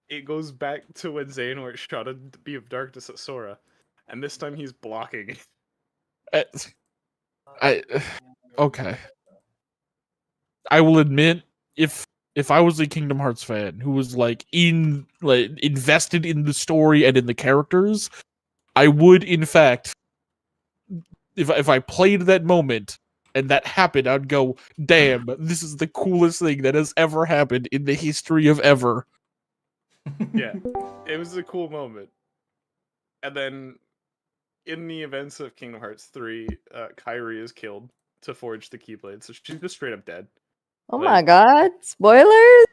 it goes back to when Xehanort shot a beam of darkness at Sora, and this time he's blocking. Okay. I will admit, if I was a Kingdom Hearts fan who was invested in the story and in the characters, I would, in fact, if I played that moment and that happened, I'd go, damn, this is the coolest thing that has ever happened in the history of ever. Yeah, it was a cool moment. And then, in the events of Kingdom Hearts 3, Kairi is killed to forge the Keyblade, so she's just straight up dead. Oh my god! Spoilers!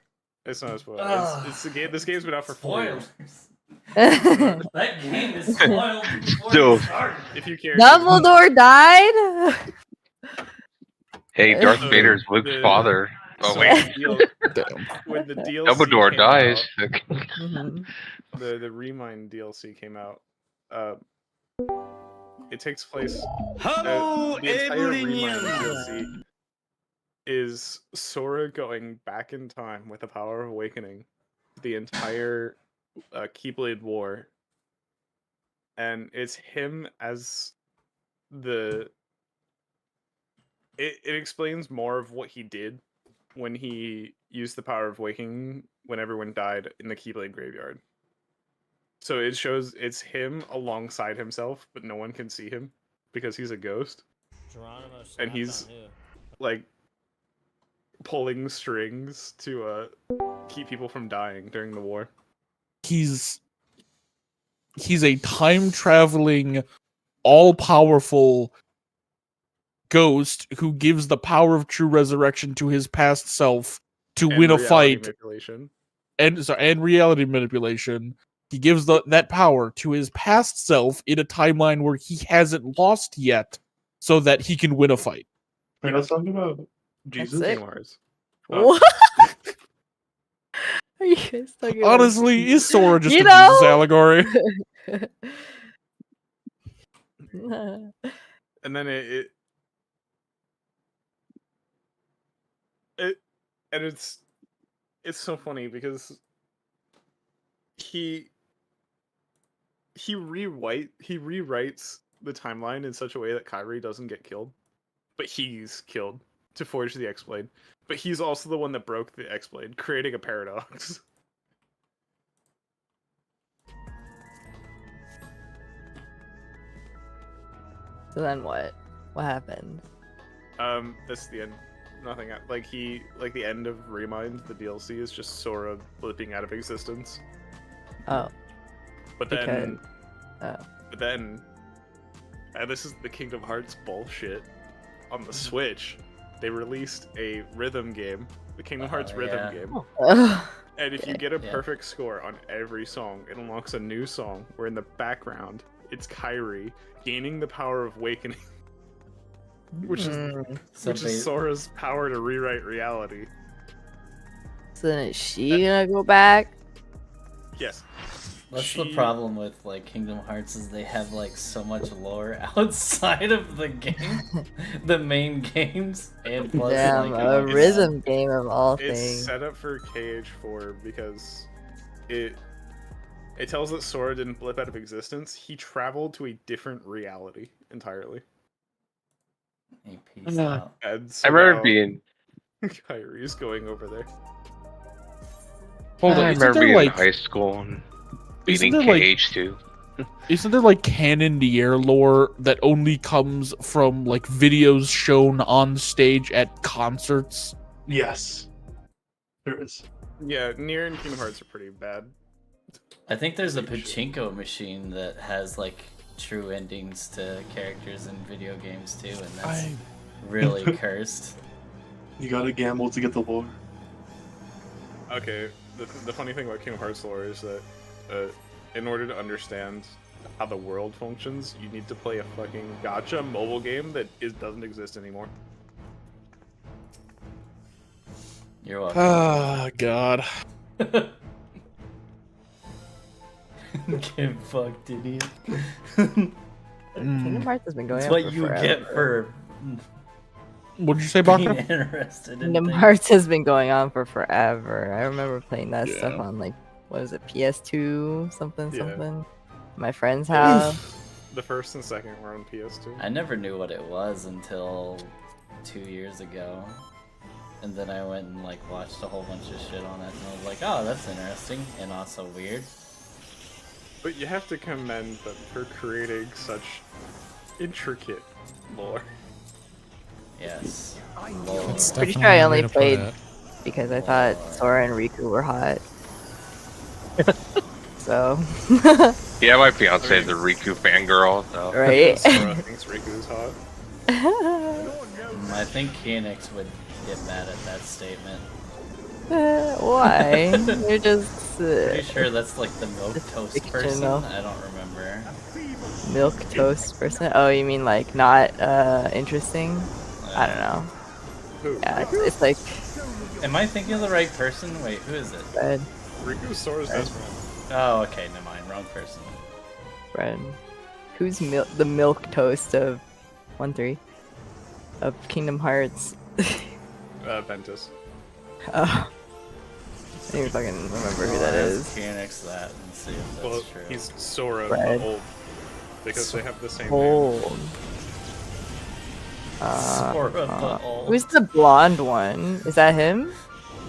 It's not a spoiler. It's the game. This game's been out for 4 years. That game is spoiled before it started. If you care. Dumbledore died. Hey, Darth Vader's Luke's father. Oh wait. When the DLC Dumbledore dies. The Remind DLC came out. It takes place. Hello, the entire Remind everyone. DLC is Sora going back in time with the Power of Awakening, the entire Keyblade War, and it's him as the. It explains more of what he did when he used the Power of Awakening when everyone died in the Keyblade Graveyard. So it shows it's him alongside himself, but no one can see him because he's a ghost. And he's like pulling strings to keep people from dying during the war. He's a time-traveling, all-powerful ghost who gives the power of true resurrection to his past self to win a fight. And reality manipulation. He gives that power to his past self in a timeline where he hasn't lost yet, so that he can win a fight. Wait, let's talk about Jesus it. and Mars. What? Are you guys talking about? Honestly, is Sora just You a know? Jesus allegory? And then it's so funny because he rewrites the timeline in such a way that Kairi doesn't get killed, but he's killed to forge the X-Blade. But he's also the one that broke the X-Blade, creating a paradox. So then what? What happened? That's the end. Nothing. Like the end of Remind, the DLC is just Sora blipping out of existence. Oh. But Because... then, and this is the Kingdom Hearts bullshit, on the Switch, they released a rhythm game, the Kingdom Hearts rhythm game. And if you get a perfect score on every song, it unlocks a new song where in the background, it's Kairi gaining the power of awakening, which is Sora's power to rewrite reality. So then is she gonna go back? Yes. That's the problem with like Kingdom Hearts is they have like so much lore outside of the game, the main games, and plus Damn, like a rhythm game of all things. It's set up for KH4 because it tells that Sora didn't blip out of existence. He traveled to a different reality entirely. Hey, peace out. And so I remember now being. Kyrie's going over there. Hold on, I isn't remember there being in like high school and isn't beating there, like- KH2. isn't there like canon Nier lore that only comes from like videos shown on stage at concerts? Yes. There is. Yeah, Nier and Kingdom Hearts are pretty bad. I think there's a pachinko machine that has like true endings to characters in video games too, and that's really cursed. You gotta gamble to get the lore. Okay, the funny thing about Kingdom Hearts lore is that in order to understand how the world functions, you need to play a fucking gacha mobile game that doesn't exist anymore. You're welcome. Ah, God. Get fucked, idiot. Kingdom Hearts has been going That's on what for you forever. get for What did you say, being Baka? interested in Kingdom things. Hearts has been going on for forever. I remember playing that stuff Yeah. on like what is it, PS2 something Yeah. something. My friend's house. The first and second were on PS2. I never knew what it was until 2 years ago. And then I went and like watched a whole bunch of shit on it and I was like, oh, that's interesting and also weird. But you have to commend them for creating such intricate lore. Yes. That's Pretty sure definitely I a only way to put played it. because I thought Sora and Riku were hot. So, Yeah, my fiance is a Riku fangirl. So. right? Sora thinks Riku's hot. I think Phoenix would get mad at that statement. Why? You're just Pretty sure that's like the milk It's toast fictional. person. I don't remember. milk toast person. Oh, you mean like not interesting? I don't know. Who? Yeah, it's like Am I thinking of the right person? Wait, who is it? bread, Riku's Sora's best friend. Oh, okay, never mind. Wrong person. bread. Who's the milk toast of 1-3 of Kingdom Hearts? Ventus. Oh. I don't even fucking remember who that Ask is. Phoenix that and see if that's Well, true. he's Sora, Right. but old. Because they have the same name. Old. Sora, but old. Who's the blonde one? Is that him?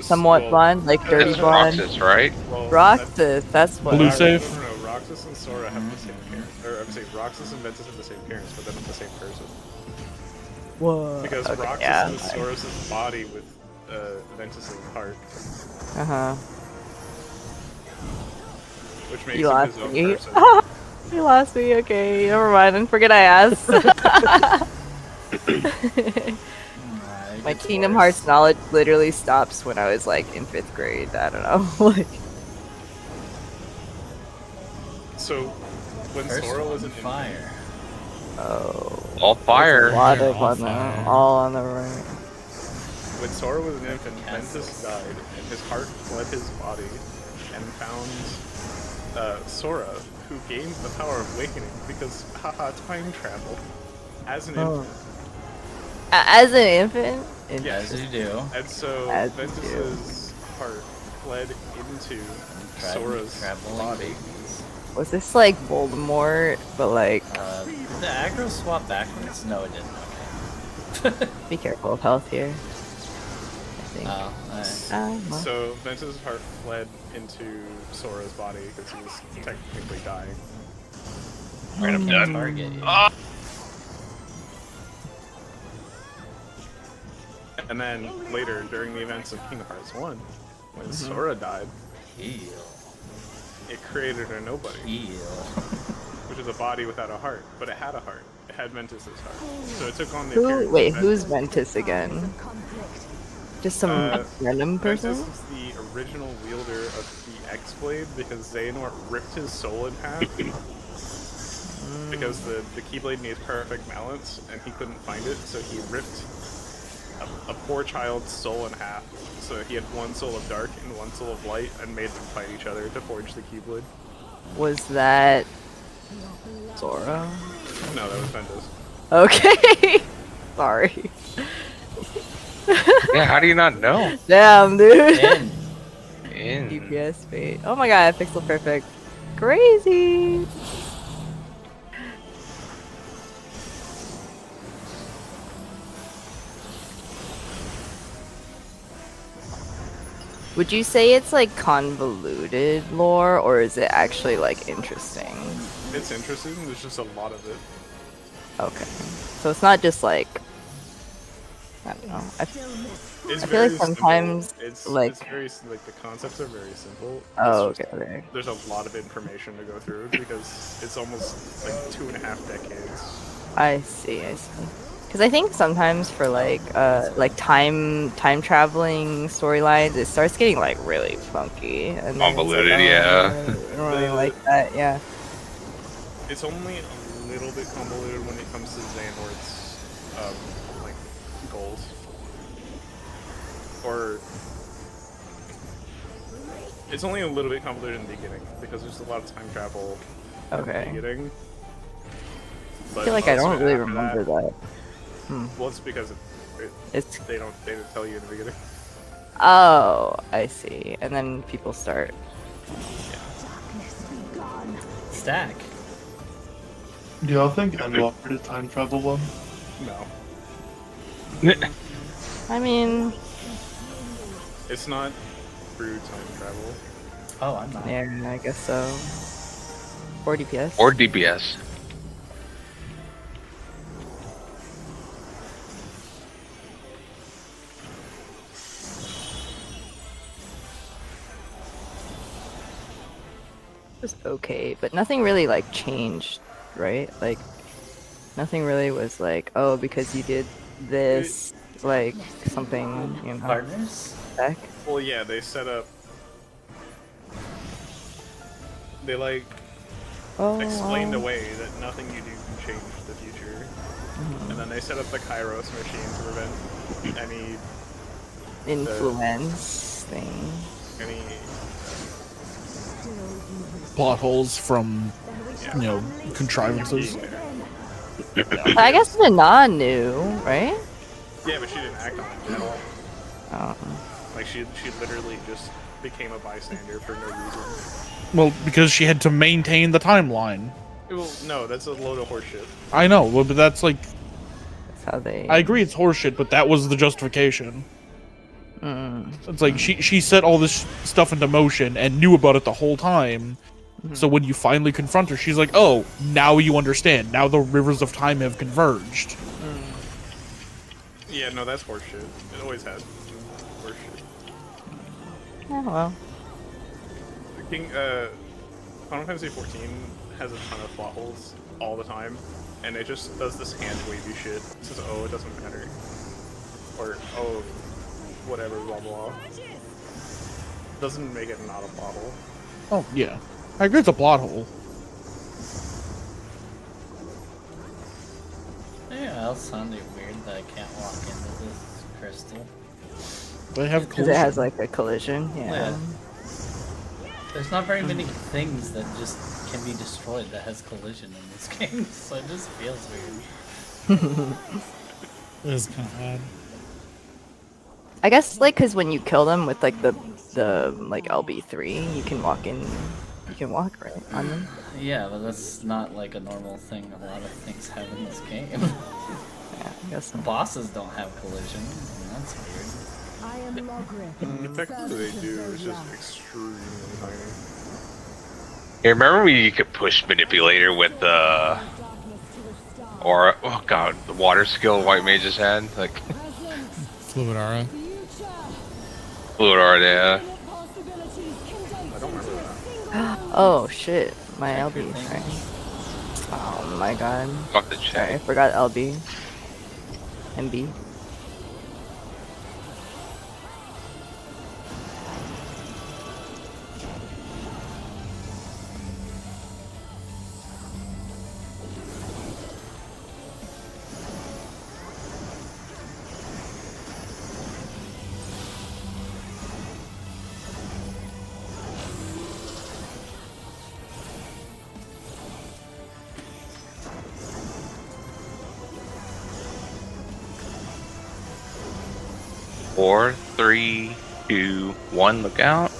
Somewhat Well, blonde, like dirty That's blonde. Roxas, right? well, Roxas, that's what. Blue No, Save? No, Roxas and Sora have the same parents. Or, I'm saying Roxas and Ventus have the same parents, but they're not the same person. Whoa. Because Okay, Roxas yeah, is Sora's body with Ventus' heart, Uh huh. which makes You him lost his own me. person. You lost me. Okay, never mind. And forget I asked. My Kingdom Hearts knowledge literally stops when I was like in 5th grade. I don't know. Like, So, when First Sora was one, an infant, fire. oh, All a fire. lot Yeah, of all on the, fire. all on the right. when Sora was an infant, Castles. Ventus died, and his heart fled his body, and found Sora, who gained the power of awakening because, haha, time travel, as an Oh. infant. As an infant. Yes. As you do. And so As Ventus's heart fled into Sora's Traveling body. babies. Was this like Voldemort, but like, Did the aggro swap backwards? No, it didn't. Okay. be careful of health here. I think. Oh, alright. Well. So Ventus's heart fled into Sora's body because he was technically dying. Right, I'm Can't done. target you. And then later, during the events of Kingdom Hearts 1, when Sora died, Heal. it created a nobody, Heal. which is a body without a heart, but it had a heart. It had Ventus's heart. So it took on the Who? appearance Wait, of who's Ventus again? Just some random person? Ventus is the original wielder of the X-Blade because Xehanort ripped his soul in half because the Keyblade needs perfect balance and he couldn't find it, so he ripped a poor child's soul in half. So he had one soul of dark and one soul of light and made them fight each other to forge the Keyblade. Was that Sora? No, that was Ventus. Okay. Sorry. Yeah, how do you not know? Damn, dude. In. In. DPS fate. Oh my god, pixel perfect. Crazy. Would you say it's like convoluted lore, or is it actually like interesting? It's interesting, there's just a lot of it. Okay. So it's not just like, I don't know. It's I feel very like sometimes, simple. It's like- very like the concepts are very simple. Oh, It's just- okay, okay. There's a lot of information to go through because it's almost like 2.5 decades. I see, I see. Because I think sometimes for like time traveling storylines, it starts getting like really funky and then it's like, Convoluted, oh, yeah. I don't really like that. Yeah. It's only a little bit convoluted when it comes to Xehanort's like goals. Or it's only a little bit convoluted in the beginning because there's a lot of time travel at the Okay. beginning. I feel like I don't really after remember that. Well, it's because It's they didn't tell you in the beginning. oh, I see. And then people start Stack. Do y'all think Endwalker did time travel one? No. I mean, It's not through time travel. Oh, I'm not. yeah, I guess so. 4 DPS. Or DPS. Was okay, but nothing really like changed, right? Like nothing really was like, oh, because you did this, like something, you know. Partners? Back. Well, yeah, they set up. They like explained wow. away that nothing you do can change the future, and then they set up the Kairos machine to prevent any Influence thing. any. Plot holes from, Yeah. you know, contrivances. being there. I guess Nana knew, right? Yeah, but she didn't act on it at all. Oh. Like she literally just became a bystander for no reason. Well, because she had to maintain the timeline. Well, no, that's a load of horseshit. I know, well, but that's like, That's how they. I agree it's horseshit, but that was the justification. It's like she set all this stuff into motion and knew about it the whole time. So when you finally confront her, she's like, "Oh, now you understand. Now the rivers of time have converged." Yeah, no, that's horseshit. It always has been horseshit. Yeah, well. Final Fantasy 14 has a ton of plot holes all the time, and it just does this hand wavy shit. It says, "Oh, it doesn't matter," or "Oh, whatever, blah blah." Doesn't make it not a plot hole. Oh yeah, I agree it's a plot hole. Yeah, else sounded weird that I can't walk into this crystal. They have Because it has like a collision. Yeah. There's not very many things that just can be destroyed that has collision in this game, so it just feels weird. It was kind of odd. I guess like because when you kill them with like the like LB3, you can walk in. You can walk right on them. Yeah, but that's not like a normal thing a lot of things have in this game. Yeah, I guess so. Bosses don't have collision, and that's weird. Technically, they do. It's just extremely tiny. You remember when you could push manipulator with the aura? Oh god, the water skill White Mages had, like Fluid aura. fluid aura. Yeah. I don't remember that. Oh shit, my LB. Right. Oh my god. Fuck the Sorry, I chat. forgot LB. MB. Four, three, two, one. Look out.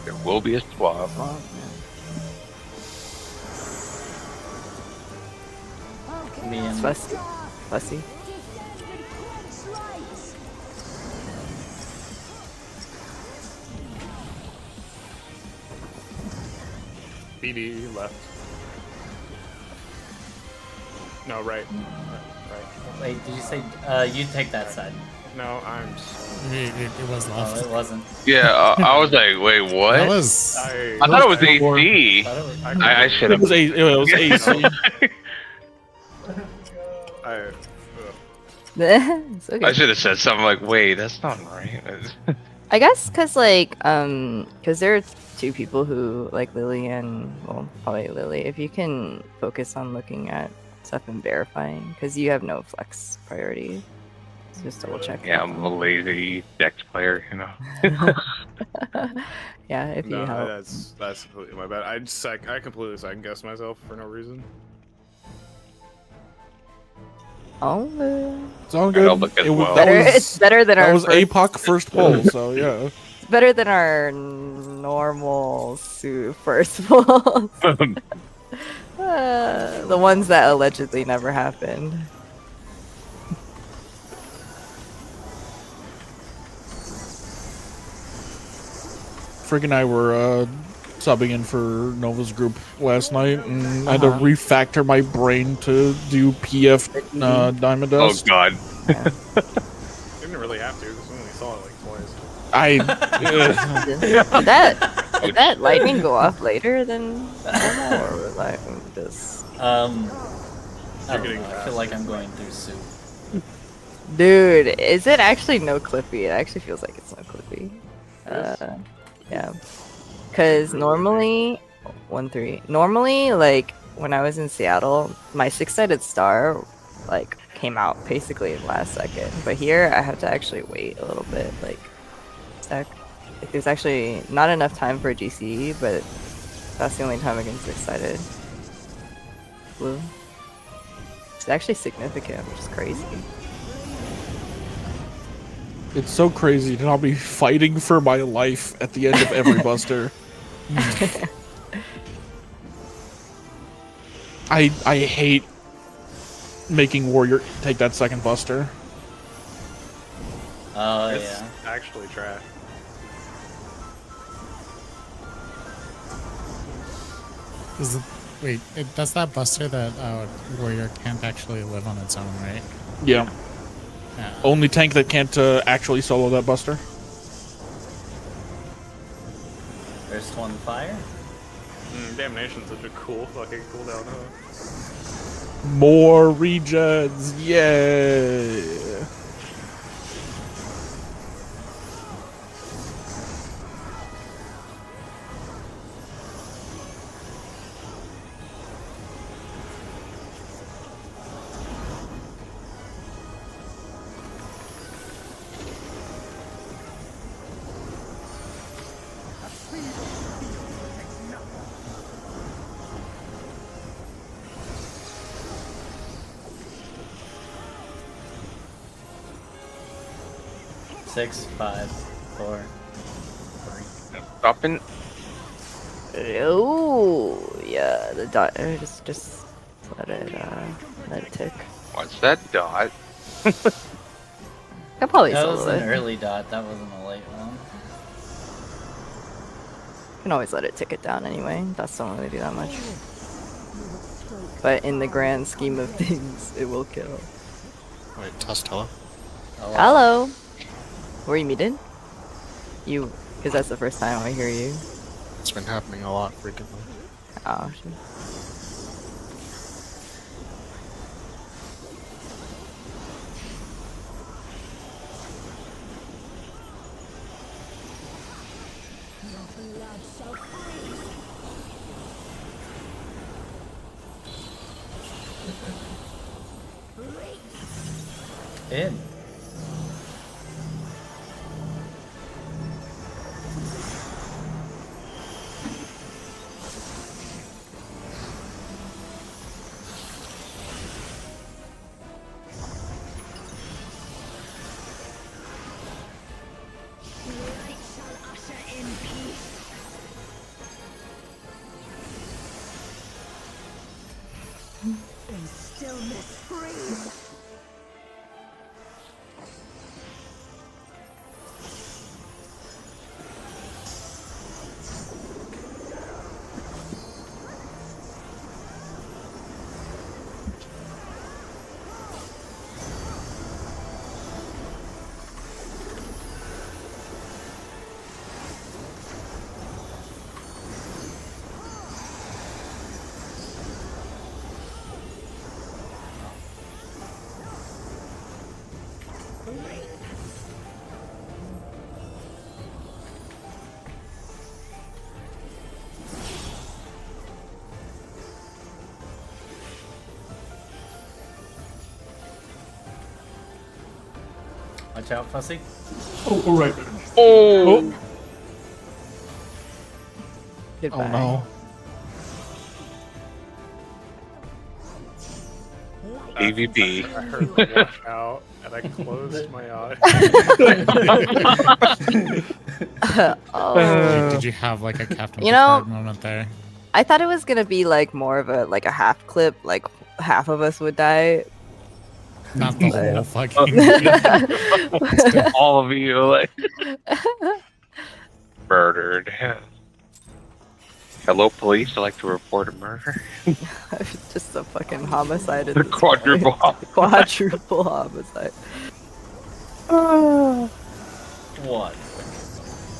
There will be a swap. Me and Fussy. Fussy. BD left. No, right. Right. wait, did you say you take that side? No, I'm. It was Oh, left. it wasn't. Yeah, I was like, wait, what? That was. I I thought it was I- AC. Thought it was- I should It have. was a, it was AC. I It's okay. I should have said something like, "Wait, that's not right." I guess because like because there are two people who like Lily and well probably Lily. If you can focus on looking at stuff and verifying, because you have no flex priority. So just double check. Yeah, I'm a lazy decked player, you know. Yeah, if you No, help. that's completely my bad. I completely second guess myself for no reason. Oh, It's all I good. know, look as well. That was, it's better than that our was first, APOC first poll, so yeah. It's better than our normal first polls. The ones that allegedly never happened. Frick and I were subbing in for Nova's group last night, and I had to refactor my brain to do PF Diamond Oh Dust. God. Yeah. Didn't really have to because we only saw it like twice. Did that lightning go off later than normal, or like just? I don't know. I feel like I'm going through soup. Dude, is it actually no clippy? It actually feels like it's no clippy. Yeah. Cause normally, 1-3. Normally, like when I was in Seattle, my 6-sided star, like came out basically in last second. But here, I have to actually wait a little bit, like sec. Like, there's actually not enough time for a GCE, but that's the only time I can 6-sided blue. It's actually significant, which is crazy. It's so crazy to not be fighting for my life at the end of every buster. I hate making Warrior take that second buster. Oh It's yeah. actually trash. Wait, that's that buster that Warrior can't actually live on its own, right? Yeah. Only tank that can't actually solo that buster. First one fire. Damnation's such a cool fucking cooldown, huh? More regens, yeah. Six, 5, 4, 3. Stopping. Oh yeah, the dot. Just let it tick. What's that dot? I'll probably That was solo an it. early dot. That wasn't a late one. You can always let it tick it down anyway. Dots don't really do that much. But in the grand scheme of things, it will kill. Wait, Tostella? Oh, wow. Hello. Were you muted? You, because that's the first time I hear you. It's been happening a lot frequently. Oh shit. In. Watch out, Fussy. Oh, right. Oh! Goodbye. Oh no. AVP. I heard watch out, and I closed my eyes. Oh. Did you have like a Captain You know- Picard moment there? I thought it was gonna be like more of a half clip, like half of us would die. Not the But- whole fucking. All of you, like, murdered. Hello, police. I'd like to report a murder. Just a fucking homicide. at The this point. quadruple homicide. Quadruple homicide. What?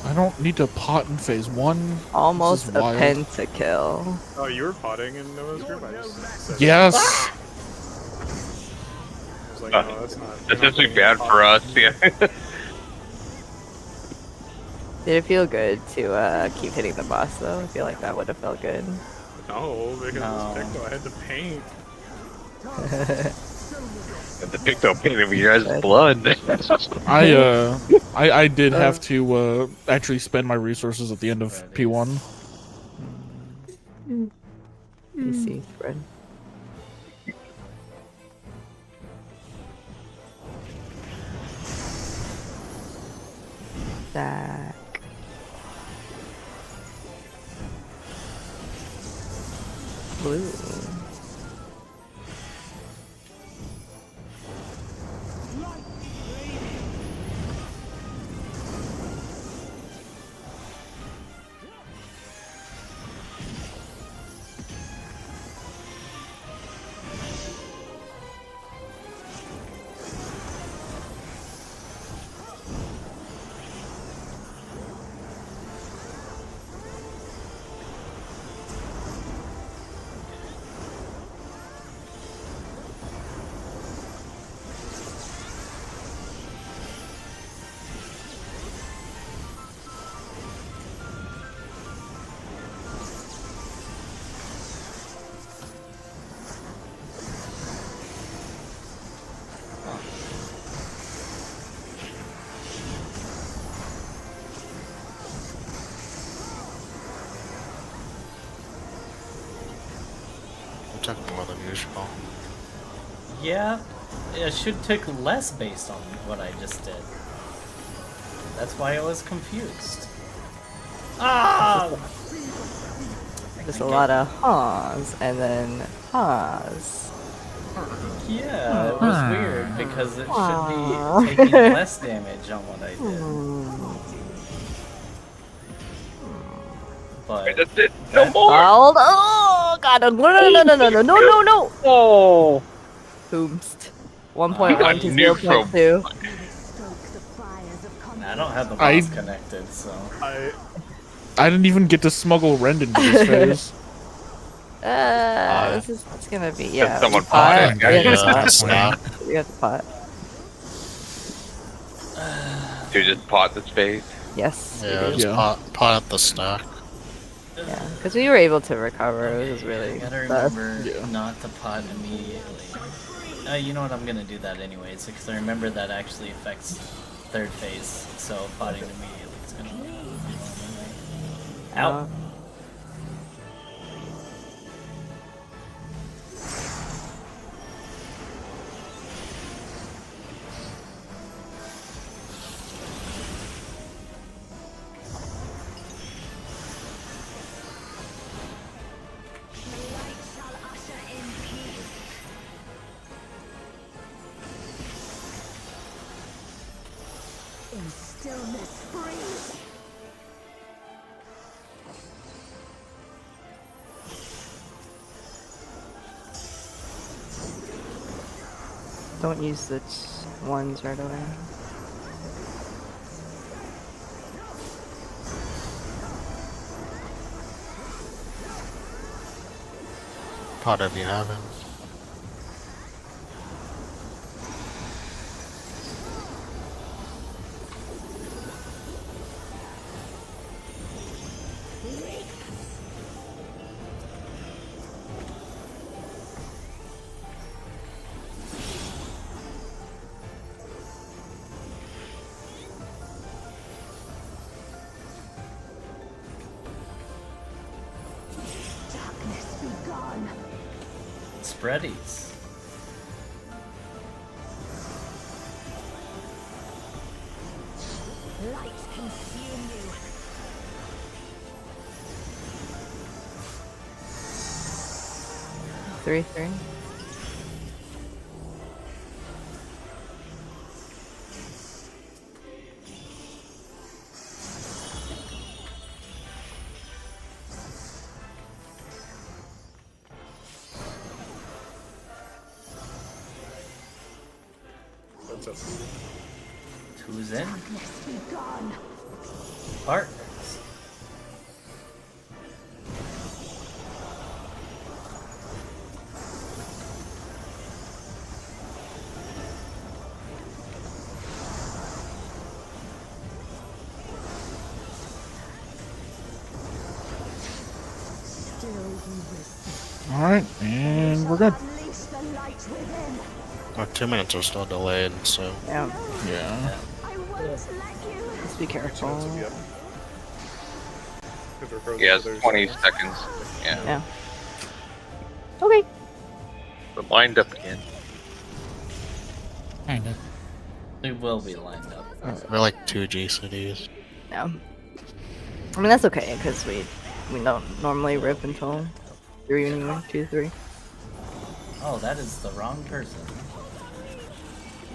I don't need to pot in phase 1. Almost This a is wild. pentakill. Oh, you were potting in Noah's group? I just said Yes. I was like, no, that's not. This isn't bad for us. Yeah. Did it feel good to keep hitting the boss though? I feel like that would have felt good. No, because No. this Picto, I had to paint. The Picto painted with your guys' blood. I did have to actually spend my resources at the end of P1. Let me see, Fred. Zach. Blue. It took more than usual. Yeah, it should took less based on what I just did. That's why I was confused. Ah! Just a lot of haws and then haws. Yeah, it was weird because it Aw. should be taking less damage on what I did. But That's it. No more. Oh god! No! No! Oh. Boomst. 1.1 to nuked from- 0.2. I don't have the I- boss connected, so I I didn't even get to smuggle Rend into this phase. This is it's gonna be yeah. someone pot. pot it? We have Yeah, the pot. that's not- We have the pot. Dude, just pot this phase. Yes. we Yeah, do. just Yeah. pot at the stack. Yeah, because we were able to recover. It was I really gotta fast. remember Yeah. not to pot immediately. You know what? I'm gonna do that anyways because I remember that actually affects third phase. So potting immediately is gonna. Out. Don't use the ones right away. Pot if you haven't. breadies. Light consume you. Three. What's up? Who's in? Darkness be gone. Partners. Still you resist. All right, and we're good. Unleash the light within. Our 2 minutes are still delayed, so Yeah. Yeah. I won't let you. Let's be careful. Yep. 'Cause we're frozen Yeah, for it's 20 seconds. Yeah. Yeah. Okay. But lined up again. Kind of. We will be lined up. we're like 2 GCDs. Yeah. I mean that's okay because we don't normally rip until 3 anyway. 2, 3. Oh, that is the wrong person.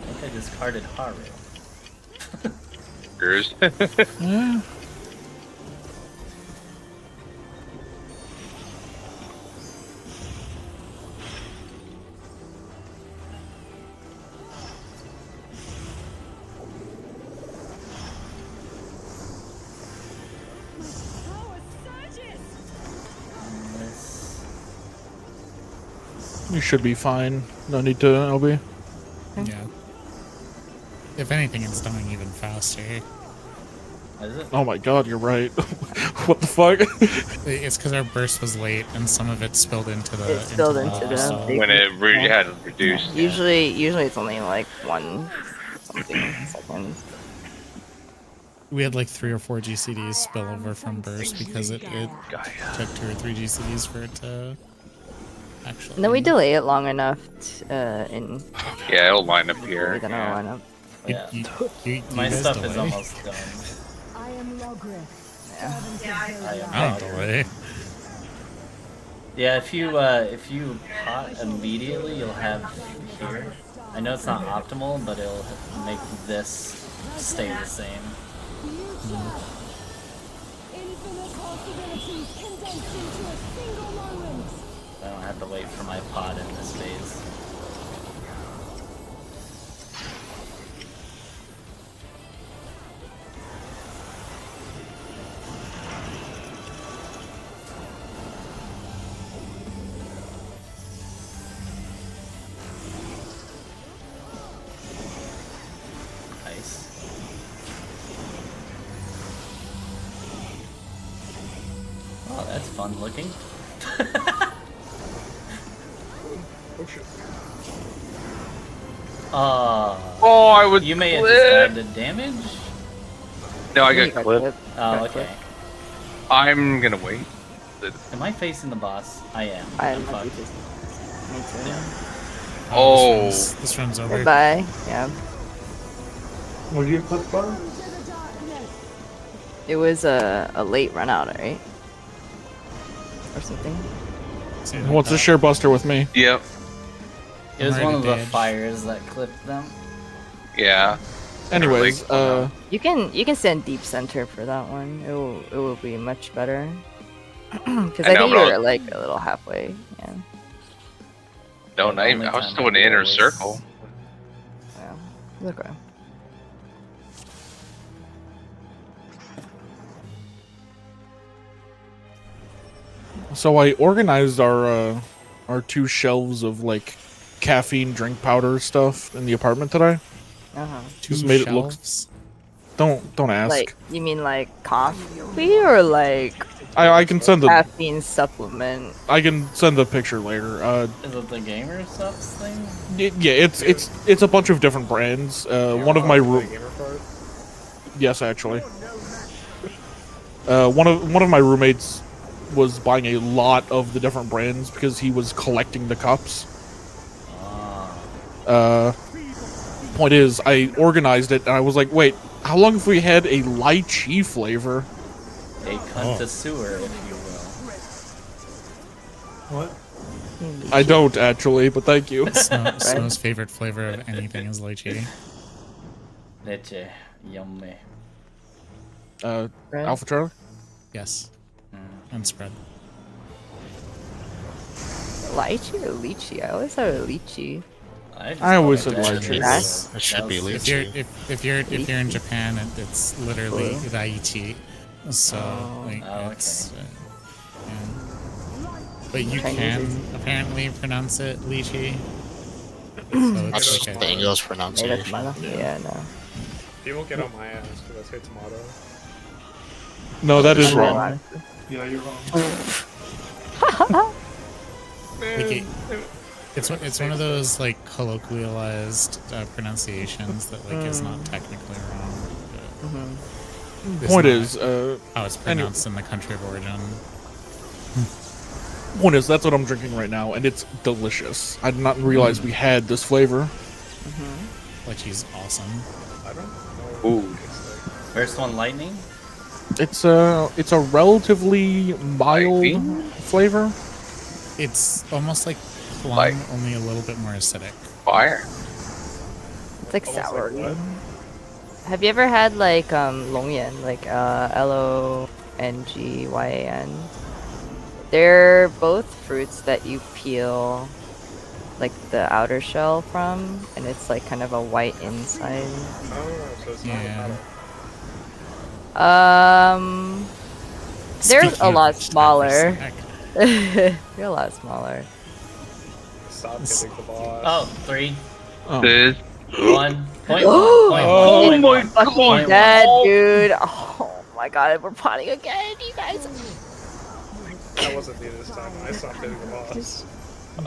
I think I discarded Haru. Yours. Yeah. Power surges. This... You should be fine. No need to LB. Yeah. If anything, it's dying even faster. Is it? Oh my god, you're right. What the fuck? It's because our burst was late, and some of it spilled into the. It spilled into lava, the so- big- When it really Yeah. had reduced. Usually it's only like 1 something seconds. We had like 3 or 4 GCDs spill over from burst because it took 2 or 3 GCDs for it to actually. And then we delay it long enough in Yeah, it'll line up here. within our lineup. Yeah. You My guys stuff is delay? almost done. I am Logrith. Yeah. I am I not. don't delay. Yeah, if you pot immediately, you'll have here. I know it's not optimal, but it'll make this stay the same. Infinite possibilities condensed into a single moment. I don't have to wait for my pot in this phase. Nice. Oh, that's fun looking. Oh shit. Oh, I would. You may have flip. just added damage? No, I You got got clipped. clip. Oh, Got okay. clip. I'm gonna wait. Am I facing the boss? I am. I I'm might be fucked. just me too. Yeah. Oh. This runs over. Goodbye. Yeah. What do you click for? Into the darkness. It was a late run out, right? Or something. Who wants to share Buster with me? Yep. It was I'm one ready of to the dodge. fires that clipped them. Yeah. Anyways, You can send deep center for that one. It will be much better. Because I I know, think you bro. were like a little halfway. Yeah. No, not even. Only I was time still I in the did inner was- circle. Yeah. Okay. so I organized our 2 shelves of like caffeine drink powder stuff in the apartment today. Uh-huh. Just made it look. Don't ask. Like you mean like coffee or like I can send the caffeine supplement? I can send the picture later. Is it the gamer subs thing? Yeah, it's a bunch of different brands. One of my Gamer card? yes, actually. One of my roommates was buying a lot of the different brands because he was collecting the cups. Point is, I organized it and I was like, wait, how long have we had a lychee flavor? A connoisseur, if you will. What? I don't actually, but thank you. Snow's favorite flavor of anything is lychee. Leche, yummy. Alpha Charlie? Yes. And spread. Lychee or lychee? I always thought it was lychee. I always said lychee. It should be lychee. If you're in Japan, it's literally raichi. So like it's. Yeah. But you can apparently pronounce it lychee. So That's it's the English pronunciation. Yeah, no. People get on my ass because I say tomato. No, that is wrong. Yeah, you're wrong. Like it's one of those like colloquialized pronunciations that like is not technically wrong. But Point not is, how it's pronounced in the country of origin. Point is, that's what I'm drinking right now, and it's delicious. I did not realize we had this flavor. Lychee's awesome. I don't know. Ooh. First one, lightning. It's a relatively mild flavor. It's almost like plum, Like- only a little bit more acidic. Fire. It's like Almost sour. like what? Have you ever had like Longyan, like Longyan? They're both fruits that you peel like the outer shell from, and it's like kind of a white inside. Oh, so it's not Yeah. They're Speaking a of lot which, smaller. snack. They're a lot smaller. Stop hitting the boss. Oh, 3, Oh. 1. 1. Point Oh one. my Fucking God. dead, dude. Oh my god, we're potting again, you guys. That wasn't me this time. I stopped hitting the boss.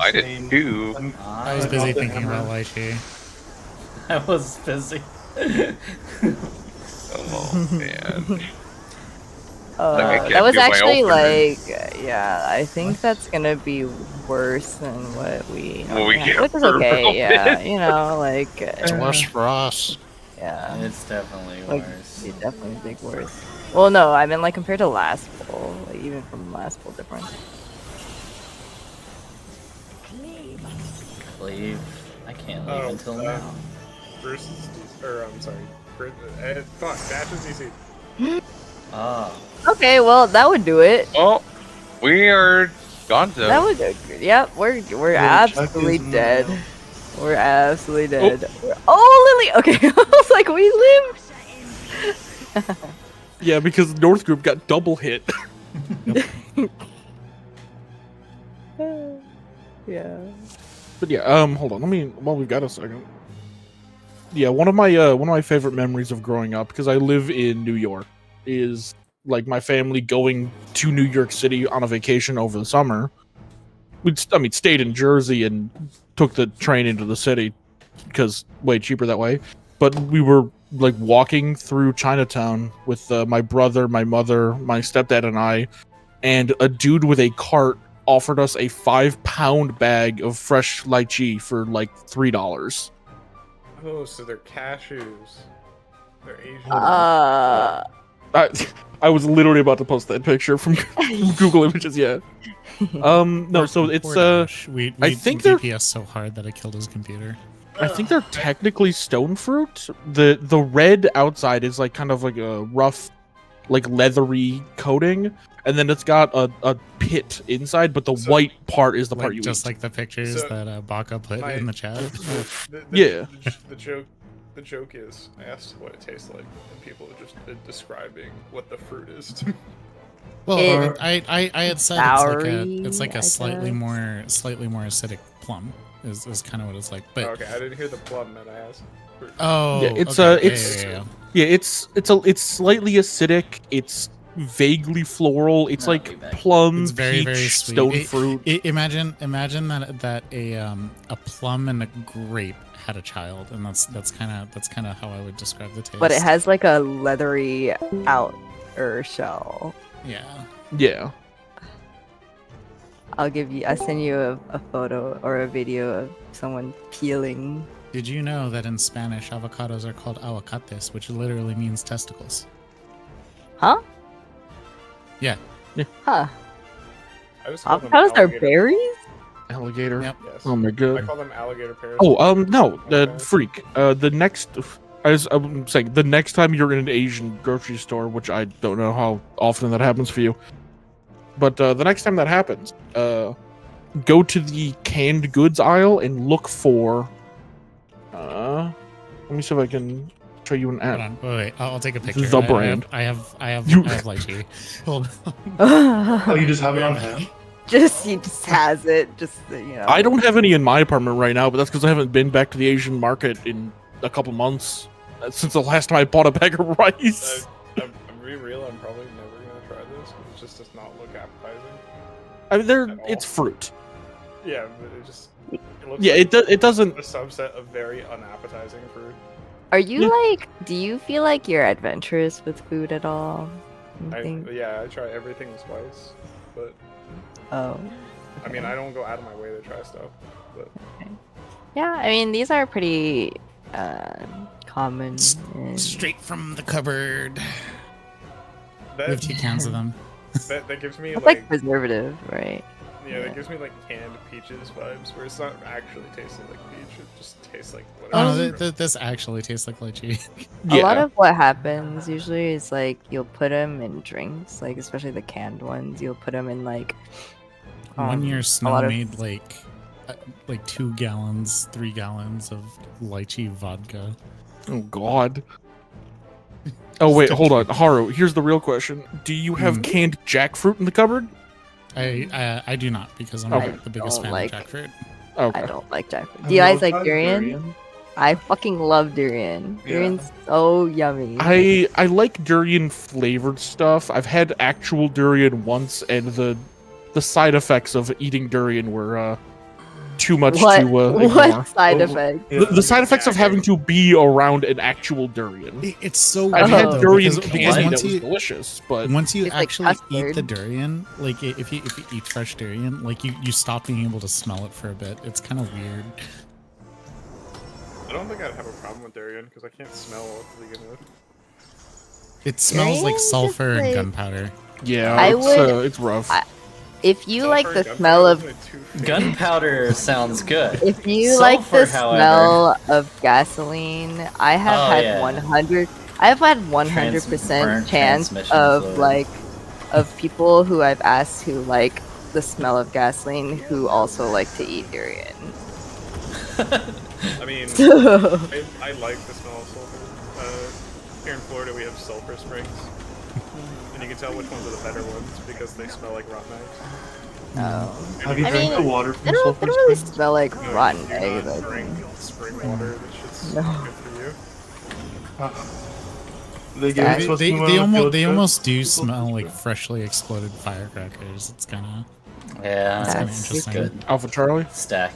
I did too. I was busy thinking about lychee. I was busy. Oh man. I can't That was do my actually opener. like, yeah, I think that's gonna be worse than what we. What we get which is for okay, Roman. yeah, you know, like. It's worse for us. Yeah, It's definitely like worse. it's definitely a big worse. Well, no, I mean like compared to last bowl, like even from last bowl difference. Leave. I can't leave Oh, until now. Bruce is DC, or I'm sorry. Fuck, Dash is DC. Oh. Okay, well that would do it. Oh, we are gonzo. That would. Yep, we're Chuck absolutely is dead. now. We're absolutely dead. Oh, Lily. Okay, I was like, we live. Yeah, because North Group got double hit. Yeah. But yeah, hold on. While we've got a second. Yeah, one of my favorite memories of growing up, because I live in New York, is like my family going to New York City on a vacation over the summer. Stayed in Jersey and took the train into the city because way cheaper that way. But we were like walking through Chinatown with my brother, my mother, my stepdad, and I, and a dude with a cart offered us a 5-pound bag of fresh lychee for like $3. Oh, so they're cashews. They're Asian. I was literally about to post that picture from Google Images. Yeah. No. So it's Poor Dash. We I think they're- DPS so hard that I killed his computer. I think they're technically stone fruit. The red outside is like kind of like a rough, like leathery coating, and then it's got a pit inside, but the white part is the part Like, you just eat. like the pictures So, that Baka put my- in the chat. Yeah. The joke is, I asked what it tastes like, and people are just describing what the fruit is to me. Well, It- I had said it's like Soury, a slightly I more acidic plum is kind of what it's like. But Okay, I didn't hear the plum that I asked. oh, Yeah, it's, okay. it's- yeah. Yeah, it's slightly acidic. It's vaguely floral. It's I'll like be back. plum, It's very peach, very sweet. stone fruit. Imagine that a plum and a grape had a child, and that's kind of how I would describe the taste. But it has like a leathery outer shell. yeah. Yeah. I'll send you a photo or a video of someone peeling. Did you know that in Spanish avocados are called aguacates, which literally means testicles? Huh? Yeah. Huh. I just call them Avocados are alligator- berries? Alligator. Yep. Yes. Oh my I god. call them alligator pears. Oh, no, Okay. freak. The next, I'm saying, the next time you're in an Asian grocery store, which I don't know how often that happens for you, but the next time that happens, go to the canned goods aisle and look for. Let me see if I can show you an Hold ad. on. Wait. I'll take a picture. The brand. I have You- lychee. Hold on. Oh, you just have it on hand? he just has it. Just you know. I don't have any in my apartment right now, but that's because I haven't been back to the Asian market in a couple months since the last time I bought a bag of rice. I'm being real. I'm probably never gonna try this. It just does not look appetizing. I mean, at all. it's fruit. Yeah, but it looks Yeah, like it doesn't. a subset of very unappetizing fruit. Are you like? Do you feel like you're adventurous with food at all? You think? I try everything twice, but Oh. I mean, I don't go out of my way to try stuff. But Yeah, I mean these are pretty common. in- Straight from the cupboard. We have that 2 cans of them. that gives me It's like like preservative, right? yeah, that gives me like canned peaches vibes, where it's not actually tasting like peach. It just tastes like Oh, no, whatever. this actually tastes like lychee. A lot Yeah. of what happens usually is like you'll put them in drinks, like especially the canned ones. You'll put them in like. One year a Snow lot of- made like 2 gallons, 3 gallons of lychee vodka. Oh God. Oh wait, hold on, Haru. Here's the real question: do you have canned jackfruit in the cupboard? I do not because I'm Okay. not the biggest don't fan like- of jackfruit. Okay. I don't like jackfruit. Have Do you guys ever like tried durian? I fucking love durian. Yeah. Durian's so yummy. I like durian flavored stuff. I've had actual durian once, and the side effects of eating durian were too much what? to ignore. What side Oh, effect? The side effects of having to be around an actual durian. It's so I've weird had Oh. though, durian because candy that once was you delicious, but once you It's like actually eat the custard. durian, like if you eat fresh durian, like you stop being able to smell it for a bit. It's kind of weird. I don't think I'd have a problem with durian because I can't smell it to begin with. It smells like Durian just, sulfur and like- gunpowder. yeah, I would- it's rough. If you like Sulfur the and smell gunpowder of, isn't it too Gunpowder sounds good. if you like the Sulfur, however- smell of gasoline, I have Oh, had yeah. 100. I've had Burnt 100% chance transmission of fluid. like, of people who I've asked who like the smell of gasoline who also like to eat durian. I mean, So, I like the smell of sulfur. Here in Florida, we have sulfur springs, and you can tell which ones are the better ones because they smell like rotten eggs. no. Have you I drank mean, the water They from don't, Sulphur they don't really Springs? smell like No, rotten you do eggs. not I drink think. spring water. That shit's No. good for you. They give They- you supposed to They, move they on almost field they trip? almost do Sulphur smell like Springs. freshly exploded firecrackers. It's kind of Yeah, That's kinda That's interesting. good. Alpha Charlie. Stack.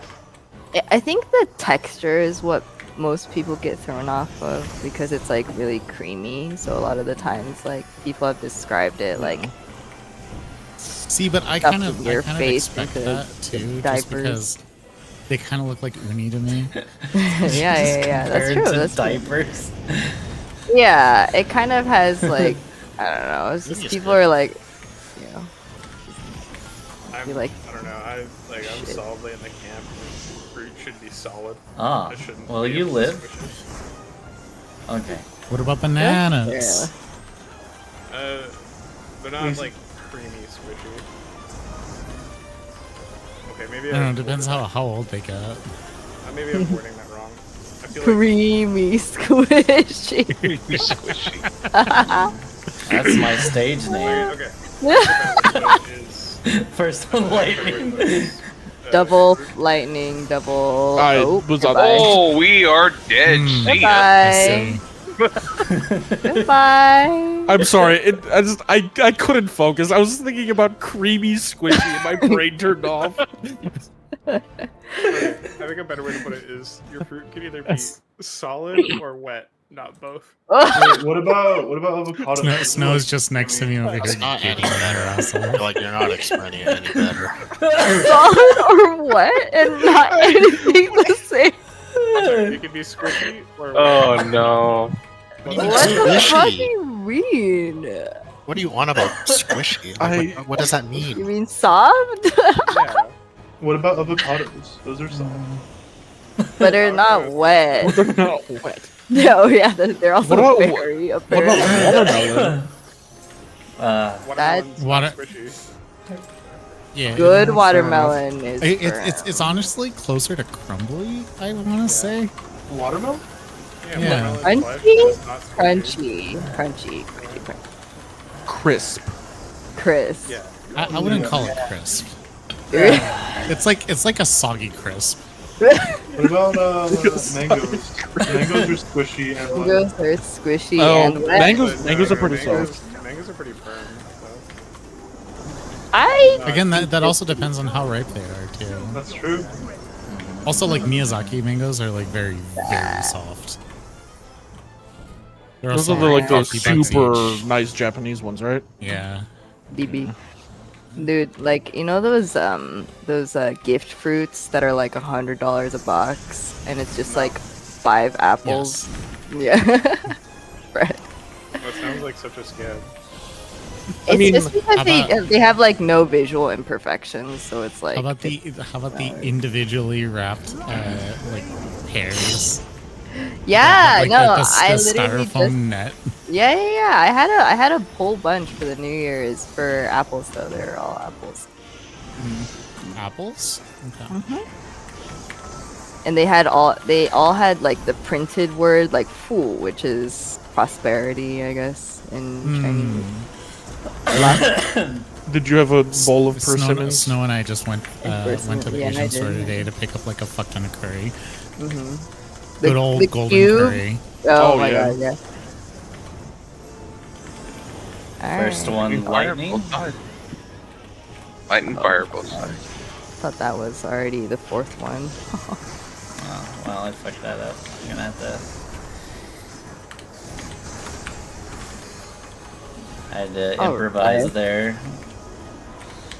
I think the texture is what most people get thrown off of because it's like really creamy. So a lot of the times, like people have described it like See, but I Stuff kind of in your face expect into that too, just diapers. because they kind of look like uni to me. yeah. That's Compared true. to That's true. diapers. Yeah, it kind of has like I don't know. It's just people are like, you know, I'm, You like- I don't know. I'm shit. solidly in the camp. Fruit should be solid. Ah, It shouldn't well, be you a live. squishy. Okay. What about bananas? They're not Please. like creamy squishy. Okay, maybe I don't know. I'm Depends how old they get. maybe I'm wording that wrong. I feel like creamy squishy. Squishy. That's my stage name. okay. What is First one, lightning. Double lightning, double. I Oh, was on- goodbye. Oh, we are dead. Mm. See ya. Goodbye. Goodbye. I'm sorry. I couldn't focus. I was thinking about creamy squishy, and my brain turned off. I think a better way to put it is your fruit can either be solid or wet. Not both. Wait, what about avocado? Snow is just next to me over here. It's not any better. I asshole. feel like you're not explaining it any better. Solid or wet and not anything the same. It could be squishy or Oh no. What do you mean What the fuck do squishy? you mean? What do you want about squishy? Like, what does that You mean? mean soft? Yeah. What about avocados? Those are soft. But they're not wet. They're not wet. No, yeah, they're also What about- very What apparent. about watermelon? Watermelon's Water- not squishy. Yeah. Good fair watermelon enough. is It's honestly closer to crumbly, I want to say. Watermelon? Yeah. watermelon flesh Crunchy? is not squishy. crunchy, Crisp. crisp. Yeah. I wouldn't call it crisp. Yeah. It's like a soggy crisp. What about mangoes? Mangoes are squishy and wet. Mangoes are squishy Oh, and wet. mangoes are pretty soft. Mangoes are pretty firm. Again, that also depends on how ripe they are too. That's true. Also, like Miyazaki mangoes are like very soft. They're Those also are like those 50 bucks super each. nice Japanese ones, right? Yeah. BB. Dude, like you know those gift fruits that are like $100 a box, and it's just like 5 apples. Yeah. Right. That sounds like such a scam. It's mean, just because how they have like no visual imperfections, so it's like. How about the individually wrapped like pears? Yeah, Like no, the I literally styrofoam just. net. Yeah. I had a whole bunch for the New Year's for apples though. They're all apples. Apples? Okay. And they all had like the printed word like "fu," which is prosperity, I guess, in Chinese. Did you have a bowl of Snow, persimmons? Snow and I just went to the Yeah, I Asian store did. today to pick up like a fuck ton of curry. Mm-hmm. Good old golden cube? curry. Oh, my yeah. god, yeah. First Alright. one, lightning. Lightning fireballs. Thought that was already the 4th one. Oh, well, I fucked that up. I'm gonna have to. I had to Oh, improvise okay. there.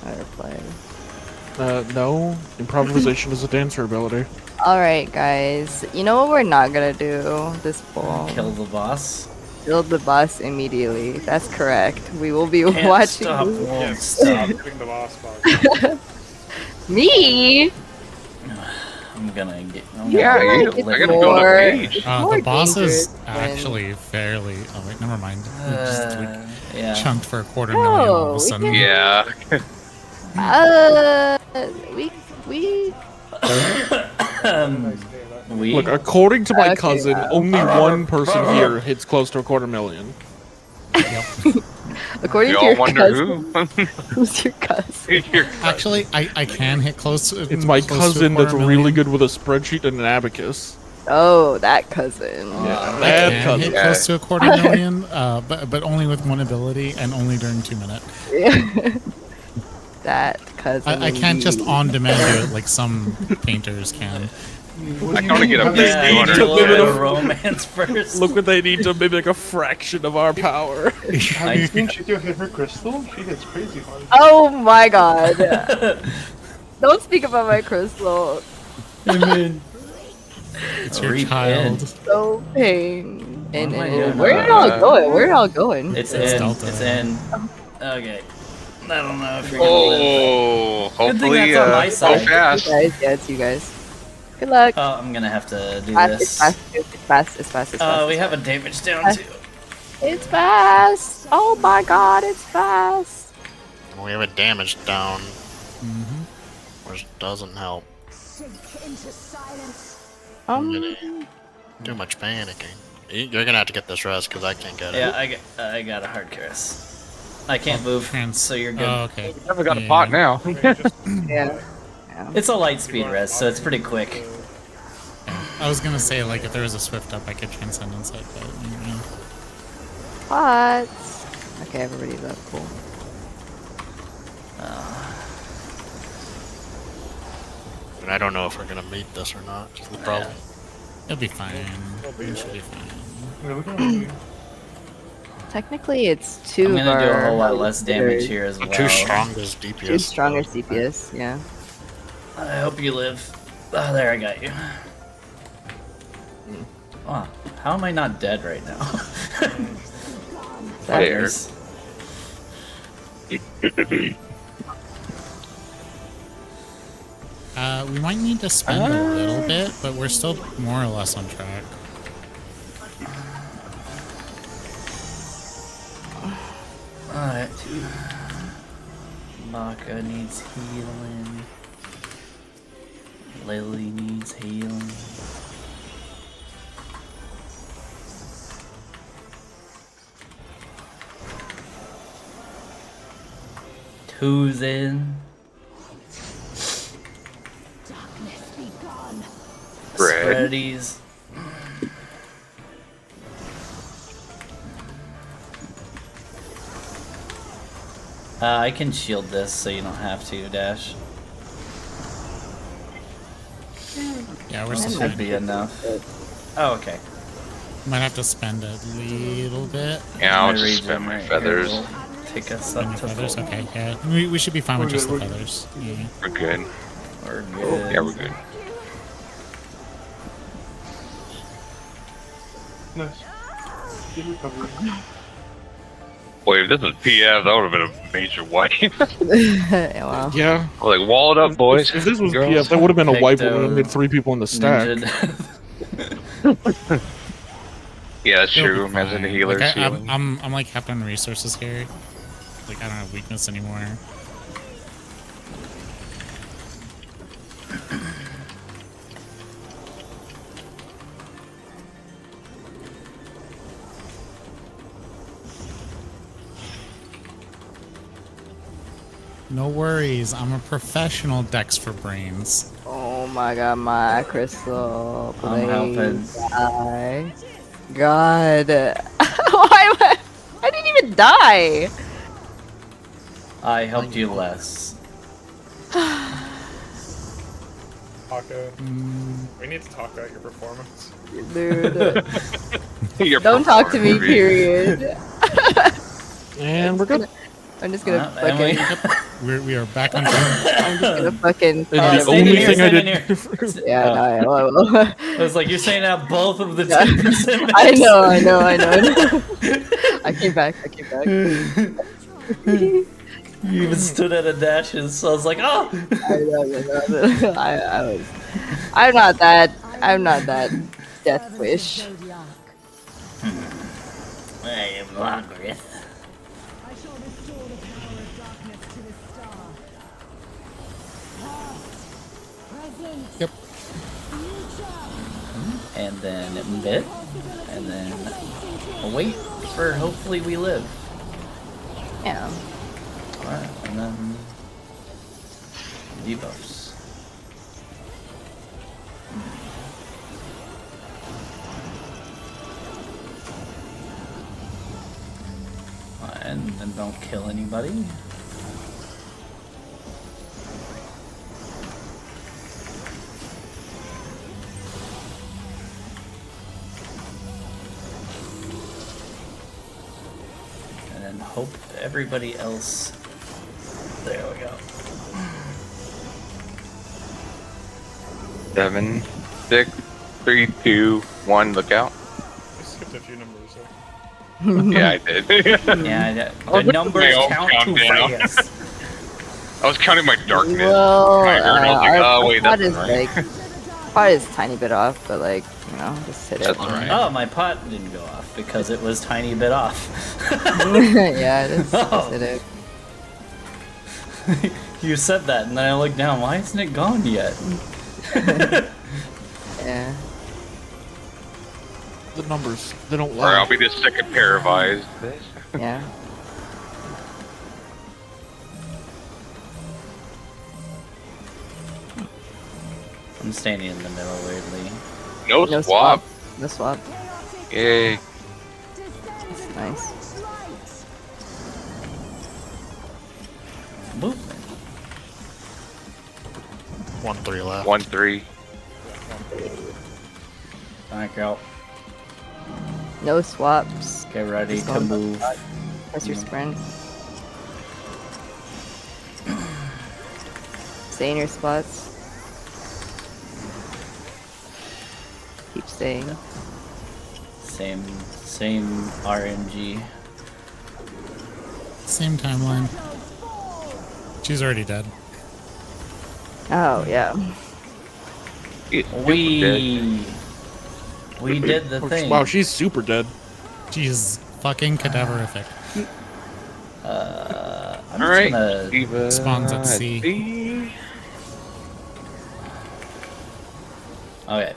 I replied. No. Improvisation is a dancer ability. Alright, guys. You know what we're not gonna do this fall? Kill the boss. Kill the boss immediately. That's correct. We will be Can't watching. stop, this. won't stop. Getting the boss box. Me? I'm gonna get. Yeah, you- it's I gotta go to more- page. it's more The boss is dangerous when- actually fairly. Oh wait, never mind. Just like Yeah. chunked for a $250,000 all of a we sudden. can- Yeah. We We. Look, according to my Okay, cousin, yeah. only one person here hits close to $250,000. according You to all your wonder cousin, who? who's your cousin? Actually, I can hit close. It's my close to cousin that's $250,000. really good with a spreadsheet and an abacus. Oh, that cousin. Yeah, I bad can cousin. hit close to $250,000, but only with one ability and only during 2 minutes. That cousin. I can't just indeed. on demand do it like some painters can. I can only get up to Yeah, you 200. look Give it at a- romance first. Look what they need to mimic a fraction of our power. Have you seen Chico hit her crystal? She hits crazy hard. Oh my god. Don't speak about my crystal. It's your Repent. child. So pain. And, What am I doing? where are y'all going? Where are y'all going? It's It's in. Delta. It's in. Okay. I don't know if you're gonna live. Oh, Good thing hopefully, that's on my go side. You fast. guys, yeah, it's you guys. Good luck. Oh, I'm gonna have to do It's this. fast, it's fast, it's fast, it's fast. We have a damage down too. It's fast. Oh my god, it's fast. We have a damage down, which doesn't help. Sink into silence. Too much panicking. You're gonna have to get this rest because I can't get Yeah, it. I got a hard curse. I can't move, so you're good. Oh, okay. I've got a pot now. Yeah. It's a light speed rest, so it's pretty quick. I was gonna say like if there was a swift up, I could transcendence it, but What? Okay, everybody's up. Cool. And I don't know if we're gonna meet this or not. Is the problem. it'll be fine. It should be fine. Yeah, look at me. Technically, it's two. I'm of gonna do a our whole lot less damage hitters. here as well. Two strongest DPS. Two stronger CPS. Yeah. I hope you live. Oh, there, I got you. Oh, how am I not dead right now? There. We might need to spend a little bit, but we're still more or less on track. Alright. Maka needs healing. Lily needs healing. Two's in. Red. Spreadies. I can shield this so you don't have to, Dash. Yeah, we're That still Should fine. be enough. Oh, okay. Might have to spend a little bit. Yeah, I'll My just regen spend my right here feathers. will take us Spend up your to feathers? full. Okay, yeah. We should be fine with We're just the good, we're good. feathers. Yeah. We're good. We're good. Yeah, we're good. Nice. Good recovery. Boy, if this was PF, that would have been a major wipe. Yeah, wow. Yeah. Like, wall it up, boys. If this was Girls. PF, that would have been a wipe. We would have Picto, made 3 people in the stack. Ninja Yeah, that's It'll true. be Imagine the fine. healers Like, healing. I'm like half on resources here. Like I don't have weakness anymore. No worries, I'm a professional Dex for brains. Oh my god, my crystal. I'm helping. Please die. God. Why am I didn't even die. I helped you less. Taka, we need to talk about your performance. Dude. Your Don't talk to me, performance. period. And we're good. I'm just gonna Emily. fucking. We are back on track. I'm just gonna fucking. And Oh, the stay only here, thing I stay did. here. Yeah, Oh. no, I will. I was like, you're saying out both of the Yeah. 10%. I know. I came back. You even stood at a dashes, so I was like, oh! I was. I'm not that death wish. I am Logrith. I shall restore the power of darkness to the star. Past, present, Yep. future. And then bit, and then wait for hopefully we live. Yeah. Alright, and then debuffs. And then don't kill anybody. And then hope everybody else. There we go. 7, 6, 3, 2, 1. Look out. I skipped a few numbers there. Yeah, I did. Yeah, the numbers my own count too countdown. fast. I was counting my darkness. Well, I heard, I was like, oh, wait, pot that's is right. like, pot is a tiny bit off, but like, you know, just hit it. That's alright. Oh, my pot didn't go off because it was tiny bit off. Yeah, just Oh. hit it. You said that, and then I looked down. Why isn't it gone yet? Yeah. The numbers, they don't Or I'll lie. be the second pair of eyes. Yeah. I'm standing in the middle weirdly. No, No swap. No swap. Yay. That's nice. Movement. 1-3 left. 1, 3. Back out. No swaps. Get ready Just to going move. Press your sprint. Stay in your spots. Keep staying. Same RNG. Same timeline. She's already dead. Oh yeah. We did the thing. Wow, she's super dead. She's fucking cadaverific. I'm All just right. gonna Spawns at sea. Okay.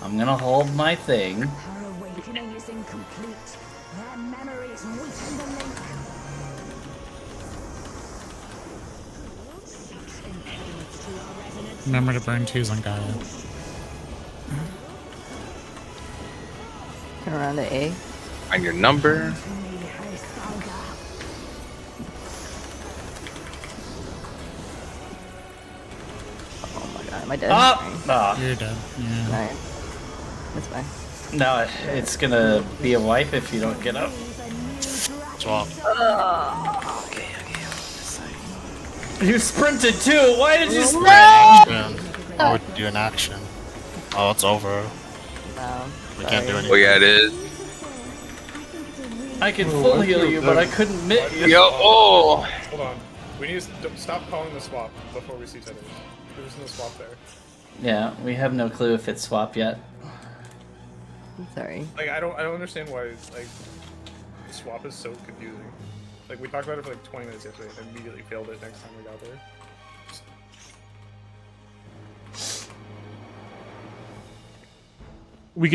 I'm gonna hold my thing. Her awakening is incomplete. Their memories weaken the link. Remember to burn 2s on Gaia. Turn around to A. Find your number. Oh my god, am I dead? Ah! You're dead. Yeah. Alright. That's fine. No, it's gonna be a wipe if you don't get up. Swap. You sprinted too! Why did you sprint? Yeah. I would do an action. Oh, it's over. No. We can't do anything. Oh yeah, it is. I could full heal you, but I couldn't mitt you. Yo, oh! Hold on. We need to stop calling the swap before we see tethers. There's no swap there. Yeah, we have no clue if it's swap yet. I'm sorry. Like I don't understand why like swap is so confusing. Like we talked about it for like 20 minutes yesterday and immediately failed it next time we got there. We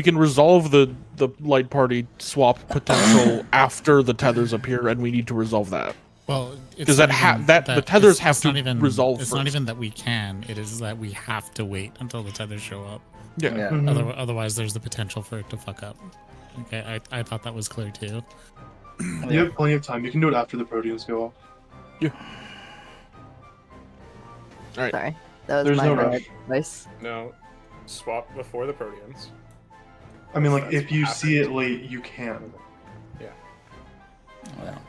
can resolve the light party swap potential after the tethers appear, and we need to resolve that. Well, Does that the tethers have to resolve It's first. not even that we can. It is that we have to wait until the tethers show up. Yeah. Otherwise, there's the potential for it to fuck up. Okay, I thought that was clear too. You have plenty of time. You can do it after the Proteans go off. Yeah. All right. Sorry. That was There's my no bad rush. advice. No, swap before the Proteans. I mean, like, That's if you after. see it late, you can. Yeah. Well.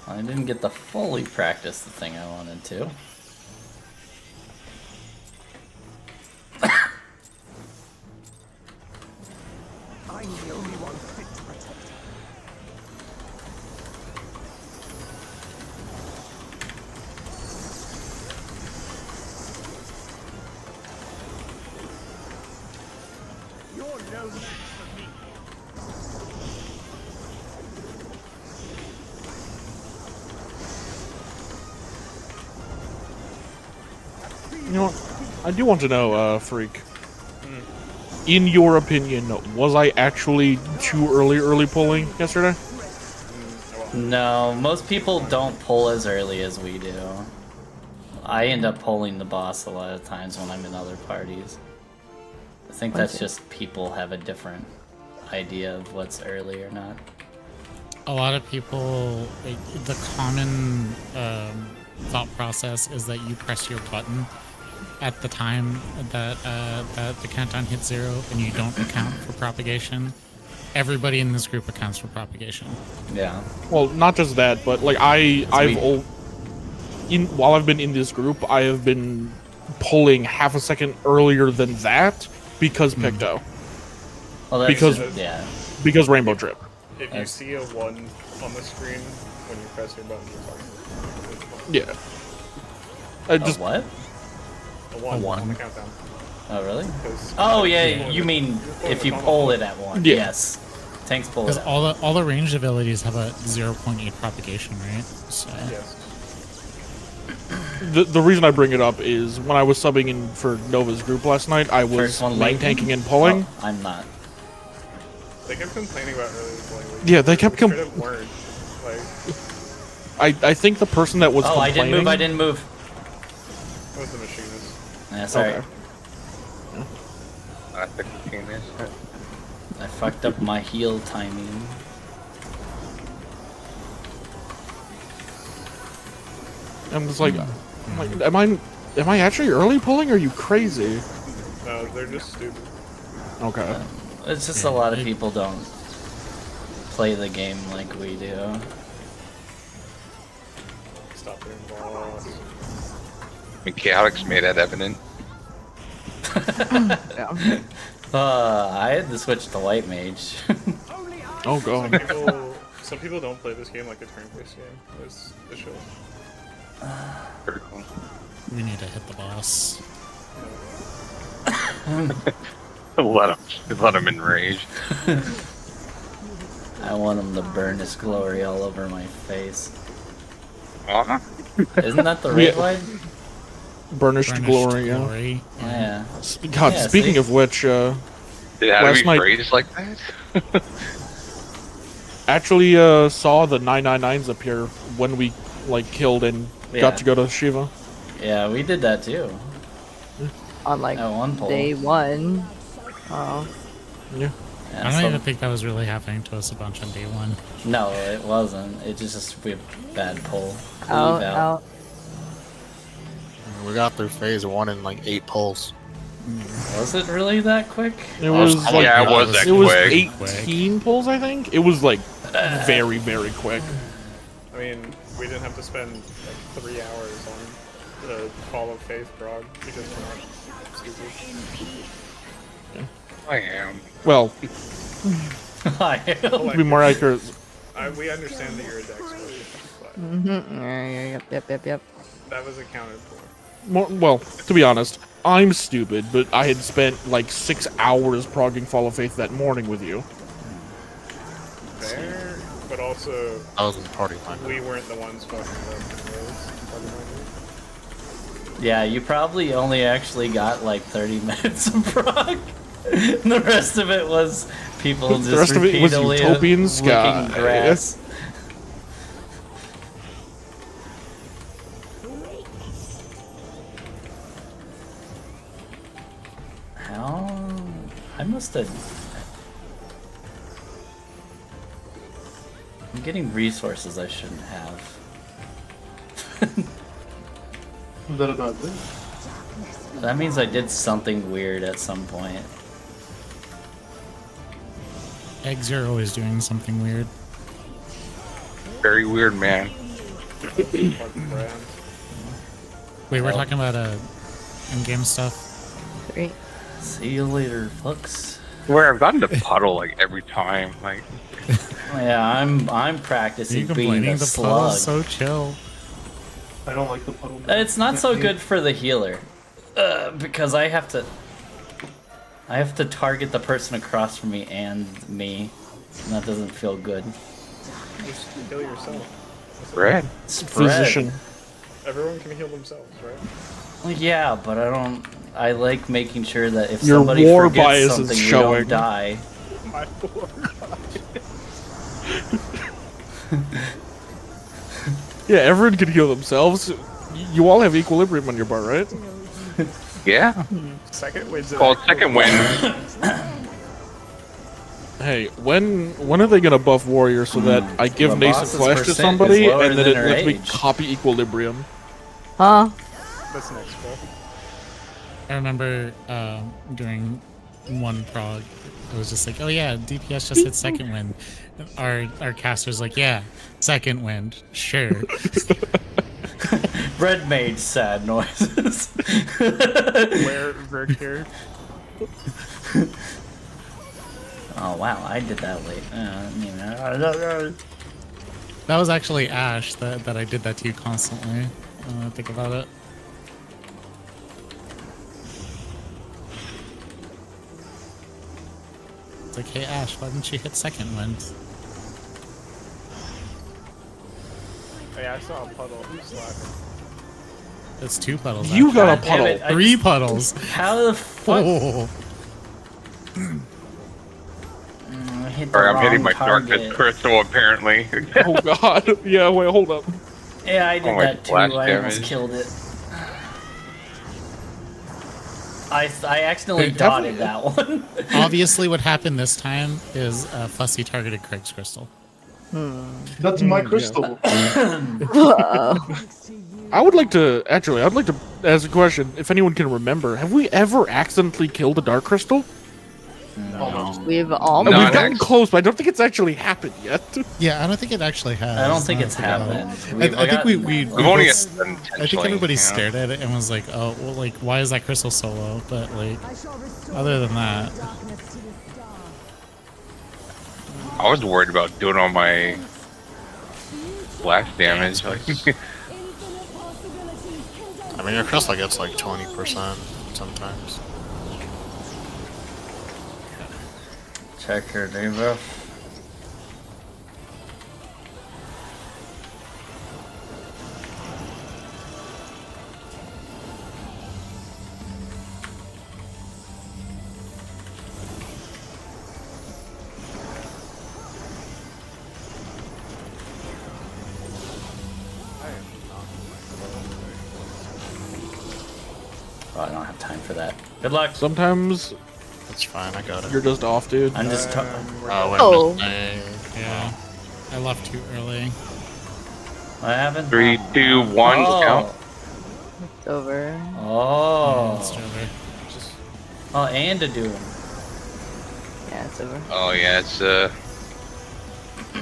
I didn't get to fully practice the thing I wanted to. I'm the only one fit to protect. You're no match for me. You know what? I do want to know, Freak. In your opinion, was I actually too early pulling yesterday? No, most people don't pull as early as we do. I end up pulling the boss a lot of times when I'm in other parties. I think that's just people have a different idea of what's early or not. A lot of people, the common thought process is that you press your button at the time that the countdown hits 0 and you don't account for propagation. Everybody in this group accounts for propagation. Yeah. Well, not just that, but like while I've been in this group, I have been pulling half a second earlier than that because Picto. Well, that's Because- just, yeah. Because Rainbow Drip. If you see a 1 on the screen when you press your button, you're fine. Yeah. I just what? A 1 1. on the countdown. Oh, really? 'Cause Oh, yeah, you're you mean pulling if the you combo. pull it at 1. Yeah. Yes. Tanks pull it Because at all the ranged abilities have a 0.8 propagation, right? So Yes. the reason I bring it up is when I was subbing in for Nova's group last night, I was First one lane lightning? tanking and pulling. Oh, I'm not. They kept complaining about early pulling. Yeah, they kept straight up weren't. Like, I think the person that was Oh, I complaining. didn't move. it was the machinist. Yeah, sorry. Okay. I think the penis. I fucked up my heal timing. I'm just like, am Am I actually early pulling? Or are you crazy? No, they're just stupid. Okay. It's just a lot of people don't play the game like we do. Stop their balls. I mean, Chaotix made that evident. Yeah. I had to switch to White Mage. Oh Some god. people don't play this game like a turn-based game. It's the show. Very cool. We need to hit the boss. Let him enrage. I want him to burn his glory all over my face. Isn't that the raid wide? Burnished glory, yeah. Glory. Yeah. God, Yeah, speaking see? of which, Did it have to last be night- phrased like that? actually saw the 999s appear when we like killed and Yeah. got to go to Shiva. Yeah, we did that too. On like At one pull. day 1. Oh. Yeah. Yeah, I don't so- even think that was really happening to us a bunch on day 1. No, it wasn't. It just we bad pull. Out, Leave out. We got through phase 1 in like 8 pulls. Was it really that quick? It was like Yeah, it was that it was quick. 18 pulls, I think. It was like very, very quick. I mean, we didn't have to spend like 3 hours on the Call of Faith prog because we're not stupid. I am. Well, I to be more accurate, We understand that you're a Dex player, but Yep. that was accounted for. well, to be honest, I'm stupid, but I had spent like 6 hours progging Fall of Faith that morning with you. Fair, but also I was in the party line. we weren't the ones fucking up in Yeah, you probably only actually got like 30 minutes of prog. The rest of it was people just The rest of it was repeatedly utopian licking sky. grass. How? I must have. I'm getting resources I shouldn't have. Is that about it? That means I did something weird at some point. Eggs are always doing something weird. Very weird, man. fucking brand. Wait, we're Oh. talking about in-game stuff. 3. See you later, fucks. Where I've gotten to puddle like every time. Like, Yeah, I'm Are practicing you being complaining a the slug. puddle's so chill? I don't like the puddle. It's not so good for the healer, because I have to target the person across from me and me, and that doesn't feel good. Just heal yourself. Red. Spread. Physician. Everyone can heal themselves, right? Well, yeah, but I don't. I like making sure that if Your somebody war forgets bias is something, we showing. don't die. My lord. Yeah, everyone can heal themselves. You all have equilibrium on your bar, right? Yeah. Second wins it. Called second win. Hey, when are they gonna buff Warrior so that I give The Nascent boss's Flesh to percent is somebody lower and then than it her lets me age. copy Equilibrium? Huh? That's next fall. I remember doing one prog. It was just like, oh yeah, DPS just hit second wind. Our caster's like, yeah, second wind, sure. Red mage sad noises. Where Vertier? Oh wow, I did that late. That was actually Ash that I did that to you constantly. Think about it. It's like, hey Ash, why didn't you hit second wind? Hey, I saw a puddle. Who's slacking? It's 2 puddles. You actually. got a God damn puddle. it, I 3 just- puddles. How the fuck? Oh. I hit the Or I'm hitting wrong my target. darkness crystal apparently. Oh god. Yeah, wait, hold up. Yeah, I did Oh my that too. flash I almost damage. killed it. I accidentally Hey, dotted that one. Obviously, what happened this time is Fussy targeted Craig's crystal. That's my crystal. Uh-oh. I would like to ask a question. If anyone can remember, have we ever accidentally killed a dark crystal? Almost. We've No, almost. we've gotten close, but I don't think it's actually happened yet. Yeah, I don't think it actually has. I don't think now it's that I think about happened. it. I think we We've only both- done I think intentionally, everybody you know? stared at it and was like, "Oh, well, like, why is that crystal so low?" But like, other than that, I was worried about doing all my splash damage. Like, I mean, your crystal gets like 20% sometimes. Check her, Devo. Oh, I don't have time for that. Good luck. Sometimes That's fine, I got it. you're just off, dude. I'm just. Oh, wait Oh. a minute. yeah, I left too early. What happened? 3, 2, 1, Oh. count. It's over. Oh. It's over. Oh, and to do. Yeah, it's over. Oh yeah, it's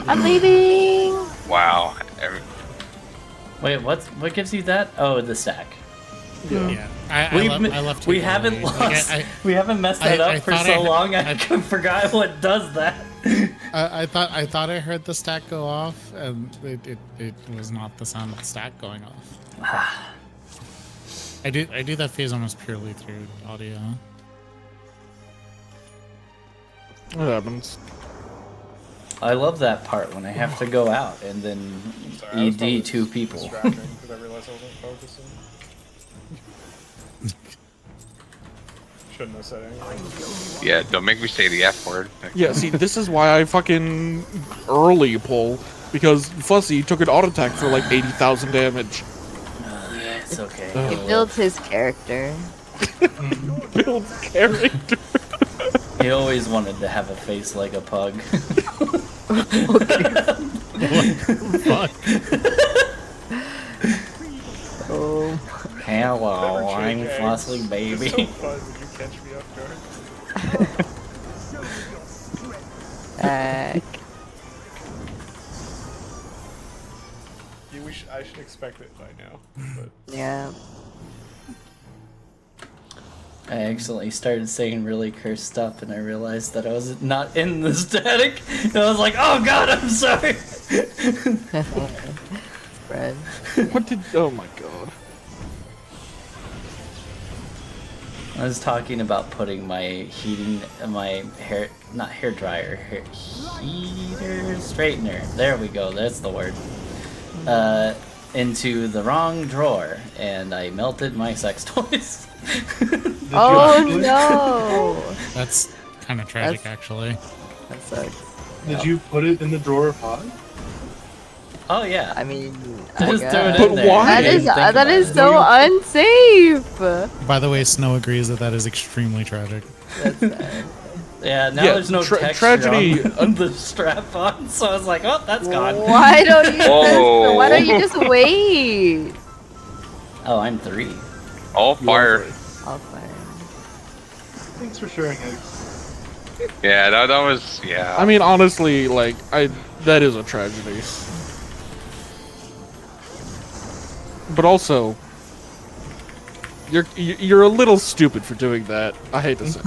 I'm leaving. wow. Wait, what gives you that? Oh, the stack. Yeah, I left too we early. haven't Like, lost. We haven't messed that I up for thought so I- long. I I- forgot what does that. I thought I heard the stack go off, and it was not the sound of the stack going off. I do that phase almost purely through audio. It happens. I love that part when I have to go out and then ED two people. Because I realized I wasn't focusing. Shouldn't have said anything. Yeah, don't make me say the F word. Yeah, see, this is why I fucking early pull, because Fussy took an auto attack for like 80,000 damage. It's okay. He built his character. Build character. He always wanted to have a face like a pug. Fuck. Oh. Hello, I'm Flossy Baby. It's so fun when you catch me off guard. Heck. I should expect it by now. But Yeah. I accidentally started saying really cursed stuff and I realized that I was not in the static. And I was like, oh god, I'm sorry. Fred. What did? Oh my god. I was talking about putting my hair, not hair dryer, heater straightener. There we go. That's the word. Into the wrong drawer, and I melted my sex toys. Oh no! That's kind of tragic, That's- actually. That sucks. Did you put it in the drawer of pod? Oh yeah. I mean, I I just threw it guess. But in there. why? I That didn't is think that about is it. so unsafe. By the way, Snow agrees that that is extremely tragic. That's sad. Yeah, now Yeah, there's no texture tragedy- on the strap on, so I was like, oh, that's gone. Why don't you Whoa. why don't you just wait? Oh, I'm 3. All fire. I'll fire. Thanks for sharing eggs. Yeah, that was yeah. I mean, honestly, like, that is a tragedy. But also, you're a little stupid for doing that. I hate to say.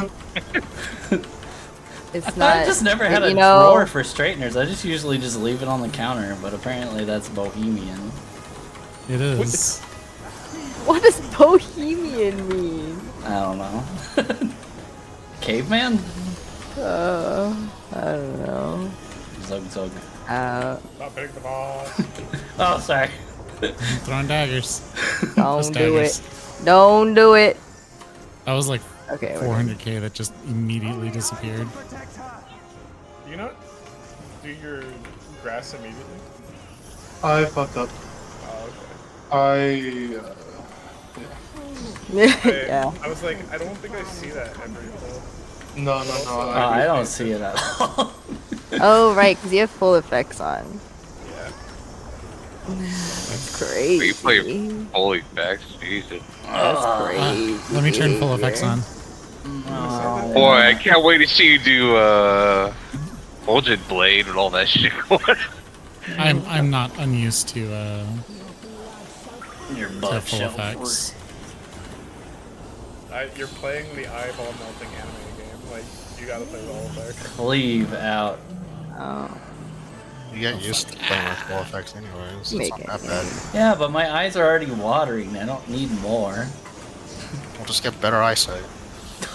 It's not. I just never had a you know, drawer for straighteners. I just usually just leave it on the counter, but apparently that's bohemian. It is. What does bohemian mean? I don't know. Caveman? I don't know. Zug zug. not hitting the boss. Oh, sorry. Throwing daggers. Don't Just do daggers. it. Don't do it. That was like Okay. we're done. 400k that just immediately disappeared. Do you not do your grass immediately? I fucked up. Oh, okay. Yeah. I was like, I don't think I see that every pull. No. Oh, I don't see it at all. Oh right, because you have full effects on. Yeah. That's crazy. You play full effects, Jesus. That's crazy. Let me turn full effects on. Oh. Boy, I can't wait to see you do Fulgent Blade and all that shit. I'm not unused to Your butt full shelf effects. You're playing the eyeball melting anime game. Like, you gotta play the whole effect. Cleave out. Oh. You get used to playing with full effects anyways. It's not that bad. Yeah, but my eyes are already watering. I don't need more. We'll just get better eyesight.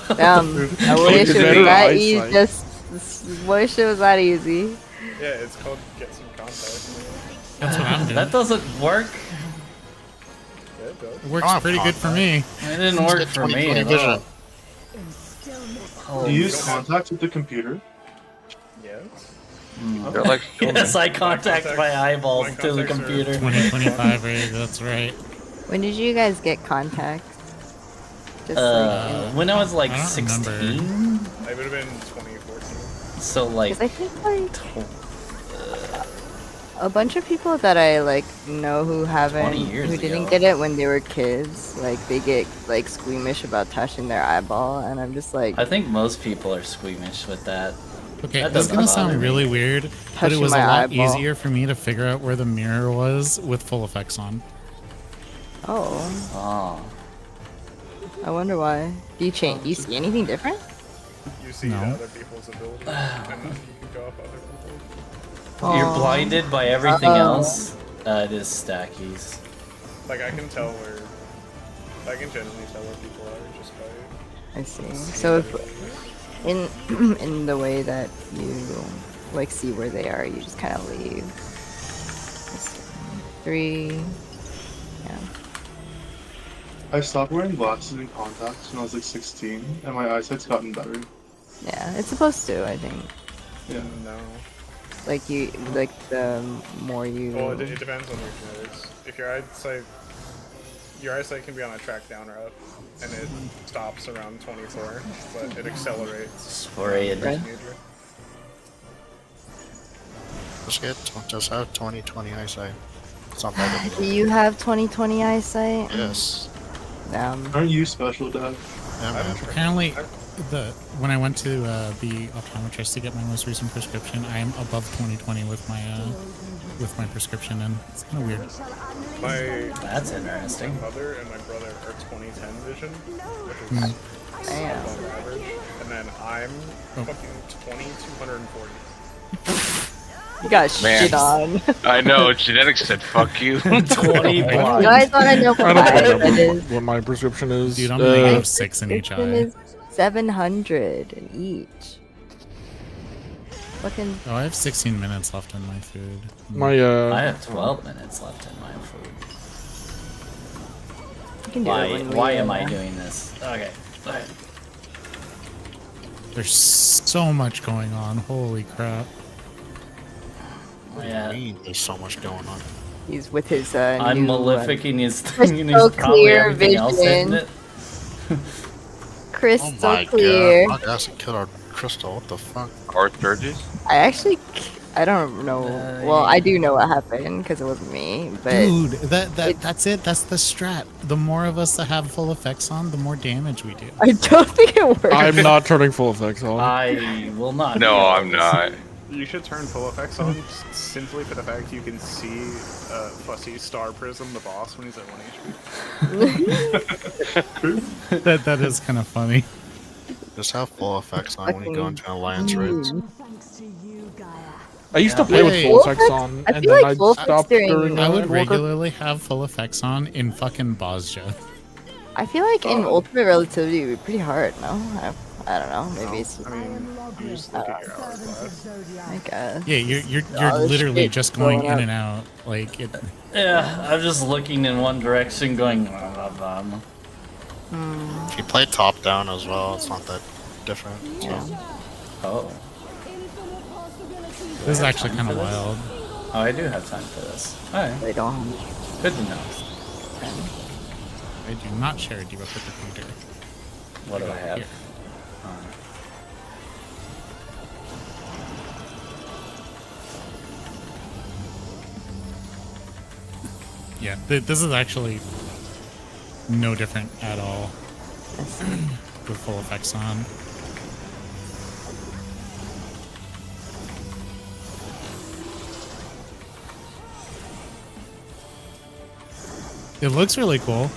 I wish it was Better that eyesight. easy. Just wish it was that easy. Yeah, it's called Get Some Contact. That's what I'm doing. That doesn't work. Yeah, it does. It works Oh, pretty good for me. It didn't work for me at all. Do you use contacts with the computer? Yes. They're like, Yes, I contact my eyeballs My to the contacts are- computer. 2025, right? That's right. When did you guys get contacts? Just When I was like I don't 16. remember. I would have been 2014. So like, because I think like a bunch of people that I like know who 20 years who didn't ago. get it when they were kids, like they get like squeamish about touching their eyeball, and I'm just like I think most people are squeamish with that. Okay, That this is gonna doesn't bother sound me. really weird, but it Touching was a my lot eyeball. easier for me to figure out where the mirror was with full effects on. oh, Oh. I wonder why. Do you change? Do you see anything different? You see No. other people's abilities, and then you can go off other people's. You're Aw. blinded by everything Uh-oh. else. It is stackies. Like, I can tell where. I can generally tell where people are just by. I see. So if in in the way that you like see where they are, you just kind of leave. Let's see. 3. Yeah. I stopped wearing glasses and contacts when I was like 16, and my eyesight's gotten better. Yeah, it's supposed to. I think. Yeah. No. Like you, like the more you. Well, it depends on your genetics. If your eyesight can be on a track down or up, and it stops around 24, but it accelerates. Sprayed. Right. Teenager. Just have 20/20 eyesight. It's not that Do difficult. you have 20/20 eyesight? Yes. Aren't you special, Dad? Yeah, man. Apparently, when I went to the optometrist to get my most recent prescription, I am above 20/20 with my prescription, and it's kind of weird. That's interesting. My mother and my brother are 20/10 vision, which is Damn. above average, and then I'm fucking 20/240. You got Man. shit on. I know, genetics said fuck you. 20 You blind. guys want to know what I my don't eyesight remember is? what my prescription is. Dude, I'm gonna Uh, have 6 in each Prescription eye. is 700 in each. Fucking. Oh, I have 16 minutes left in my food. my I have 12 minutes left in my food. You can do it when we, Why am I doing this? Okay. Alright. There's so much going on. Holy crap! Yeah. There's so much going on. He's with his I'm new, maleficing his thing and he's crystal probably clear everything else in vision. it. Crystal Oh my clear. god. My gosh, it killed our crystal. What the fuck? Art surges? I actually, I don't know. Well, I do know what happened because it wasn't me, but Dude, that's it. That's the strat. The more of us that have full effects on, the more damage we do. I don't think it works. I'm not turning full effects on. I will not. No, be able I'm to not. You should turn full effects on simply for the fact you can see Fussy Star Prism, the boss, when he's at 1 HP. That is kind of funny. Just have full effects on when you go into alliance raids. Thanks to you, Gaia. I used to play with Hey. full Full effects effects? on, I and feel then like I'd full effects stop during- during I would Nightwalker. regularly have full effects on in fucking Bosja. I feel like in Ultimate Relativity it would be pretty hard, no? I don't know. Maybe it's. I mean, you just look at your hourglass. I guess. Yeah, you're Oh, this literally shit just going blowing in up. and out. Like it. Yeah, I'm just looking in one direction going. If you play top down as well, it's not that different. So. Oh. This is actually kind of wild. Oh, I do have time for this. Alright. They don't. Good to know. I do not share a debuff with the computer. What do I have? Here. Yeah, this is actually no different at all with full effects on. It looks really cool.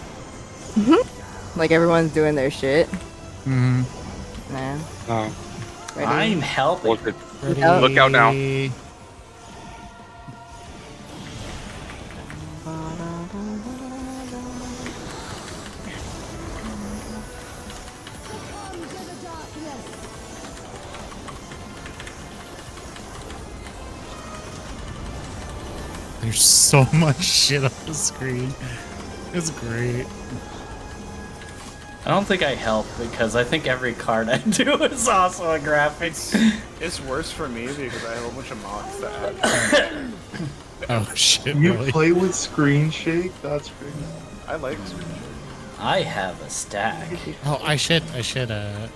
Like everyone's doing their shit. Mm-hmm. Nah. Oh. Ready? I'm helping. Look, Ready? Look out now. Into the darkness. There's so much shit on the screen. It's great. I don't think I help because I think every card I do is also a graphic. It's worse for me because I have a bunch of mods that add. Oh shit! You really? play with screen shake? That's crazy. I like screen. I have a stack. Oh, I should do that.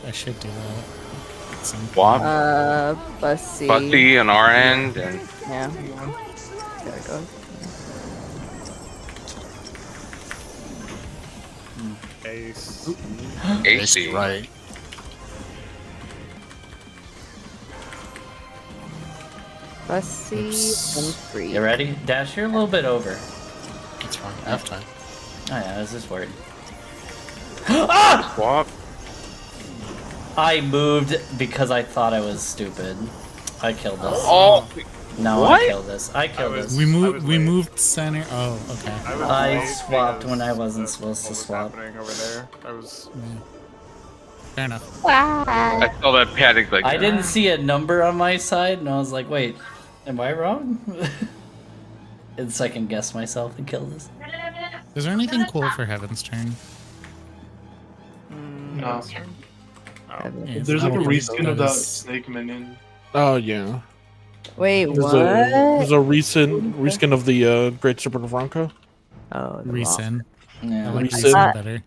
At some point. Swap. Bussy. Bussy on our end, and Yeah. There it goes. Ace. AC. Right. Bussy Oops. and free. You ready? Dash, you're a little bit over. That's fine. Half time. Oh yeah, I was just worried. Swap. I moved because I thought I was stupid. I killed this. Oh, No, what? I killed this. I killed was- this. We moved. was We late. moved center. Oh, okay. was I late swapped because when I wasn't of supposed to what was swap. happening over there. I was. Fair enough. I saw that panic like. I didn't see a number on my side, and I was like, "Wait, am I wrong?" And second guess myself and kill this. Is there anything cool for Heaven's Turn? No. Yeah, There's like a I don't think reskin of that does. snake minion. Oh yeah. Wait, There's what? there's a recent reskin of the Great Serpent of Ranka. Oh, the Resin. I Yeah. like Resin. Resin better.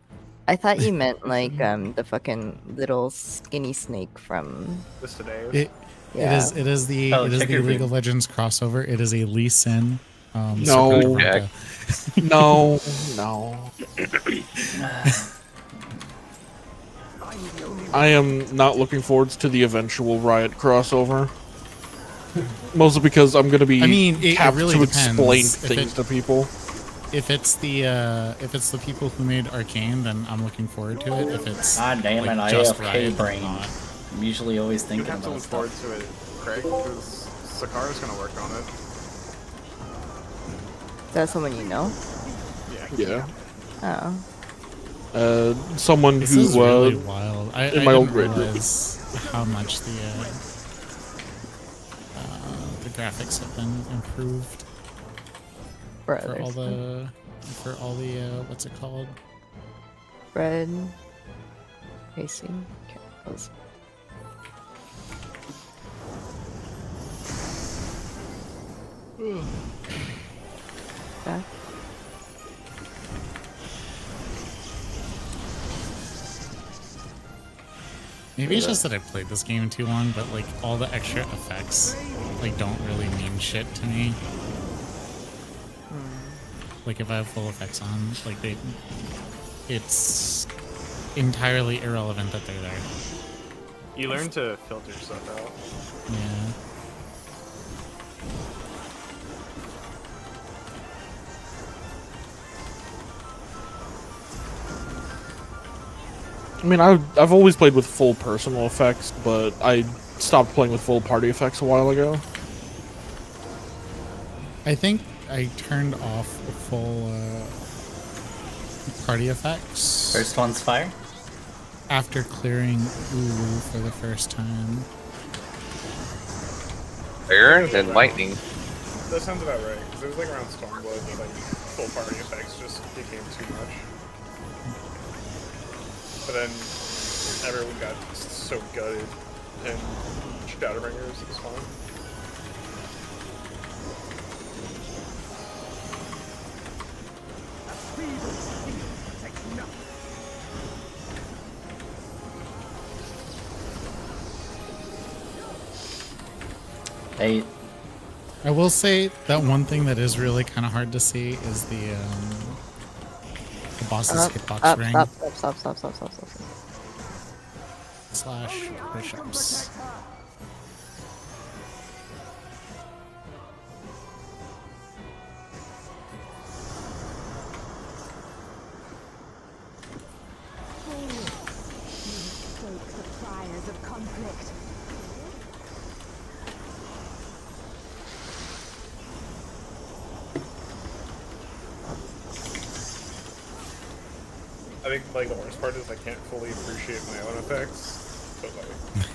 I thought you meant like the fucking little skinny snake from. This today. It Yeah. it is the Oh, it is check the your League beam. of Legends crossover. It is a Lee Sin. No. Serpent of Jack. Ranka. No. I am not looking forward to the eventual Riot crossover. Mostly because I'm gonna be I mean, it tapped really to depends. explain If things it- to people. If it's the people who made Arcane, then I'm looking forward to it. If it's Ah, damn it, like, I just AFK Riot, brain. not. I'm usually always You thinking have to about look forward stuff. to it, Craig, because Sakara's gonna work on it. Is that someone you know? Yeah. Oh. Someone This who is really wild. I in my didn't old grade group. realize how much the graphics have been improved For for all others. the what's it called? Red. AC. Okay. Those. Back. Maybe it's just that I played this game too long, but like all the extra effects like don't really mean shit to me. Like if I have full effects on, like it's entirely irrelevant that they're there. You learn to filter stuff out. Yeah. I mean, I've always played with full personal effects, but I stopped playing with full party effects a while ago. I think I turned off full party effects First one's fire. after clearing Ulu for the first time. Fire, then lightning. That sounds about right, because it was like around Stormblood, like full party effects just became too much. But then everyone got so gutted, and Shadowbringers is fine. Hey, I will say that one thing that is really kind of hard to see is the boss's hitbox ring Stop. slash push-ups. Stoke the fires of conflict. I think like the worst part is I can't fully appreciate my own effects, but like.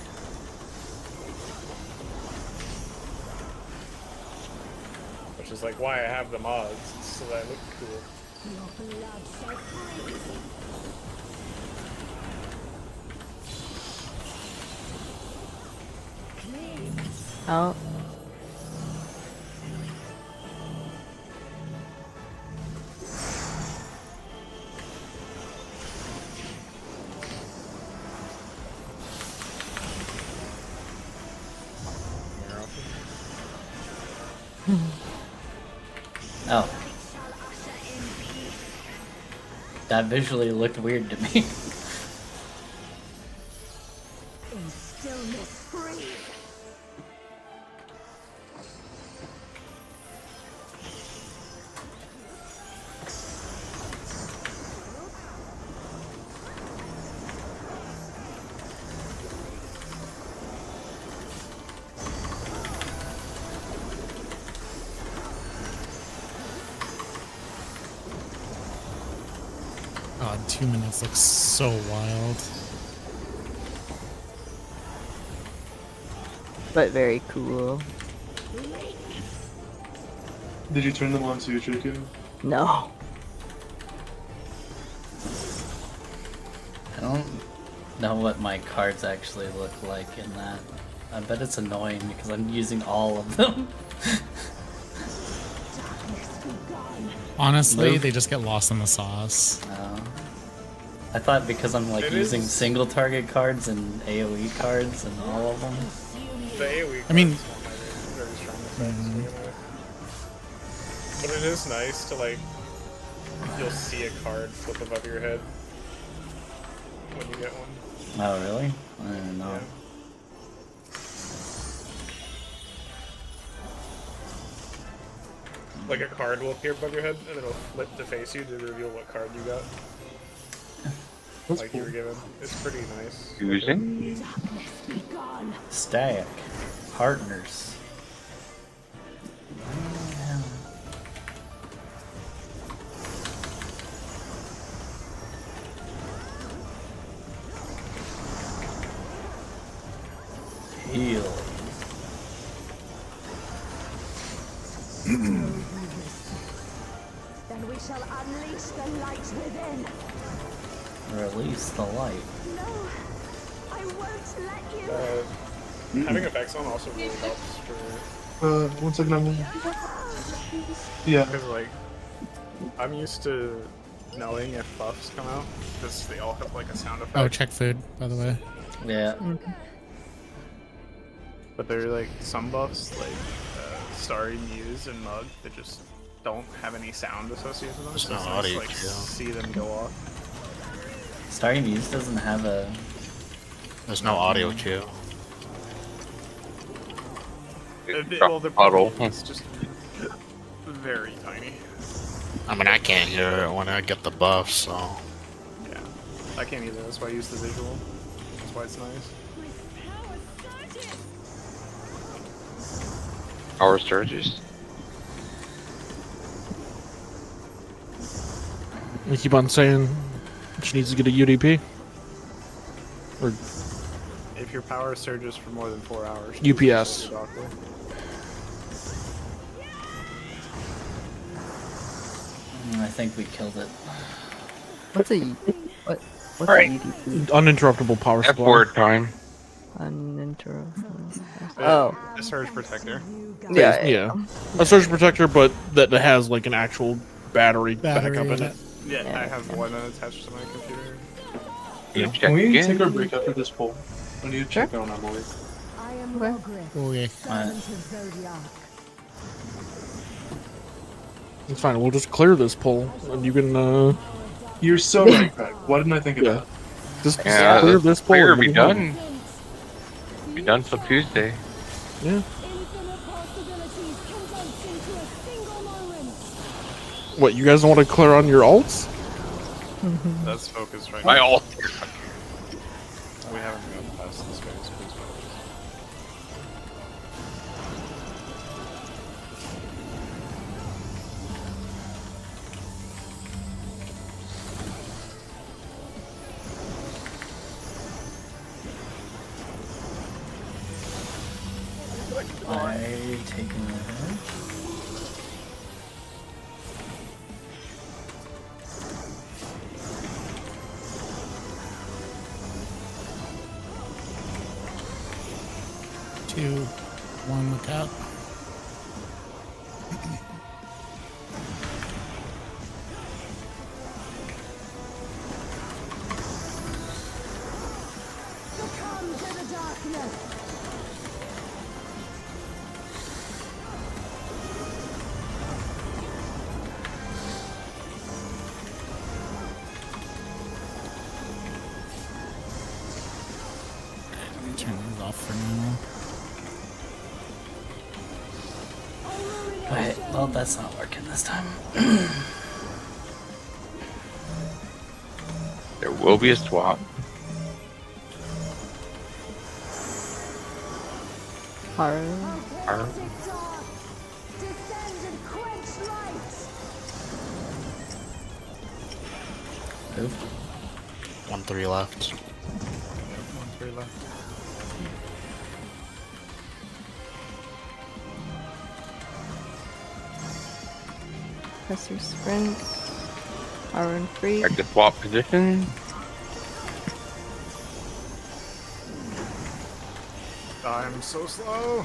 Which is like why I have the mods, so that I look cool. Your blood shall freeze. Oh. Oh. That visually looked weird to me. In stillness free. God, 2 minutes looks so wild. But very cool. Did you turn them on too, Triku? No. I don't know what my cards actually look like in that. I bet it's annoying because I'm using all of them. Honestly, Move. they just get lost in the sauce. I thought because I'm like It using is- single target cards and AoE cards and all of them. The AoE I mean- cards are very strong effects to begin with. But it is nice to like, you'll see a card flip above your head when you get one. Oh really? I don't know. Yeah. Like a card will appear above your head and it'll flip to face you to reveal what card you got. That's Like cool. you were given. It's pretty nice. Using? Stack. Partners. Heal. Then we shall unleash the light within. Release the light. No, I won't let you. Having effects on also really helps for 1 second, I'm. Yeah. because like I'm used to knowing if buffs come out because they all have like a sound effect. Oh, check food, by the way. Yeah. But there are like some buffs like Starry Muse and Mug that just don't have any sound associated with them. There's So no it's nice audio to like cue. see them go off. Starry Muse doesn't have a. There's no audio cue. Well, they're Puddle. it's just very tiny. I mean, I can't hear it when I get the buff, so. Yeah, I can't either. That's why I use the visual. That's why it's nice. Power surges? We keep on saying she needs to get a UDP. Or If your power surges for more than 4 hours, UPS. consult your doctor. I think we killed it. What's a what's Alright. a UDP? uninterruptible power supply. F-word time. Uninterrupted. A Oh, surge protector. yeah. Yeah. A surge protector, but that has like an actual battery Battery backup in in it. it. Yeah, I have one attached to my computer. You Can check we again? take our break after this poll? I need to check out on Emily. I am Okay. Logris, Okay. servant of Zodiac. It's fine. We'll just clear this pull, and you can. You're so right, Craig. Why didn't I think of that? Just Yeah, clear this pull. clear, and be move on. done. Be done till Tuesday. Yeah. Infinite possibilities condensed into a single moment. What? You guys don't want to clear on your alts? That's focus right My now. ult. We haven't gotten past this phase. Please focus. I taking the hit. Two, one, look out. Succumb to the darkness. Let me turn these off for now. Wait, well, that's not working this time. There will be a swap. Haru. Fantastic dark. Descend and quench light. Move. 1-3 left. 1-3 left. Press your sprint. Haru and free. Back to swap position. I'm so slow.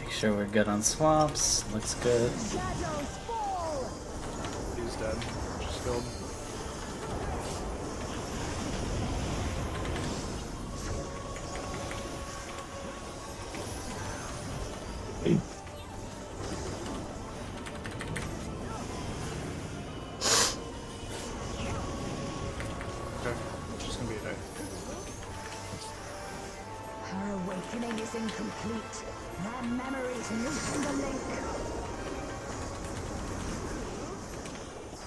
Make sure we're good on swaps. Looks good. Shadows fall. He's dead. Just killed. Okay, just gonna be a day. Her awakening is incomplete. Their memories missing the link.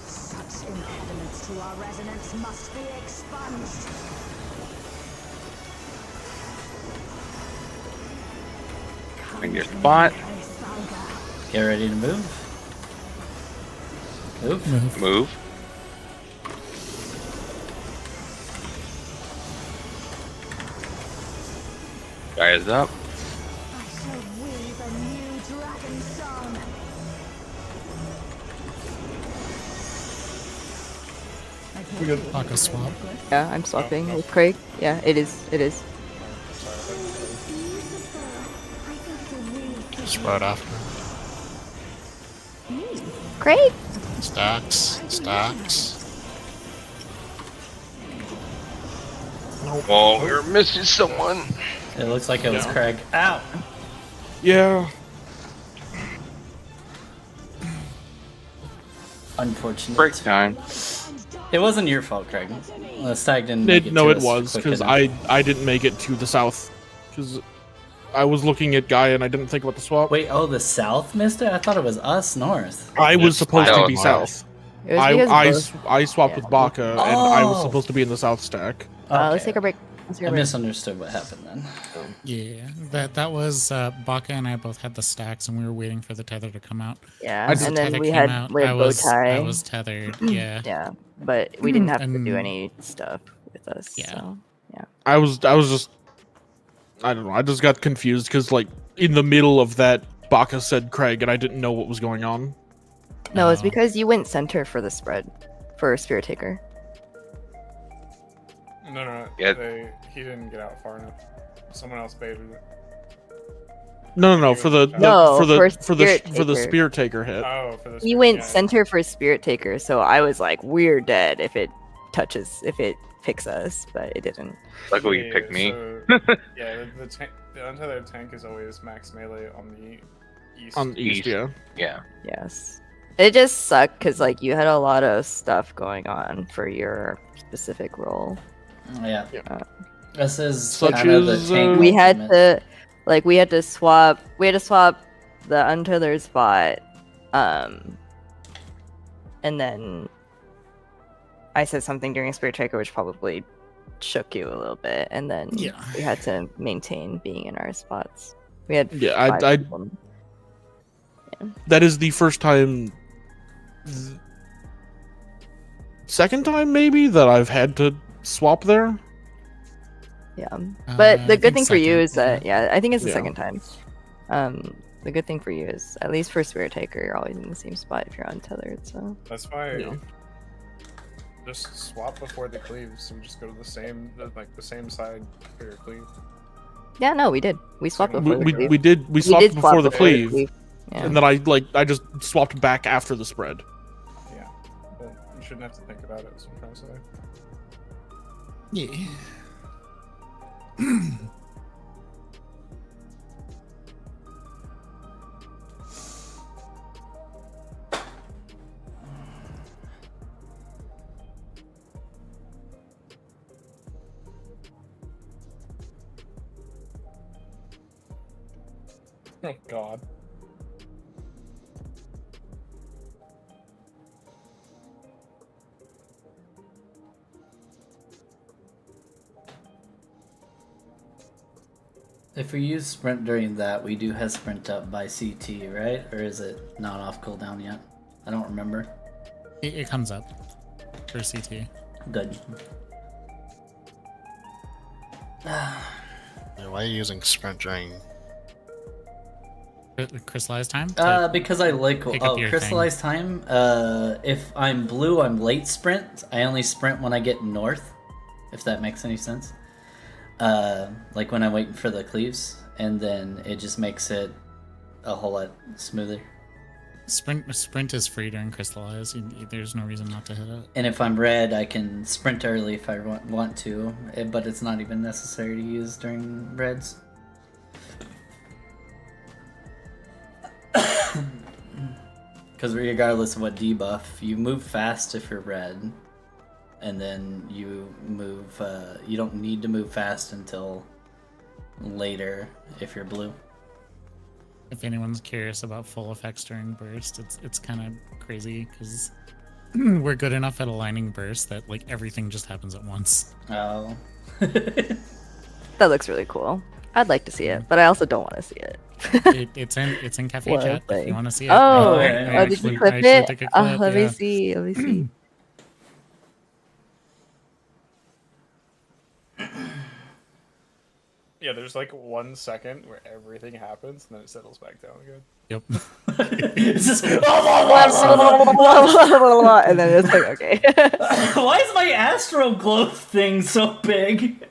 Such impediments to our resonance must be expunged. Find your spot. Get ready to move. Move. Move. Guy is up. I shall weave a new dragon song. We good. Baka swap. Yeah, I'm swapping with Craig. Yeah, it is. It is. Spread after. Craig. Stacks. Stacks. Oh, we're missing someone. It looks like it was Craig. Ow! Yeah. Unfortunate. Break time. It wasn't your fault, Craig. The stag didn't make it No, to it us was quick because enough. I didn't make it to the south because I was looking at Guy and I didn't think about the swap. Wait, oh, the south missed it? I thought it was us north. I was supposed to be North. south. It was because both- I swapped yeah. with Baka and I was Oh. supposed to be in the south stack. Let's Okay. take a break. Let's take I a break. misunderstood what happened then. Yeah, that was Baka and I both had the stacks, and we were waiting for the tether to come out. Yeah, I just- and then Tether we came had out, we had I bow was tie. tethered. Yeah. Yeah, but we didn't have to do And- any stuff with us. Yeah. So yeah. I was just I don't know. I just got confused because like in the middle of that, Baka said Craig and I didn't know what was going on. No, it's Oh. because you went center for the spread for Spirit Taker. No. Yeah. He didn't get out far enough. Someone else baited it. No, for the No, for the for for the Spirit for the Taker. spear taker hit. Oh, for this. He went center for Spirit Taker, so I was like, we're dead if it touches, if it picks us, but it didn't. Luckily, you picked me. So, yeah, the untethered tank is always max melee on the east. On the east, yeah. Yeah. Yes. It just sucked because like you had a lot of stuff going on for your specific role. Yeah. Yeah. This is Such kind of the as, tank We had ultimate. to we had to swap the untethered spot, and then I said something during Spirit Tracker which probably shook you a little bit, and then Yeah. we had to maintain being in our spots. We had Yeah, five people. that is the first time, second time maybe, that I've had to swap there. Yeah, but I the good think thing for you second, is that I think it's the Yeah. second time. The good thing for you is at least for Spirit Taker, you're always in the same spot if you're untethered. So That's why Yeah. just swap before the cleaves and just go to the same side for your cleave. yeah, no, we did. We swapped We- before the We cleave. we swapped did swap before the before the cleave, Yeah. and then I just swapped back after the spread. Yeah, but you shouldn't have to think about it. Is what I'm trying to say. Yeah. Oh God. If we use sprint during that, we do have sprint up by CT, right? Or is it not off cooldown yet? I don't remember. It comes up for CT. Good. Yeah, why are you using sprint during? Crystallized time? Because I like pick up your crystallized time. If I'm blue, I'm late sprint. I only sprint when I get north, if that makes any sense. Like when I'm waiting for the cleaves, and then it just makes it a whole lot smoother. Sprint is free during crystallized. There's no reason not to hit it. And if I'm red, I can sprint early if I want to, but it's not even necessary to use during reds. Because regardless of what debuff, you move fast if you're red, and then you move. You don't need to move fast until later if you're blue. If anyone's curious about full effects during burst, it's kind of crazy because we're good enough at aligning burst that like everything just happens at once. Oh. That looks really cool. I'd like to see it, but I also don't want to see it. It's in cafe What a chat if thing. you want to see it. Oh, I did actually- you clip I actually it? took a Oh, clip, let yeah. me see. Let me see. Yeah, there's like 1 second where everything happens and then it settles back down again. Yep. It's just. And then it's like, okay. Why is my Astro Glow thing so big?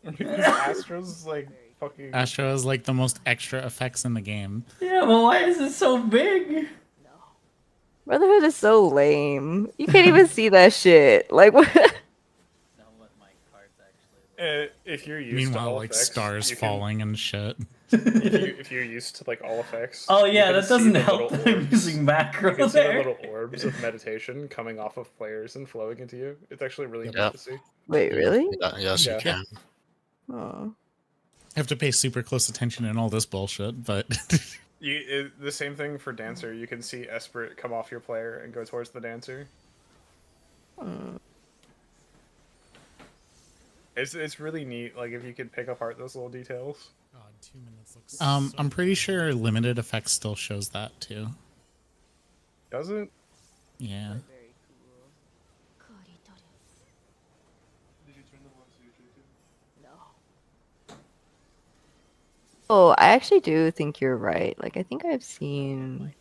Because Astro's like fucking. Astro is like the most extra effects in the game. Yeah, but why is it so big? Brotherhood is so lame. You can't even see that shit. Like what? If you're used to Meanwhile, all like effects, stars you can- falling and shit. if you're used to like all effects. Oh you yeah, can that see doesn't the help little that I'm orbs. using macro You can see the there. little orbs of meditation coming off of players and flowing into you. It's actually really Yep. neat to see. Wait, really? Yes, Yeah. you can. Oh. I have to pay super close attention in all this bullshit, but The same thing for Dancer. You can see Esprit come off your player and go towards the Dancer. It's really neat. Like if you could pick apart those little details. God, 2 minutes looks. I'm pretty sure limited effects still shows that too. Does it? Yeah. Did you turn the one to YouTube? Oh, I actually do think you're right. Like I think I've seen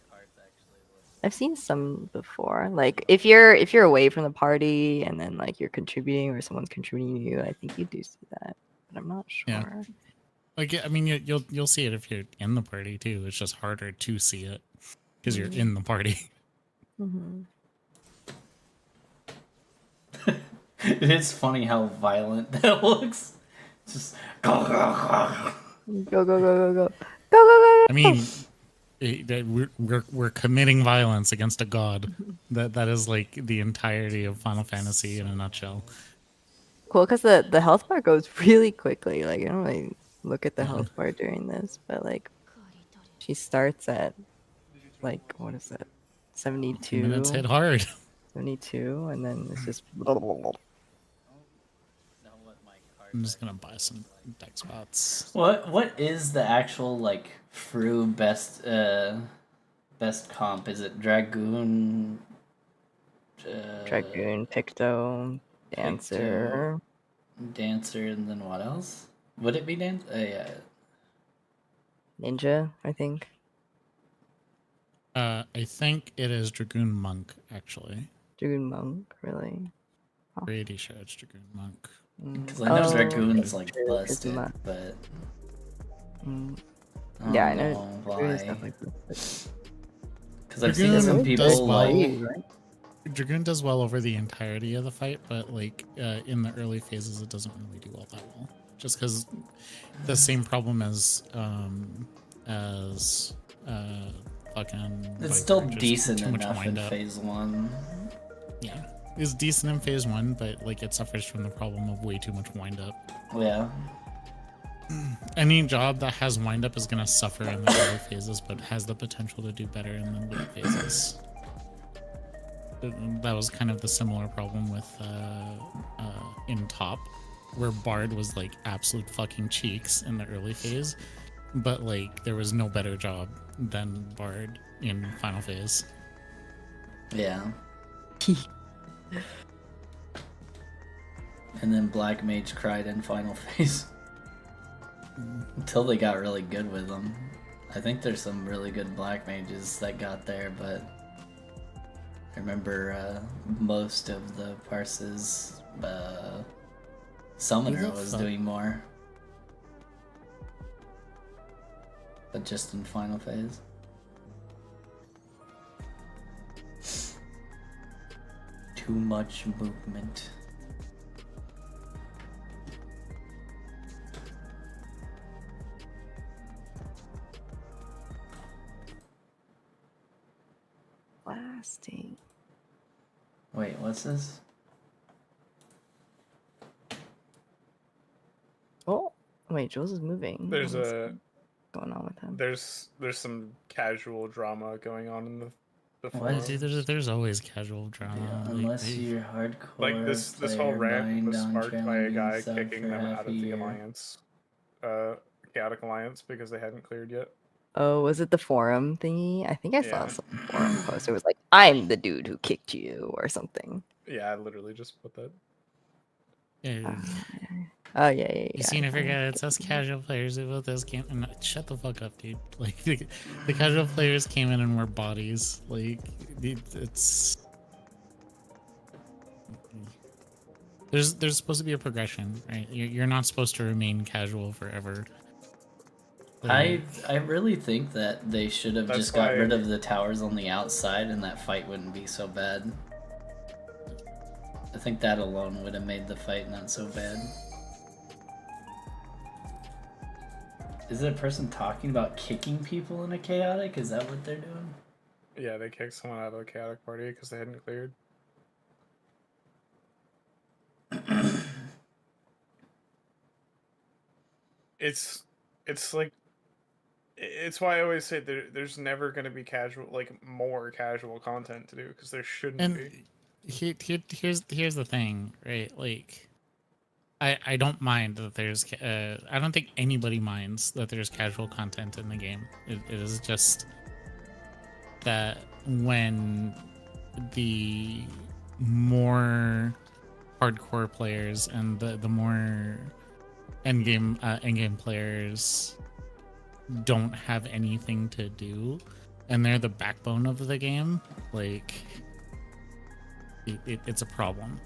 some before. Like if you're away from the party and then like you're contributing or someone's contributing to you, I think you do see that. But I'm not sure. Yeah. Like I mean, you'll see it if you're in the party too. It's just harder to see it because you're in the party. Mm-hmm. It is funny how violent that looks. Just go, go, go. Go, go, go, go, go. Go, go, go, I mean, we're committing violence against a god. That is like the entirety of Final Fantasy in a nutshell. cool, because the health bar goes really quickly. Like, I don't really look at the health bar during this, but like, she starts at like, what is it? 72. Minutes hit hard. 72, and then it's just. I'm just gonna buy some deck spots. What is the actual like Fru best comp? Is it Dragoon? Dragoon, Picto, Dancer. Dancer, and then what else? Would it be Dancer? Yeah. Ninja, I think. I think it is Dragoon Monk, actually. Dragoon Monk, really? Pretty sure it's Dragoon Monk. Because I know Dragoon's like true, busted, Isma. but Yeah, I know. why. Because Because I've seen some people like. Dragoon does well over the entirety of the fight, but like in the early phases, it doesn't really do all that well. Just because the same problem as fucking. It's still Viper, just decent too much enough in wind up. phase 1. Yeah, it's decent in phase 1, but like it suffers from the problem of way too much wind up. Yeah. Any job that has wind up is gonna suffer in the early phases, but has the potential to do better in the late phases. That was kind of the similar problem with in top, where Bard was like absolute fucking cheeks in the early phase, but like there was no better job than Bard in final phase. Yeah. And then Black Mage cried in final phase. Until they got really good with them. I think there's some really good Black Mages that got there, but I remember most of the Parses Summoner was doing more. But just in final phase. Too much movement. Blasting. Wait, what's this? Oh, wait, Jules is moving. There's What's a going on with him? there's some casual drama going on in the What? Dude, there's always casual drama. Yeah, like, unless you're hardcore. Like this whole player rant buying was down sparked by a guy challenging sub kicking for them half out a of the year. alliance, chaotic alliance, because they hadn't cleared yet. Oh, was it the forum thingy? I think I saw Yeah. some forum post. It was like, "I'm the dude who kicked you" or something. Yeah, I literally just put that. yeah, Oh yeah. you seen it? Forget it. It's us casual players who built this game. No, shut the fuck up, dude. Like the casual players came in and were bodies. Like it's there's supposed to be a progression, right? You're not supposed to remain casual forever. I really think that they should have That's just got why- rid of the towers on the outside and that fight wouldn't be so bad. I think that alone would have made the fight not so bad. Is it a person talking about kicking people in a chaotic? Is that what they're doing? Yeah, they kicked someone out of the chaotic party because they hadn't cleared. It's like, it's why I always say there's never going to be more casual content to do, because there shouldn't And be. here's the thing, right? Like, I don't mind that there's I don't think anybody minds that there's casual content in the game. It is just that when the more hardcore players and the more endgame players don't have anything to do, and they're the backbone of the game, like it's a problem.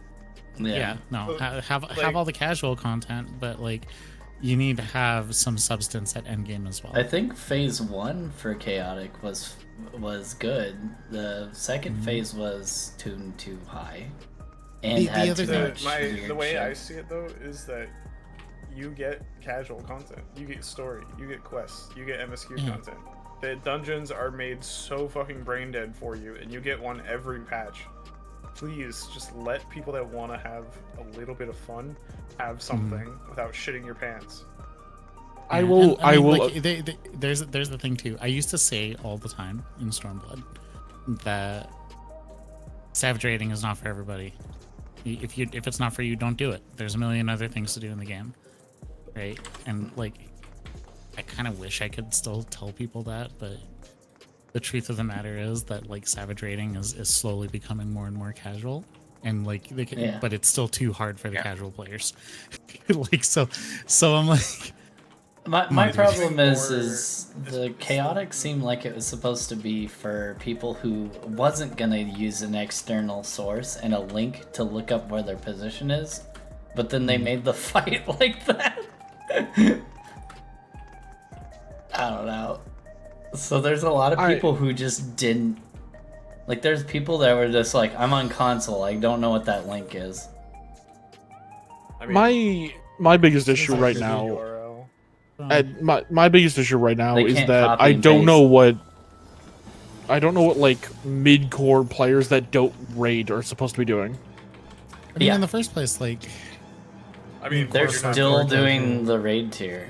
Yeah, no, have all the casual content, but like you need to have some substance at endgame as well. I think phase 1 for chaotic was good. The second phase was tuned too high. And The had other too thing- much The weird way shit. I see it though is that you get casual content, you get story, you get quests, you get MSQ content. The dungeons are made so fucking brain dead for you, and you get one every patch. Please just let people that want to have a little bit of fun have something without shitting your pants. I will. I will. Like, there's the thing too. I used to say all the time in Stormblood that savage raiding is not for everybody. If it's not for you, don't do it. There's a million other things to do in the game, right? And like, I kind of wish I could still tell people that, but the truth of the matter is that like savage raiding is slowly becoming more and more casual, and like they can, but it's still too hard for the casual players. Like so I'm like. My problem is the chaotic seemed like it was supposed to be for people who wasn't gonna use an external source and a link to look up where their position is, but then they made the fight like that. I don't know. So there's a lot of people who just didn't like. There's people that were just like, I'm on console, I don't know what that link is. I mean, my biggest issue right now. My biggest issue right now is that I don't know what like mid-core players that don't raid are supposed to be doing. I mean, in the first place, like, I mean, they're still doing the raid tier.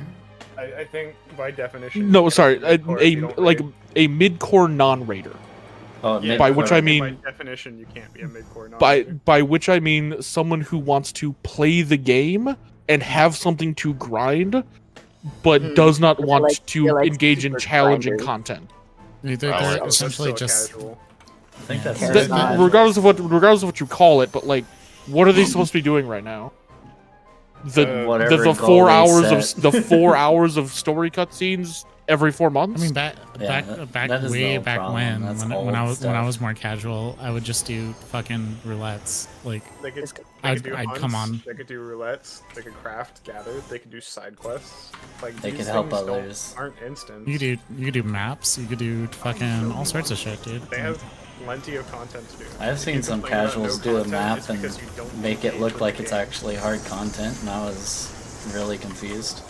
I think by definition. No, sorry, a mid-core non-raider. Oh, yeah, by which I mean, by definition, you can't be a mid-core non-raider. By which I mean someone who wants to play the game and have something to grind, but does not want to engage in challenging content. They're essentially just. I think that's regardless of what you call it, but like, what are they supposed to be doing right now? The 4 hours of 4 hours of story cutscenes every 4 months. I mean, back when I was more casual, I would just do fucking roulettes. Like, I'd come on. They could do roulettes. They could craft, gather. They could do side quests. Like, they could help others. Aren't instant. You could do maps. You could do fucking all sorts of shit, dude. They have plenty of content to do. I've seen some casuals do a map and make it look like it's actually hard content, and I was really confused.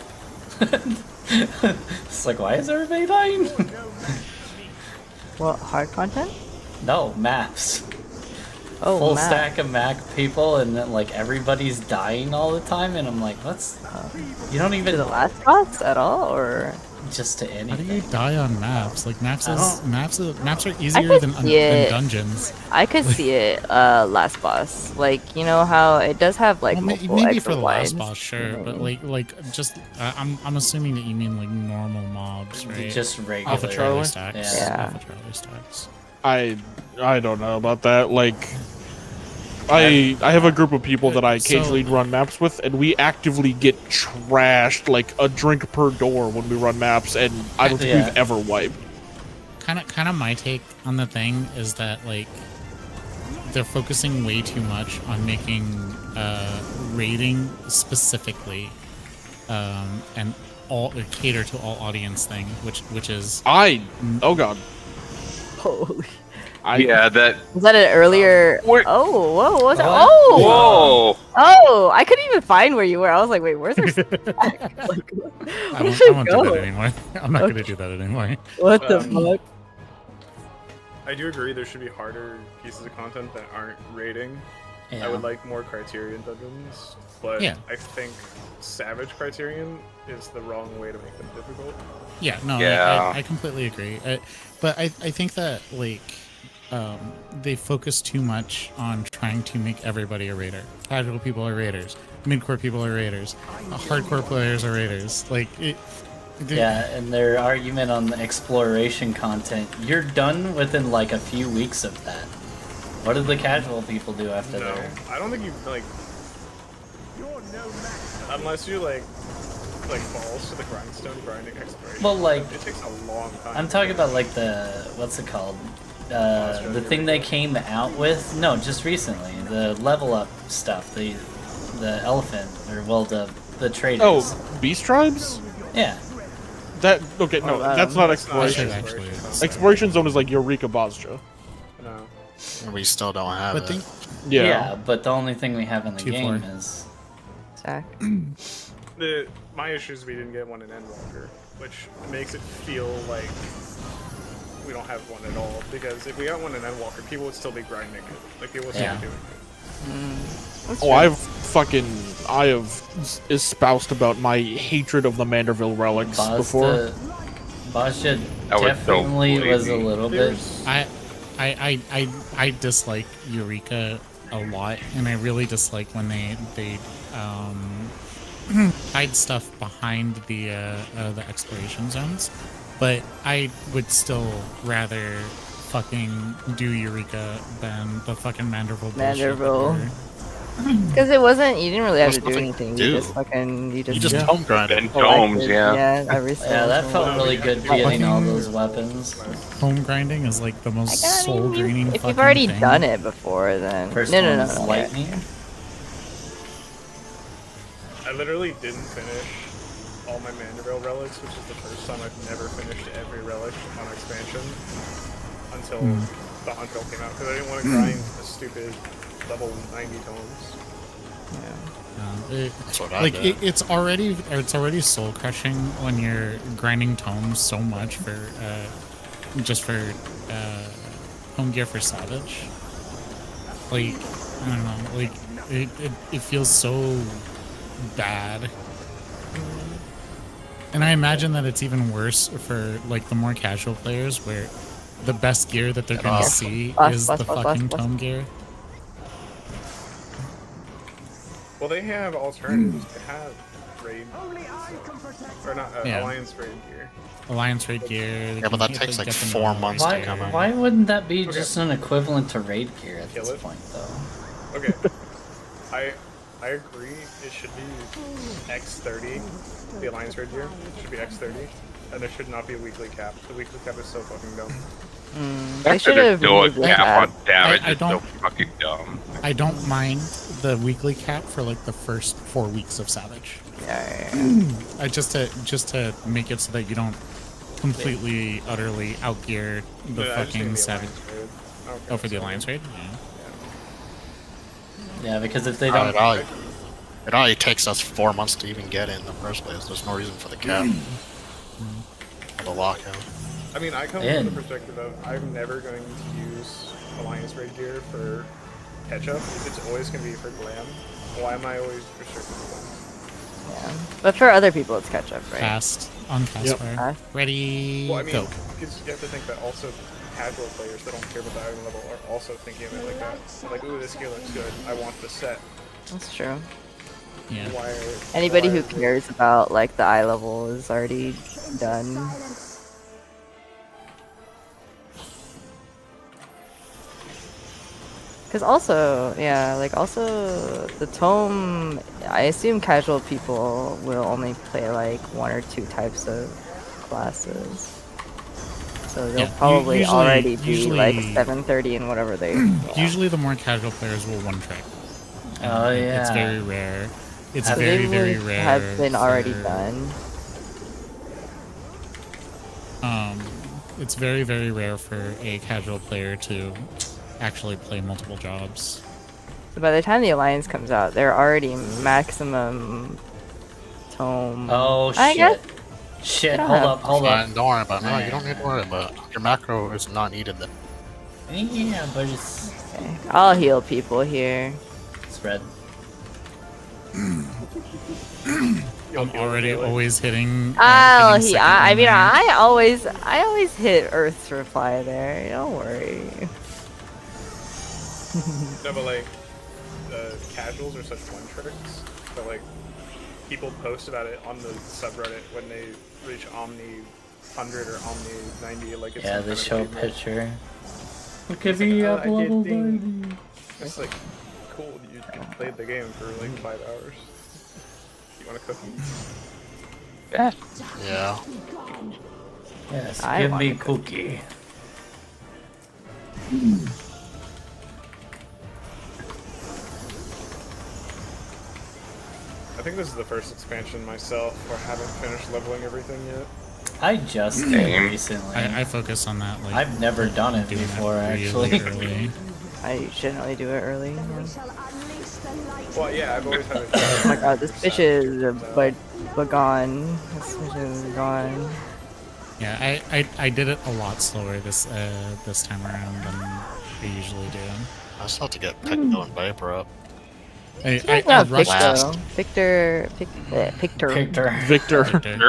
It's like, why is everybody dying? What, hard content? No, maps. Oh, full stack of Mac people, and then like everybody's dying all the time, and I'm like, what's? You don't even to the last boss at all, or just to anything. How do you die on maps? Like maps are easier than dungeons. I could see it. Last boss, like you know how it does have like multiple maybe extra for the lines. last boss, sure, but like just I'm assuming that you mean like normal mobs, right? Just regular Alpha Charlie stacks. Yeah. Alpha Charlie stacks. I don't know about that. Like, I have a group of people that I occasionally run maps with, and we actively get trashed like a drink per door when we run maps, and I don't think we've ever wiped. Kind of my take on the thing is that like they're focusing way too much on making raiding specifically and all cater to all audience thing, which is oh god. Holy. That Was that an earlier? Oh, whoa! What was that? Oh! Whoa! Oh! I couldn't even find where you were. I was like, wait, where's our stack? Like, I won't do that anymore. I'm not gonna do that anymore. What the fuck? I do agree there should be harder pieces of content that aren't raiding. Yeah. I would like more Criterion dungeons, but I think Savage Criterion is the wrong way to make them difficult. Yeah, no, I completely agree. But I think that like they focus too much on trying to make everybody a raider. Casual people are raiders. Mid-core people are raiders. Hardcore players are raiders. Like and their argument on the exploration content, you're done within like a few weeks of that. What did the casual people do after that? I don't think you like unless you like balls to the grindstone grinding exploration. Well, like it takes a long time. I'm talking about like the what's it called? The thing they came out with? No, just recently. The level up stuff. The elephant or the traders. Oh, beast tribes? Yeah. That's not exploration. Exploration zone is like Eureka Bozja. No. We still don't have it. Yeah, but the only thing we have in the 2-4. game is Zach. My issue is we didn't get one in Endwalker, which makes it feel like we don't have one at all. Because if we got one in Endwalker, people would still be grinding it. Like people would still be doing it. Oh, I have espoused about my hatred of the Manderville relics before. Basha That was so definitely was a lazy. little bit. I dislike Eureka a lot, and I really dislike when they hide stuff behind the exploration zones. But I would still rather fucking do Eureka than the fucking Manderville bullshit. Manderville. Because it wasn't, you didn't really have to There's do nothing anything. to You do. just fucking, you just home grinded. And domes, collected, yeah. every Yeah, that single felt really good getting all those weapons. Home grinding is like the most soul draining. If you've already done it before, then First no. one's lightning. I literally didn't finish all my Manderville relics, which is the first time I've never finished every relic on expansion until the Huntbill came out, because I didn't want to grind the stupid level 90 tomes. That's what I did. It's already soul crushing when you're grinding tomes so much for just for home gear for Savage. Like I don't know, like it feels so bad. And I imagine that it's even worse for like the more casual players, where the best gear that they're gonna see is the fucking tome gear. Well, they have alternatives. They have raid, or not Yeah. Alliance raid gear. Alliance raid gear. Yeah, but that takes like 4 months to come out. Why wouldn't that be just an equivalent to raid gear at Kill this it? point, though? Okay, I agree. It should be X30. The Alliance raid gear should be X30, and there should not be a weekly cap. The weekly cap is so fucking dumb. They should have do a removed cap that. on damage I is so don't- fucking dumb. I don't mind the weekly cap for like the first 4 weeks of Savage. Yeah. Just to make it so that you don't completely, utterly outgear the Yeah, I just need fucking the Savage. Alliance raid. I don't care Oh, for if the it's Alliance raid? Yeah, because if they It don't, only takes us 4 months to even get in the first place. There's no reason for the cap. Or the lockout. I mean, I come from the perspective of I'm never going to use Alliance raid gear for catch-up. If it's always going to be for glam, why am I always restricted to glam? Yeah. But for other people, it's catch up, right? Fast, on fast fire. Fast. Ready, Well, I mean, go. because you have to think that also casual players that don't care about the item level are also thinking of it like that. They're like, ooh, this gear looks good. I want the set. That's true. Yeah. Why? Anybody why who are we- cares about like the eye level is already done. Because also, yeah, like also the tome, I assume casual people will only play like 1 or 2 types of classes. So they'll Yeah, probably usually- already be like usually- 730 and whatever they. Usually the more casual players will one trick. Oh, yeah. It's very rare. It's So very, they very would rare. have been already for- done. It's very, very rare for a casual player to actually play multiple jobs. So by the time the alliance comes out, they're already maximum tome. Oh I guess- shit! Shit! don't Hold have- up! Hold up! Fine, don't worry about it. No, you don't need to worry about it. Your macro is not needed then. Yeah, but it's Okay. I'll heal people here. spread. I'm already always hitting. I'll hitting second I in mean, there. I always hit Earth's reply there. Don't worry. No, but like, casuals are such one tricks that like, people post about it on the subreddit when they reach Omni 100 or Omni 90. Like, it's Yeah, some they kind of show a achievement. picture. Look at It's like, me oh, up I did level thing. 90. It's like, cool, you played the game for like 5 hours. You want a cookie? Yeah. Yes, I give want me a cookie. I think this is the first expansion myself where I haven't finished leveling everything yet. I just did Same. recently. I focus on that. Like I've never done it doing before, that actually. really early. I generally do it early. Yeah. Well, yeah, I've always had a Oh my god, this bitch is gone. This bitch is gone. Yeah, I did it a lot slower this time around than I usually do. I still have to get Picto and Viper up. I Not rushed last. Victor. Victor. Victor. I Victor. didn't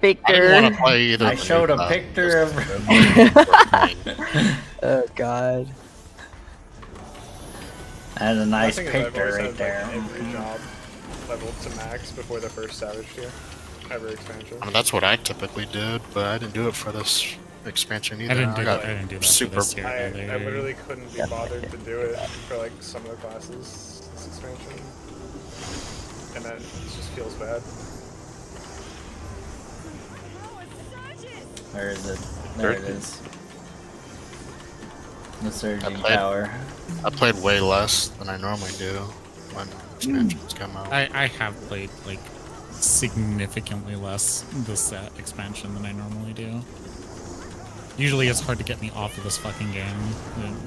Victor. want to play either. I of the showed new a class, picture of. Oh god. And a nice The thing is, I've picture always right had, there. like, every job leveled to max before the first Savage tier. Every expansion. I mean, that's what I typically did, but I didn't do it for this expansion either. I didn't do got that. I didn't do that super. for this year I either. literally couldn't be bothered to do it for like some of the classes this expansion. And then it just feels bad. Where is it? There it is. The surging played- power. I played way less than I normally do when expansions come out. I have played like significantly less this expansion than I normally do. Usually it's hard to get me off of this fucking game.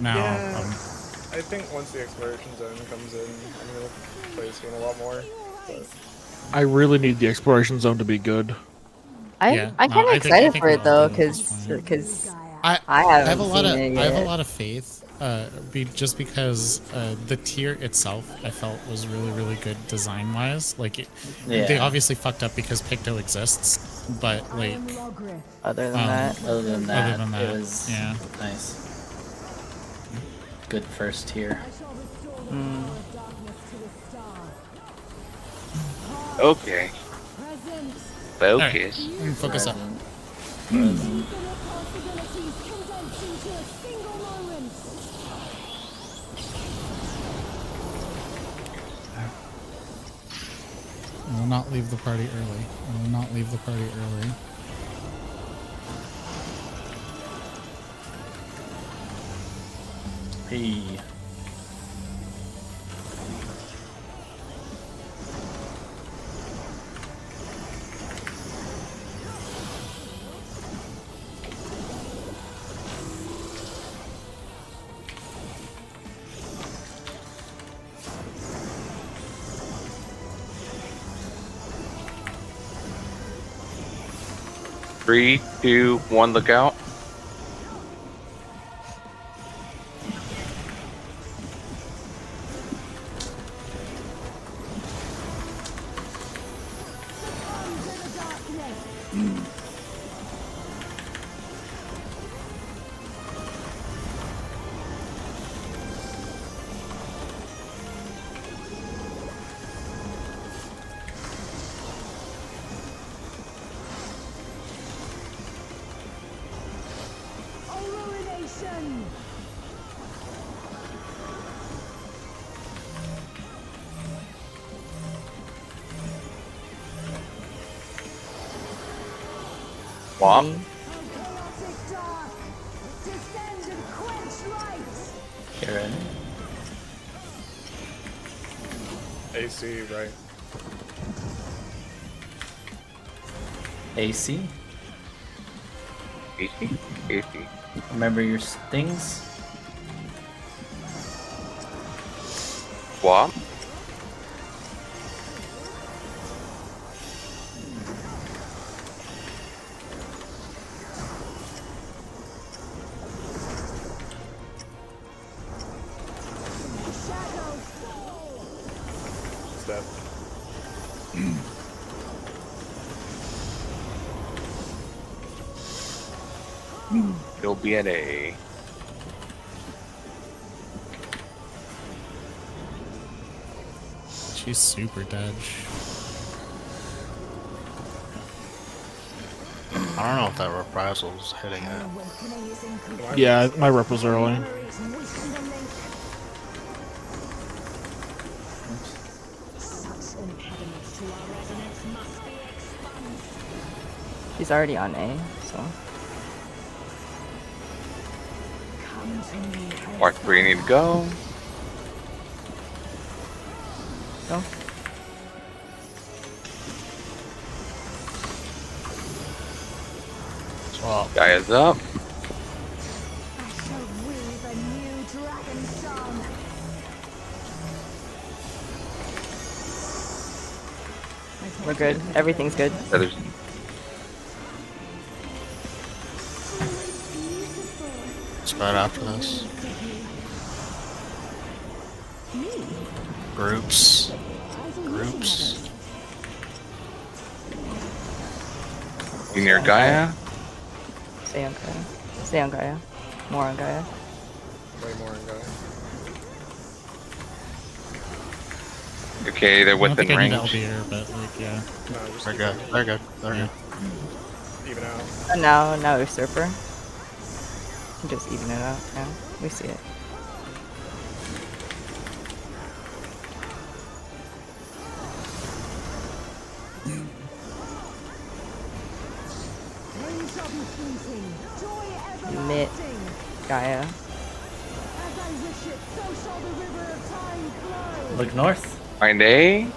Now, Yeah. I think once the exploration zone comes in, I'm gonna play this game a lot more. But I really need the exploration zone to be good. Yeah, I'm no, kind I of think- I excited think for it we'll though, do it this because I I have haven't a lot seen of it I have a yet. lot of faith, just because the tier itself I felt was really good design wise. Like they obviously fucked up because Picto exists, but like Other than that, Other than that, than it that, was yeah. nice. Good first tier. Okay. Focus. Alright, focus up. I will not leave the party early. I will not leave the party early. P. Three, two, one, look out. Swamp. Get ready. AC, right? AC. AC. AC. Remember your things. Swamp. Step. It'll be an A. She's super dodge. I don't know if that reprisal is hitting it. Yeah, my rep was early. she's already on A, so Mark 3 need to go. go. Swap. Guy is up. We're good. Everything's good. Others. Spread after this. Groups. Groups. You near Gaia? Stay on Gaia. Stay on Gaia. More on Gaia. Way more in Gaia. Okay, they're I don't within think I need range. Elvier, but like, yeah. No, just They're keep good. it They're good. They're good. even out. And now Usurper. Can just even it out. Yeah, we see it. Pain shall be fleeting, joy Mid everlasting. Gaia. As I wish it, so shall the river of time flow. Look north. Find A.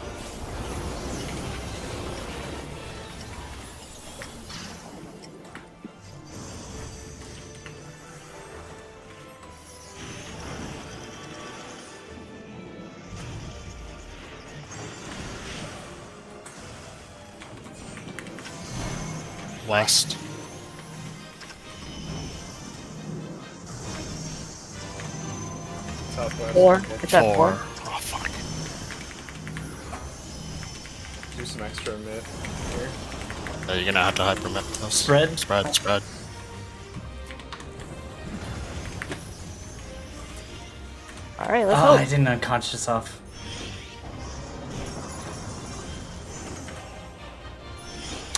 West. Southwest. 4. Okay. It's at 4. Oh fuck. Do some extra mid here. You're gonna have to hypermit this. Spread. Spread. Alright, let's Oh, I hope. didn't unconscious off.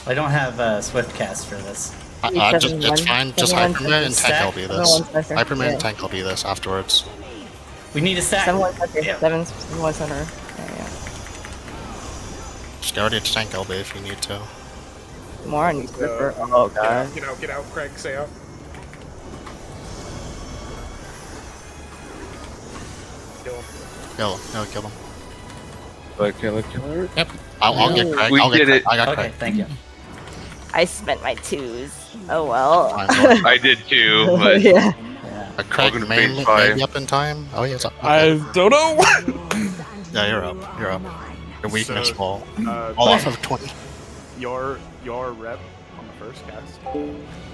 I don't have Swift cast for this. It's fine. Just hypermit and tank will be this. 7-1 center. Hypermit Yeah. and tank will be this afterwards. We need a stack. 7-1 center. Yeah. 7-1 center. Yeah. Just get ready to tank LB if you need to. More on Usurper. Oh god. Get out, Craig, stay out. Kill him. Kill him. No, kill him. Killer. Yep. I'll get Craig. We I'll get did Craig. it. I got Okay, Craig. thank you. I spent my 2s. Oh well. Fine, well, I did too, but yeah. Yeah. Craig Welcome to may phase 5. be up in time. Oh, yeah, it's up. I don't know. Yeah, you're up. You're up. Your weakness So, will Uh, fall off of 20. your rep on the first cast.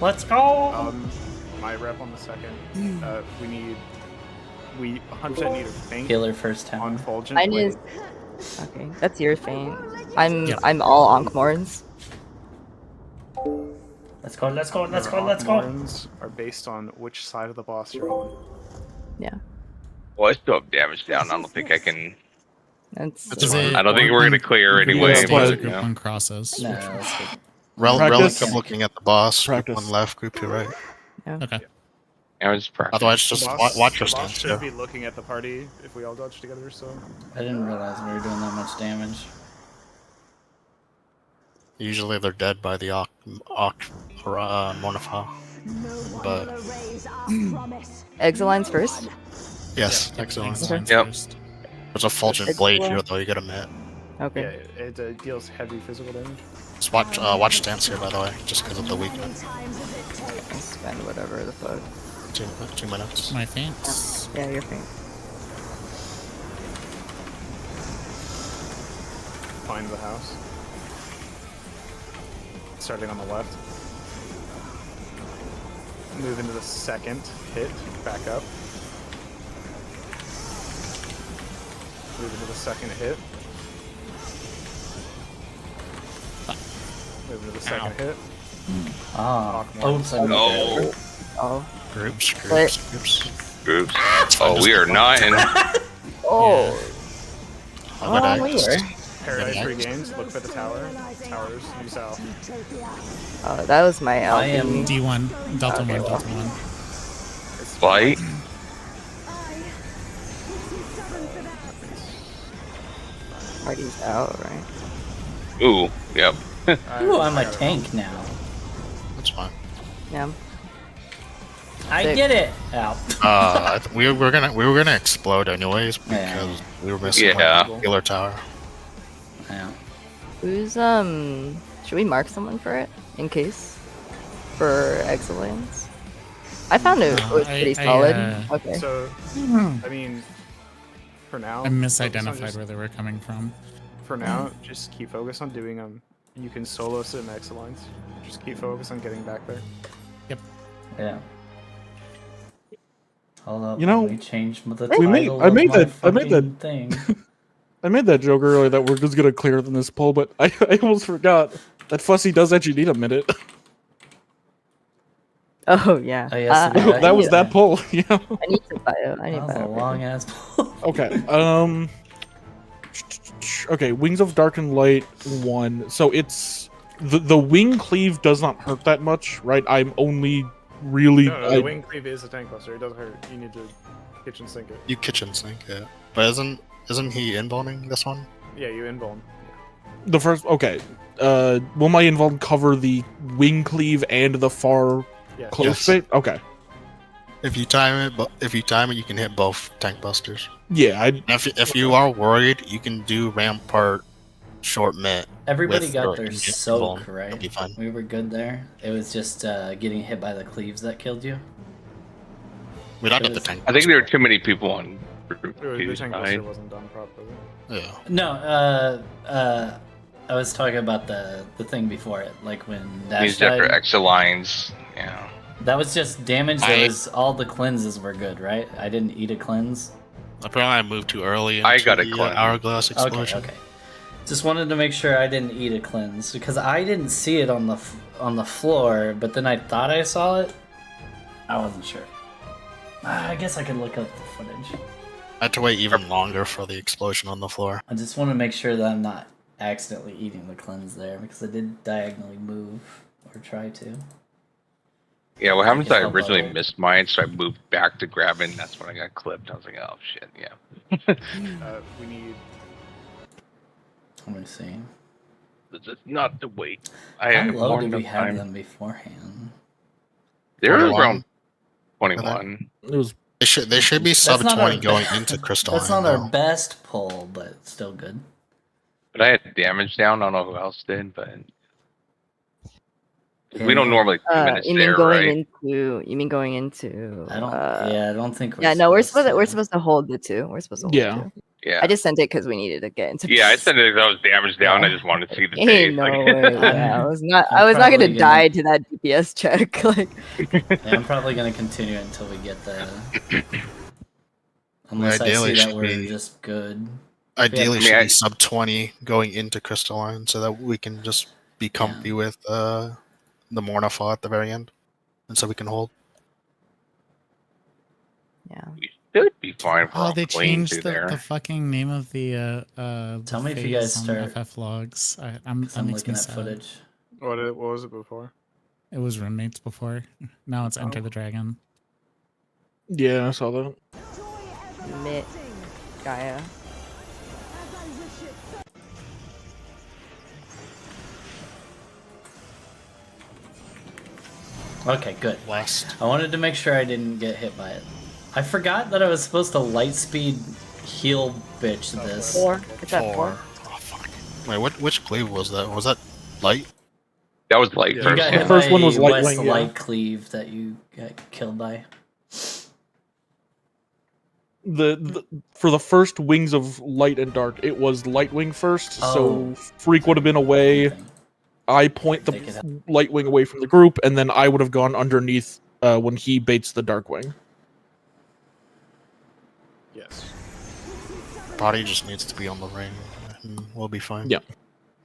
Let's go. My rep on the second. We 100% need a feint Healer first time. on Fulgent. Mine Wait, is okay. That's your feint. I'm Yep. I'm all Ankh-Morns. Let's go. Let's go. Let's go. our Let's go. Ankh-Morns are based on which side of the boss you're on. Yeah. well, I still have damage down. I don't think I can. That's It's Is fine. it I don't think we're gonna clear group anyway. one but, stays or But, group yeah. one crosses? No, that's good. Relic Practice. of looking at the boss. Group Practice. one left, group two right. Okay. I was practicing. Otherwise, just The boss- watch your the boss stance. should Yeah. be looking at the party if we all dodge together. So I didn't realize we were doing that much damage. Usually they're dead by the Mornifa. But Exilines first. yes, excellent. Excellent Yep. first. There's a fulgent blade here though. You gotta admit. Okay. yeah, it deals heavy physical damage. Just watch stance here by the way, just because of the weakness. I'll spend whatever the fuck. 2 minutes. My feints. Yeah, your feint. Find the house. Starting on the left. Move into the second hit. Back up. Move into the second hit. Move into the second Ow. hit. Ah. Oh, Oops. I No Oh. Groups. groups. Oh, we are not in. Oh. How about I we just- were. Paradise Yeah. regains. Look for the tower. Towers. New south. Oh, that was my I am alchemy. D1, Delta Okay, 1, well. Delta 1. Fight. Party's out, right? Ooh. Yep. Ooh, I'm a tank now. That's fine. Yeah. I Sick. get it. Ow. We were gonna explode anyways Yeah. because we were missing Yeah. like, healer tower. Yeah. Who's should we mark someone for it in case for Exilines? I found it No, was I- pretty I, solid. uh, Okay. So, I mean, for now. I focus on misidentified just where they were coming from. for now, just keep focused on doing them. You can solo sit in X lines. Just keep focused on getting back there. Yeah. Hold up. You know, let me change the we made- title I made of my that- I made that- fucking thing. I made that joke earlier that we're just gonna clear than this poll, but I almost forgot that Fussy does actually need a minute. Oh yeah. Oh, yes, it is. I That was need- that poll. Yeah. I need to bio. I need That was a bio. long ass poll. Okay. Okay. Wings of Dark and Light 1. So it's the wing cleave does not hurt that much, right? I'm only really. No, the wing cleave is a tank buster. It doesn't hurt. You need to kitchen sink it. You kitchen sink, yeah. But isn't he inboning this one? Yeah, you invuln. The first. Okay. Will my invuln cover the wing cleave and the far Yeah. close Yes. space? Okay. If you time it, you can hit both tank busters. Yeah. And if you are worried, you can do Rampart short mid. Everybody with got your their invuln. soak, It'll right? be fine. We were good there. It was just getting hit by the cleaves that killed you. We don't get the tank. I think there are too many people on. The tank buster side. wasn't done properly. Yeah. No, I was talking about the thing before it, like when Dash These separate died. extra lines. Yeah. That was just damage. That was all the cleanses were good, right? I didn't eat a cleanse. Apparently, I moved too early. I into got a the, cleanse. Hourglass explosion. Okay. Just wanted to make sure I didn't eat a cleanse because I didn't see it on the floor, but then I thought I saw it. I wasn't sure. I guess I could look up the footage. I had to wait even longer for the explosion on the floor. I just want to make sure that I'm not accidentally eating the cleanse there because I did diagonally move or try to. Yeah, what happens is I It's originally bubble. missed mine, so I moved back to grab it, and that's when I got clipped. I was like, oh shit, yeah. We need. Let me see. This is not the wait. How had low more did we enough have time. them beforehand? They're 21. around 21. It was. They should be sub not 20 our- going into Crystalline. That's not our though. best pull, but still good. But I had damage down. I don't know who else did, but we Yeah. don't normally 2 minutes You mean there, going right? into? You mean going into? I don't. Yeah, I don't think. Yeah, no, we're supposed to hold the two. We're supposed to hold Yeah. the two. Yeah. I just sent it because we needed to get into. Yeah, I said it 'cause I was damaged down. I just wanted to see the face. Ain't no like- way. Yeah, I was not. I'm I was not probably gonna gonna- die to that DPS check. Like, Yeah, I'm probably gonna continue until we get the. Unless Ideally, I it see that should we're be- just good. Ideally, I should mean, be sub 20 going into Crystalline so that we can just be comfy with the Mornifau at the very end. And so we can hold. yeah. We should be fine for Oh, they clean changed through there. the fucking name of the Tell me if you phase guys on start- FF logs. That I'm makes looking me at sad. footage. What was it before? It was roommates before. Now it's Enter Oh. the Dragon. Yeah, I saw that. Mitt, Gaia. Okay, good. West. I wanted to make sure I didn't get hit by it. I forgot that I was supposed to light speed heal bitch this. 4. It's at 4. Oh, fuck. Wait, which cleave was that? Was that light? That was like Yeah. You first. got The hit first by one was light West wing, yeah. light cleave that you got killed by. For the first Wings of Light and Dark, it was Lightwing first, Oh. so Freak would have been away. I point the Take it out. Lightwing away from the group, and then I would have gone underneath when he baits the Darkwing. Yes. Body just needs to be on the ring. And we'll be fine. Yeah.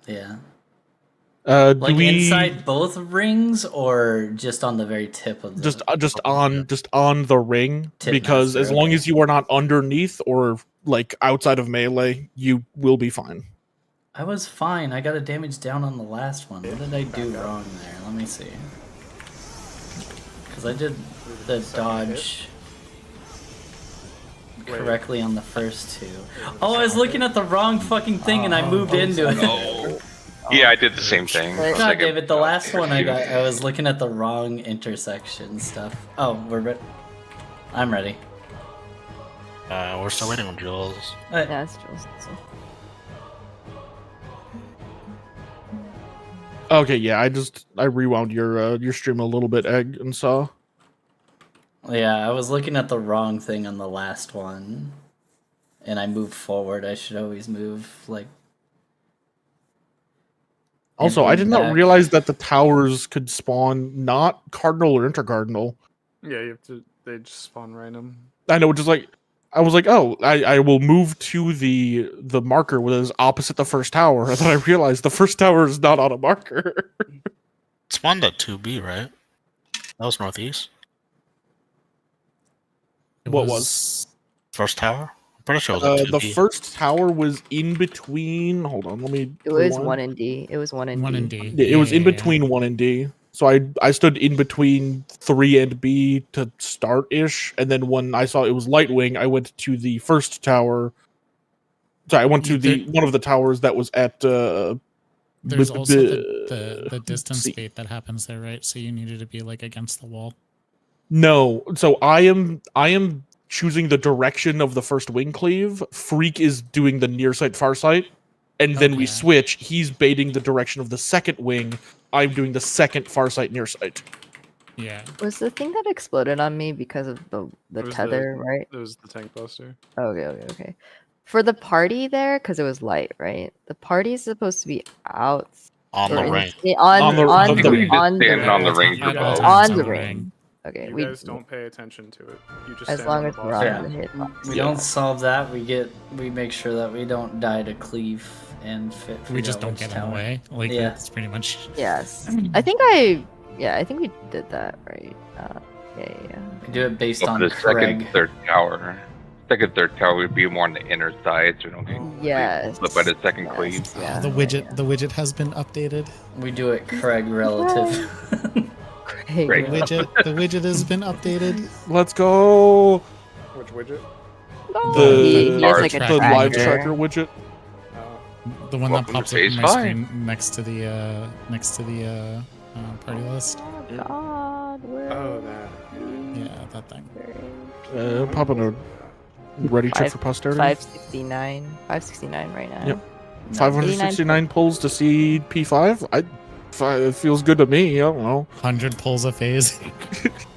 Yeah. Do Like we inside both rings or just on the very tip of the just on the ring? Tip Because as master, long okay. as you are not underneath or like outside of melee, you will be fine. I was fine. I got a damage down on the last one. What did I do wrong there? Let me see. Because I did the dodge correctly on the first two. Oh, I was looking at the wrong fucking thing and I moved into it. Oh. Yeah, I did the same thing. I was God like, damn it, the last one I was looking at the wrong intersection stuff. Oh, I'm ready. We're still waiting on Jules. Yeah, it's Jules. Okay, yeah, I rewound your stream a little bit, Egg, and saw. Yeah, I was looking at the wrong thing on the last one. And I moved forward. I should always move, like, Also, I did not Impact. realize that the towers could spawn not cardinal or intercardinal. Yeah, you have to. They just spawn random. I know, which is like, I was like, oh, I will move to the marker that is opposite the first tower, and then I realized the first tower is not on a marker. It spawned at 2B, right? That was northeast. What was? First tower? I'm pretty sure it was at 2B. The first tower was in between. Hold on, let me. It was rewind. 1 and D. It was 1 and One D. and D. Yeah, it was in between 1 and D. So I stood in between 3 and B to start ish, and then when I saw it was Lightwing, I went to the first tower. Sorry, I went to the one of the towers that was at. There's also the distance bait that happens there, right? So you needed to be like against the wall. No, so I am choosing the direction of the first wing cleave. Freak is doing the near sight, far sight, and then we Okay. switch. He's baiting the direction of the second wing. I'm doing the second far sight, near sight. Yeah. Was the thing that exploded on me because of the It was tether, right? It was the tank buster. Okay. For the party there, because it was light, right? The party is supposed to be out On the ring. on the on the ring. Stand on the ring At for all both. times on the ring. ring. Okay, You we guys don't pay attention to it. You just as stand long on the as boss. we're on Yeah. the hitbox. We don't solve that. We make sure that we don't die to cleave and fit. We just don't get in the way. Like Yeah. that's pretty much. Yes, I think we did that right. Yeah. We do it based So on for the second, Craig. third tower. Second, third tower would be more on the inner side, so we don't get Yes. flip by the second cleave. Yeah. The widget has been updated. We do it Craig relative. Great. The widget has been updated. Let's go. Which widget? He has like a the live tracker. tracker widget. The one Welcome that pops to up on phase my 5. screen next to the party list. God, where Oh, that. Yeah, that thing. Popping a ready check for posterity. 569 right now. Yep. 569 pulls to seed P5. It feels good to me. I don't know. 100 pulls a phase.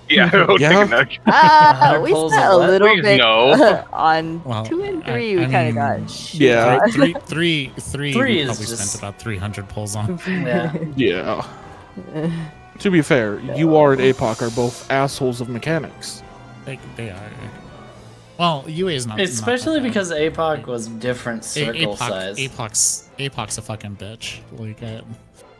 Yeah, I'll Yeah. take a nug. We Pulls spent of a what? little Please bit no. on Well, 2 and 3. I We kind of mean, got shit Yeah. on. Three. Three We is probably just- spent about 300 pulls on. Yeah. Yeah. To be fair, UR and APOC are both assholes of mechanics. They are. Well, UA is not. Especially not that because APOC was different circle size. APOC's a fucking bitch. Like,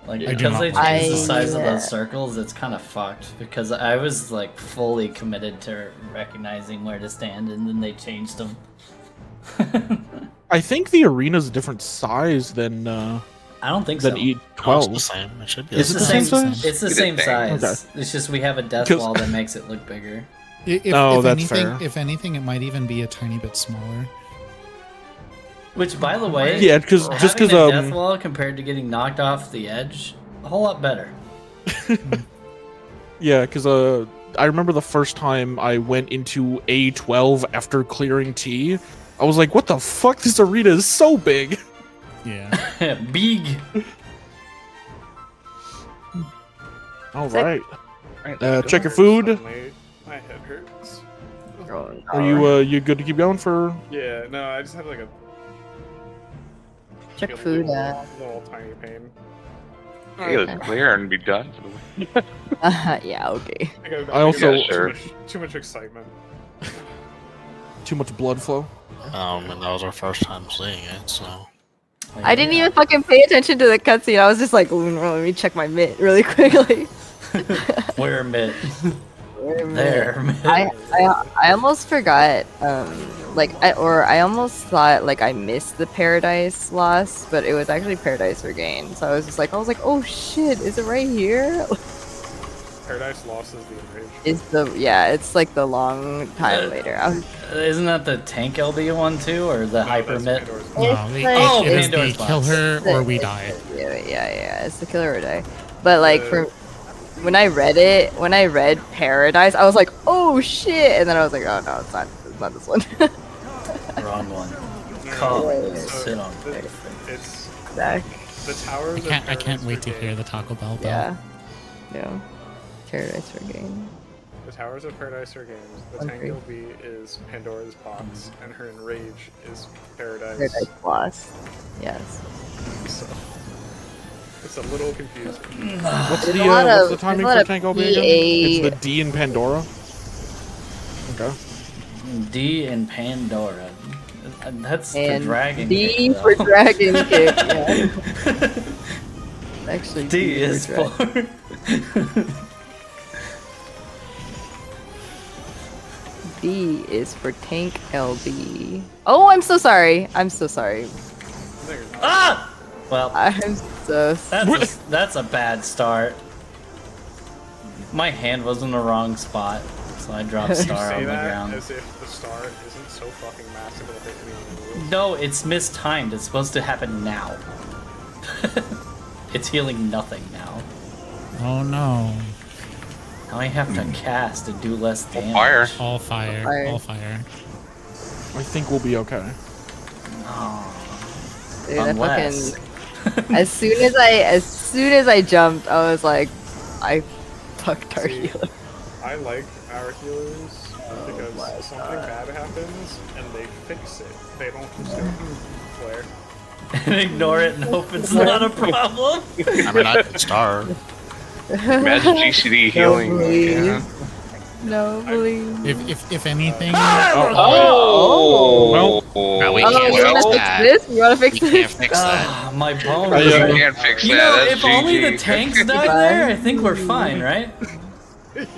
Like I do because not they like changed the it. size of Yeah. those circles, it's kind of fucked. Because I was like fully committed to recognizing where to stand, and then they changed them. I think the arena's a different size than I don't think so. than No, it's E12. the same. It should be Is the it the same. same size? It's the It's same the same. size. It's just we have a death 'Cause- wall that makes it look bigger. if that's anything, fair. if anything, it might even be a tiny bit smaller. Which, by the way, Yeah, 'cause- just having 'cause, a death wall compared to getting knocked off the edge, a whole lot better. Yeah, because I remember the first time I went into A12 after clearing T, I was like, "What the fuck? This arena is so big." Yeah. Big. All Sick. right, Don't check your hurt food. suddenly. My head hurts. Are you good to keep going for? Yeah, no, I just had like a Check a food. little tiny pain. Hey, let's clear and be done. Yeah, okay. I also- Yeah, sure. too much excitement. Too much blood flow. And that was our first time seeing it, so. I didn't even fucking pay attention to the cutscene. I was just like, "Ooh, let me check my mitt really quickly. Where mitt? Wait a minute. There, mitt. I almost forgot. I almost thought like I missed the Paradise Lost, but it was actually Paradise Regained. So I was like, oh shit, is it right here? Paradise Lost is the enraged. It's like the long time later. Isn't that the tank LB one too, or the hyper mitt? No, It's like- it is the Pandora's kill box. her or we die. Yeah, it's the killer or die. But like when I read Paradise, I was like, oh shit, and then I was like, oh no, it's not this one. Wrong one. Call it. So Sit on. It's Back. the towers. I can't wait to hear the Taco Bell bell. Yeah. Paradise Regained. The Towers of Paradise are games. The tank LB is Pandora's box, and her enrage is Paradise. Paradise Lost. Yes. So, It's a little confusing. What's There's the a lot what's of- the timing there's a lot for of Tank OB again? PA It's the D in Pandora. Okay. D in Pandora. That's for And Dragon D Kick, for though. Dragon Kick. Yeah. Actually, D is for for. D is for Tank LB. Oh, I'm so sorry. I'm so sorry. Ah! Well, I'm so sorry. that's a bad start. My hand was in the wrong spot, so I dropped Star Say on the that ground. as if the star isn't so fucking massive that it can even move. No, it's mistimed. It's supposed to happen now. It's healing nothing now. Oh no. Now I have to cast and do less damage. Fire. All fire. Fire. All fire. I think we'll be okay. Oh, Dude, I unless. fucking, as soon as I jumped, I was like, I fucked our See, healer. I like our healers because something bad happens and they fix it. They don't just go, flare. And ignore it and hope it's not a problem. I mean, I could star. Imagine GCD healing. please. Yeah. No, please. If anything, Oh. Well, No, we Oh, can't you wanna fix fix that. this? You wanna fix We this? can't fix that. My bone. I, was uh, right. Can't fix You that. know, That's if only the GG. tanks died there, I think we're fine, right?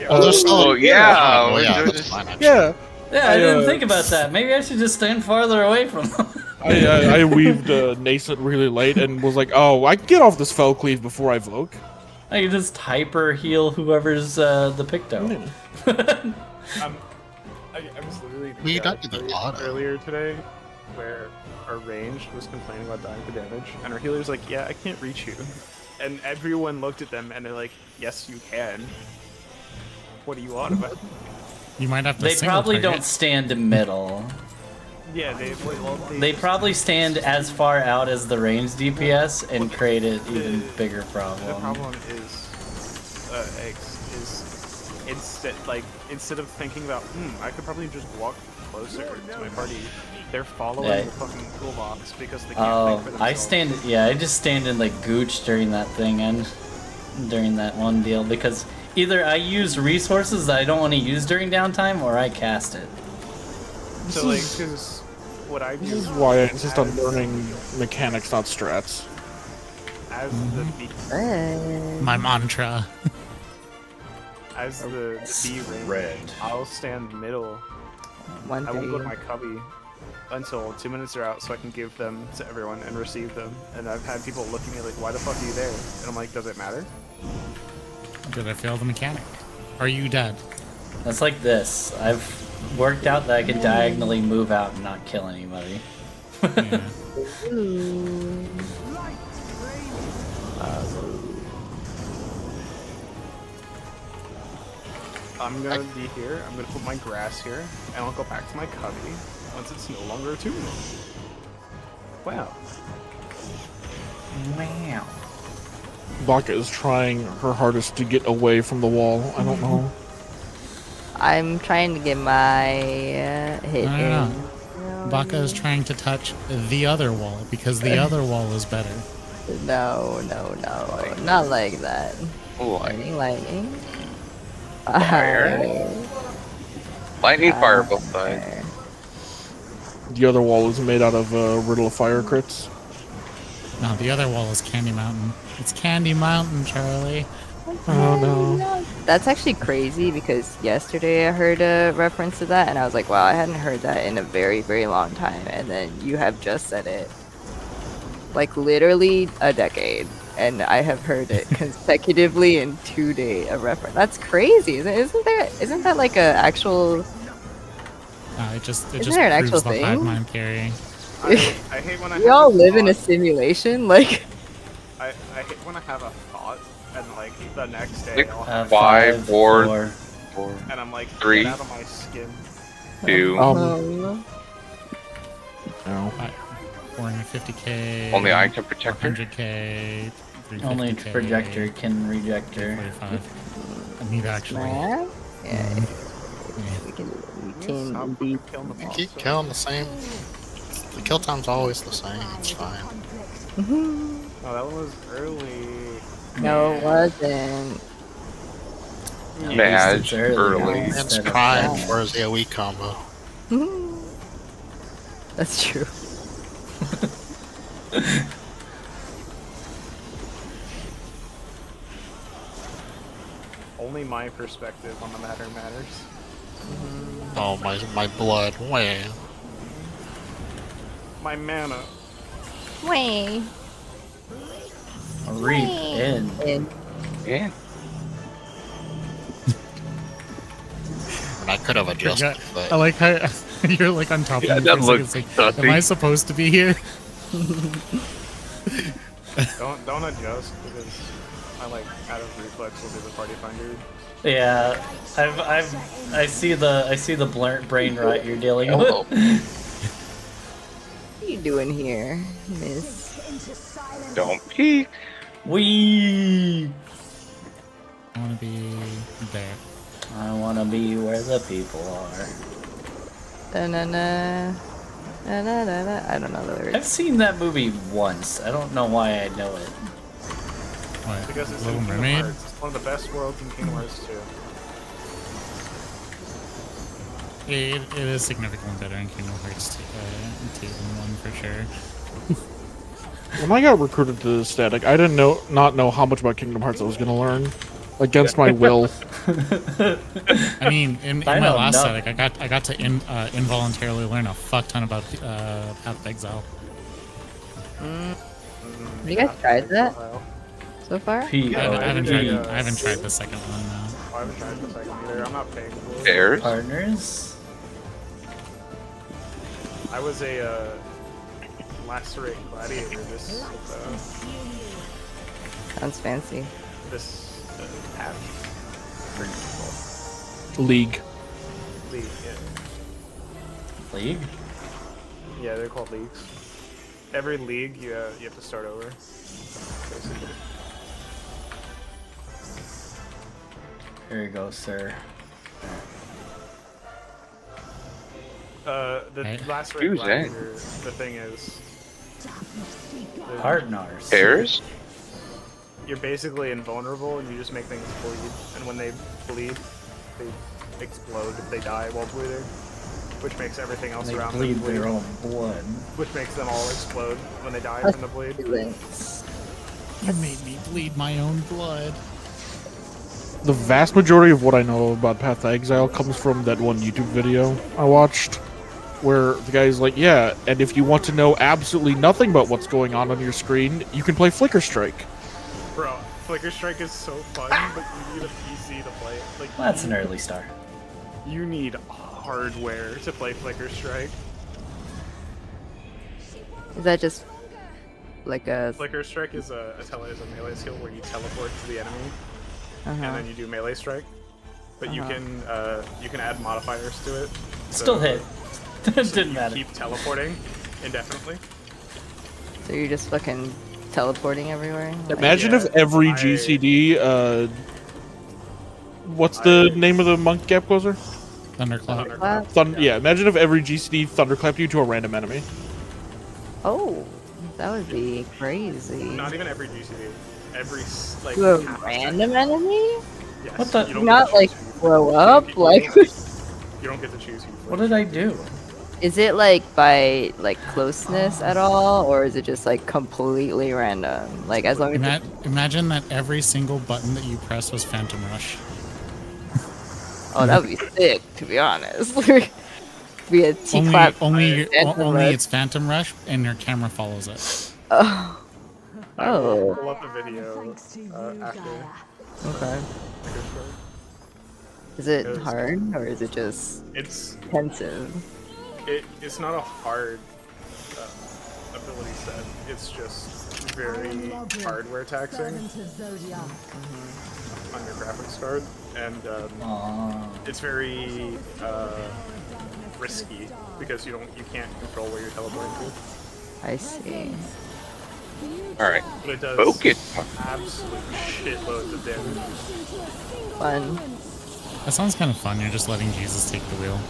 Oh, there's still Oh, yeah. Oh, yeah, We're that's just- fine, actually. yeah. Yeah, I didn't think about that. Maybe I should just stand farther away from them. I weaved Nascent really late and was like, oh, I can get off this fell cleave before I Voke. I can just hyper heal whoever's the Picto. I was literally We at got to a the party auto. earlier today where our ranged was complaining about dying to damage, and our healer's like, yeah, I can't reach you. And everyone looked at them and they're like, yes, you can. What are you on about? you might have to. They single probably target. don't stand in middle. Yeah, They probably stand as far out as the range DPS and create an even bigger The problem. problem is instead of thinking about, I could probably just walk closer to my party, they're following Yeah. the fucking toolbox because they can't Oh, think for themselves. I just stand in like gooch during that thing and during that one deal because either I use resources that I don't want to use during downtime or I cast it. So like, because what I do This is why I insist on learning mechanics, not strats. as the B, My mantra. as the B range, I'll stand middle. I won't go to my cubby until 2 minutes are out so I can give them to everyone and receive them. And I've had people look at me like, why the fuck are you there? And I'm like, does it matter? Did I fail the mechanic? Are you dead? That's like this. I've worked out that I can diagonally move out and not kill anybody. Yeah. I'm gonna be here, I'm gonna put my grass here, and I'll go back to my cubby once it's no longer a 2 minute. Wow. Wow. Baka is trying her hardest to get away from the wall. I don't know. I'm trying to get my hit I in. don't know. Baka is trying to touch the other wall because the other wall is better. No, not like that. Lightning. Fire. Lightning, fire, both sides. The other wall is made out of Riddle of Fire crits. No, the other wall is Candy Mountain. It's Candy Mountain, Charlie. Oh no. That's actually crazy because yesterday I heard a reference to that and I was like, wow, I hadn't heard that in a very, very long time. And then you have just said it. Like literally a decade. And I have heard it consecutively in 2 days, a reference. That's crazy. Isn't that like a actual... It just Isn't there an proves actual the hive thing? mind theory. I hate when I We have all a live in a thought. simulation, like... I hate when I have a thought and like the next day Six, I'll have five, four, and I'm like, three, get out of my skin. 2. No. 450k. Only I can protect her. 100k. Only 350K, projector can reject her. 45. I need actually. Yeah. Yeah. We can Stop be... killing the You boss. keep killing the same. The kill time's always the same. It's fine. Oh, that one was early. No, it wasn't. Badge early. And instead of Prime that. for his AoE combo. That's true. Only my perspective on the matter matters. Oh, my blood. Way. My mana. Way. Reap in. Yeah. And I could have adjusted, but I like how you're like on top Yeah, of me that for a looks second. It's like, sussy. am I supposed to be here? Don't adjust because I like out of reflex will be the party finder. Yeah, I see the brain rot you're dealing Hello. with. What are you doing here, miss? Don't peek. Wee. I want to be there. I wanna be where the people are. Da-na-na. Da-na-na-na. I don't know the I've lyrics. seen that movie once. I don't know why I know it. What? Because it's Little in Kingdom Mermaid? Hearts. It's one of the best worlds in Kingdom Hearts 2. It is significantly better in Kingdom Hearts 2 than 1 for sure. When I got recruited to Static, I didn't not know how much about Kingdom Hearts I was going to learn. Against my will. I mean, in I my know last nothing. Static, I got to involuntarily learn a fuck ton about Path of Exile. Have you guys tried that so far? I haven't tried. yeah. I haven't tried the second one now. I haven't tried the second either. I'm not paying for it. Bears. Partners? I was a lacerate gladiator this Sounds fancy. path. League. League, yeah. League? Yeah, they're called leagues. Every league you have to start over. Basically. Here you go, sir. The Hey. lacerate Who's that? gladiator, the thing is Partners. Bears. you're basically invulnerable and you just make things bleed, and when they bleed, they explode if they die while bleeding, which makes everything else They around bleed them bleed, their own blood. which makes them all explode when they die from the bleed. You made me bleed my own blood. The vast majority of what I know about Path to Exile comes from that one YouTube video I watched, where the guy's like, yeah, and if you want to know absolutely nothing about what's going on your screen, you can play Flicker Strike. Bro, Flicker Strike is so fun, but you need a PC to play it. Like, That's an early star. you need hardware to play Flicker Strike. Is that just like a? Flicker Strike is a melee skill where you teleport to the enemy, Uh-huh. and then you do melee strike. But you can add modifiers to it. Still hit. so Didn't you matter. keep teleporting indefinitely. So you're just fucking teleporting everywhere? Like, Imagine yeah, if every I- GCD, what's the name of the monk gap closer? Thunderclap. Thunderclap? Yeah, imagine if every GCD thunderclapped you to a random enemy. Oh, that would be crazy. Not even every GCD. Every like To a half random enemy? Yes, What the- you don't Not get to like choose who you blow flick. up? You Like, don't get to choose who you What flick. did I do? is it like by like closeness at all, or is it just like completely random? Like as long as it's Imagine that every single button that you press was Phantom Rush. oh, that would be sick, to be honest. Be a T clap. Only Phantom Rush. it's Phantom Rush, and your camera follows it. Oh. I will Oh. pull up the video after. Okay. Flicker Strike. Is it Because- hard or is it just It's pensive? it's not a hard ability set. It's just very hardware taxing on your graphics card, and it's very risky because you can't control where you're teleporting to. I see. All right. But it does Focus. absolute shitloads of damage. Fun. That sounds kind of fun. You're just letting Jesus take the wheel.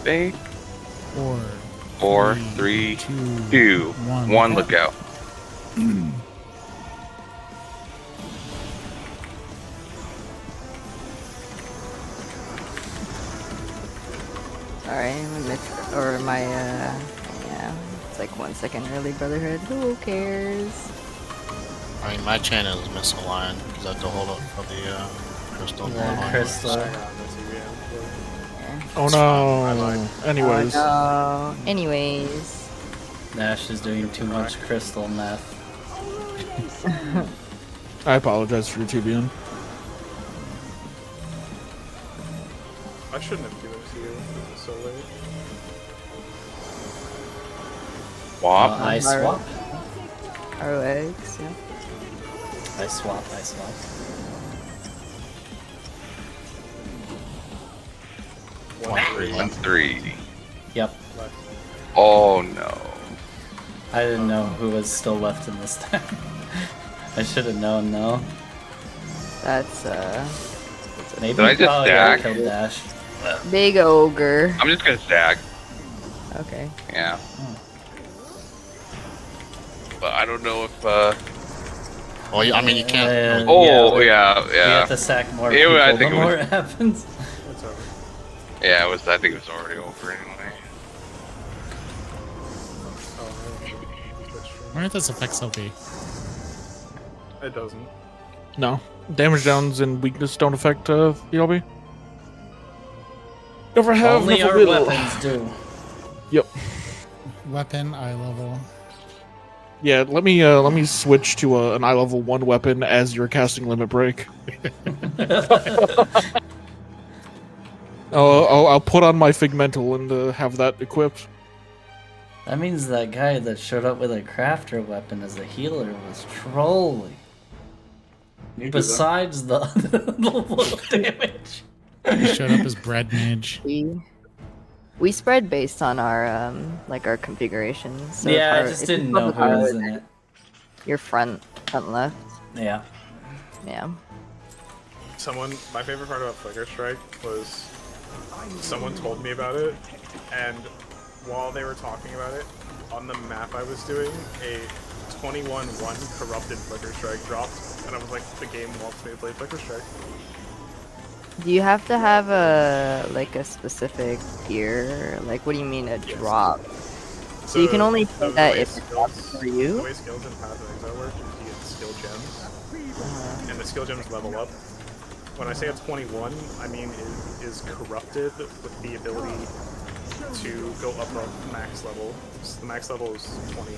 Fake. 4, 4, 3, 2, 1. Look out. Sorry, yeah, it's like 1 second early Brotherhood. Who cares? I mean, my channel is misaligned because I have to hold up for the crystal. Yeah, crystal. Oh no. Anyways. Oh, no. Anyways. Nash is doing too much crystal meth. I apologize for your TBN. I shouldn't have given it to you. It was so late. Swap. I swap. ROX, yeah. I swap. 1, 3. Yep. Oh no. I didn't know who was still left in this time. I should have known, no. That's Maybe. Did I just stack? Killed Dash. big ogre. I'm just gonna stack. Okay. Yeah. But I don't know if Well, I mean, you can't. Oh You yeah. have to sack more Yeah, people, I think the it more was- it happens. It's over. Yeah, it was. I think it was already over anyway. Oh, that's true. Where does effects be? It doesn't. No. Damage downs and weakness don't affect BLB. Never have, Only never our will. weapons do. Yep. Weapon, eye level. Yeah, let me switch to an eye level 1 weapon as you're casting Limit Break. I'll put on my Figmental and have that equipped. That means that guy that showed up with a crafter weapon as a healer was trolling. Besides the little damage. He showed up as bread mage. We spread based on our like our configurations. So Yeah, I if just you didn't put know the who was power in there, it. Your front left. Yeah. Yeah. My favorite part about Flicker Strike was someone told me about it, and while they were talking about it, on the map I was doing, a 21-1 corrupted Flicker Strike dropped, and I was like, the game wants me to play Flicker Strike. Do you have to have a specific gear? Like, what do you mean a drop? So you can only play that if it's up for The you. way skills in Path of Exile work is you get skill gems, and the skill gems level up. When I say it's 21, I mean it is corrupted with the ability to go above max level. So the max level is 20.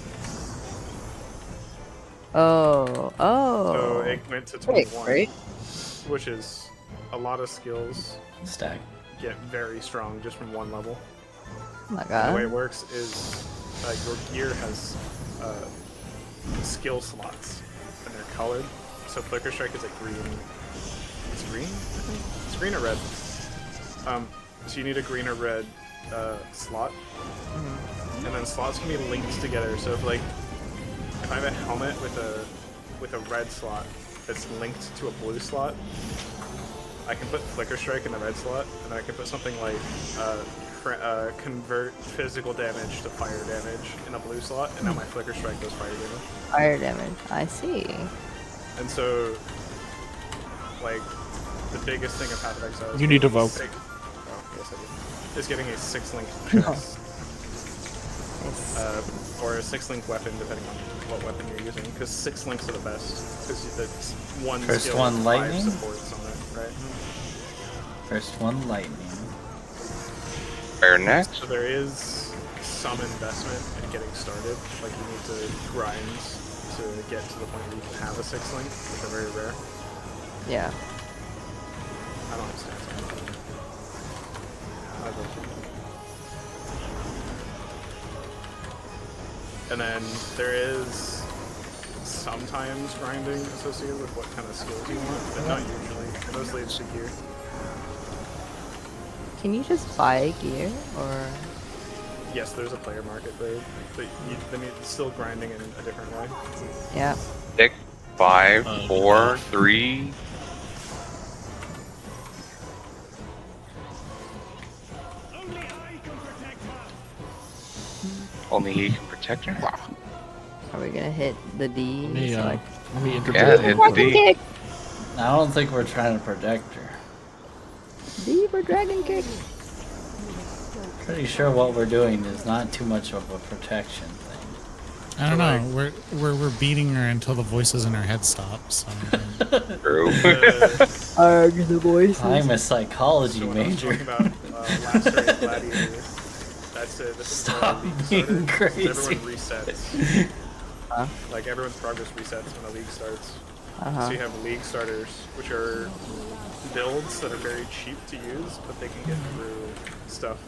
Oh. So it went to 21, Right. which is a lot of skills Stack. get very strong just from one level. Oh my And the way god. it works is your gear has skill slots, and they're colored. So Flicker Strike is like green. It's green? I think it's green or red. So you need a green or red slot, and then slots can be linked together. So if I have a helmet with a red slot that's linked to a blue slot, I can put Flicker Strike in the red slot, and then I can put something like convert physical damage to fire damage in a blue slot, and now my Flicker Strike does fire damage. Fire damage. I see. And so, like, the biggest thing of Path of Exile is You need to getting a vote. yes, I do. Is getting a 6-link chest. Or a 6-link weapon, depending on what weapon you're using. Because 6 links are the best. Because it's one First skill one, with 5 lightning? supports on it, right? First one, lightning. Fire next. So there is some investment in getting started. Like, you need to grind to get to the point where you can have a 6-link, which are very rare. Yeah. I don't have stats on it. I vote for it. And then there is sometimes grinding associated with what kind of skills you want, but not usually. Mostly it's the gear. Can you just buy gear or? Yes, there's a player market there, but then it's still grinding in a different way. Yeah. 6, 5, 4, 3. Only he can protect her. Wow. Are we gonna hit the D? Let me Yeah, interject. hit Dragon D. kick! I don't think we're trying to protect her. D for dragon kick! Pretty sure what we're doing is not too much of a protection thing. I don't know. We're beating her until the voices in her head stop. So True. Arg, the voices. I'm a psychology So when I was major. talking about Last Raid Gladiator, that's it. This Stop is being crazy. Everyone resets. Huh? Like everyone's progress resets when a league starts. Uh-huh. So you have league starters, which are builds that are very cheap to use, but they can get through stuff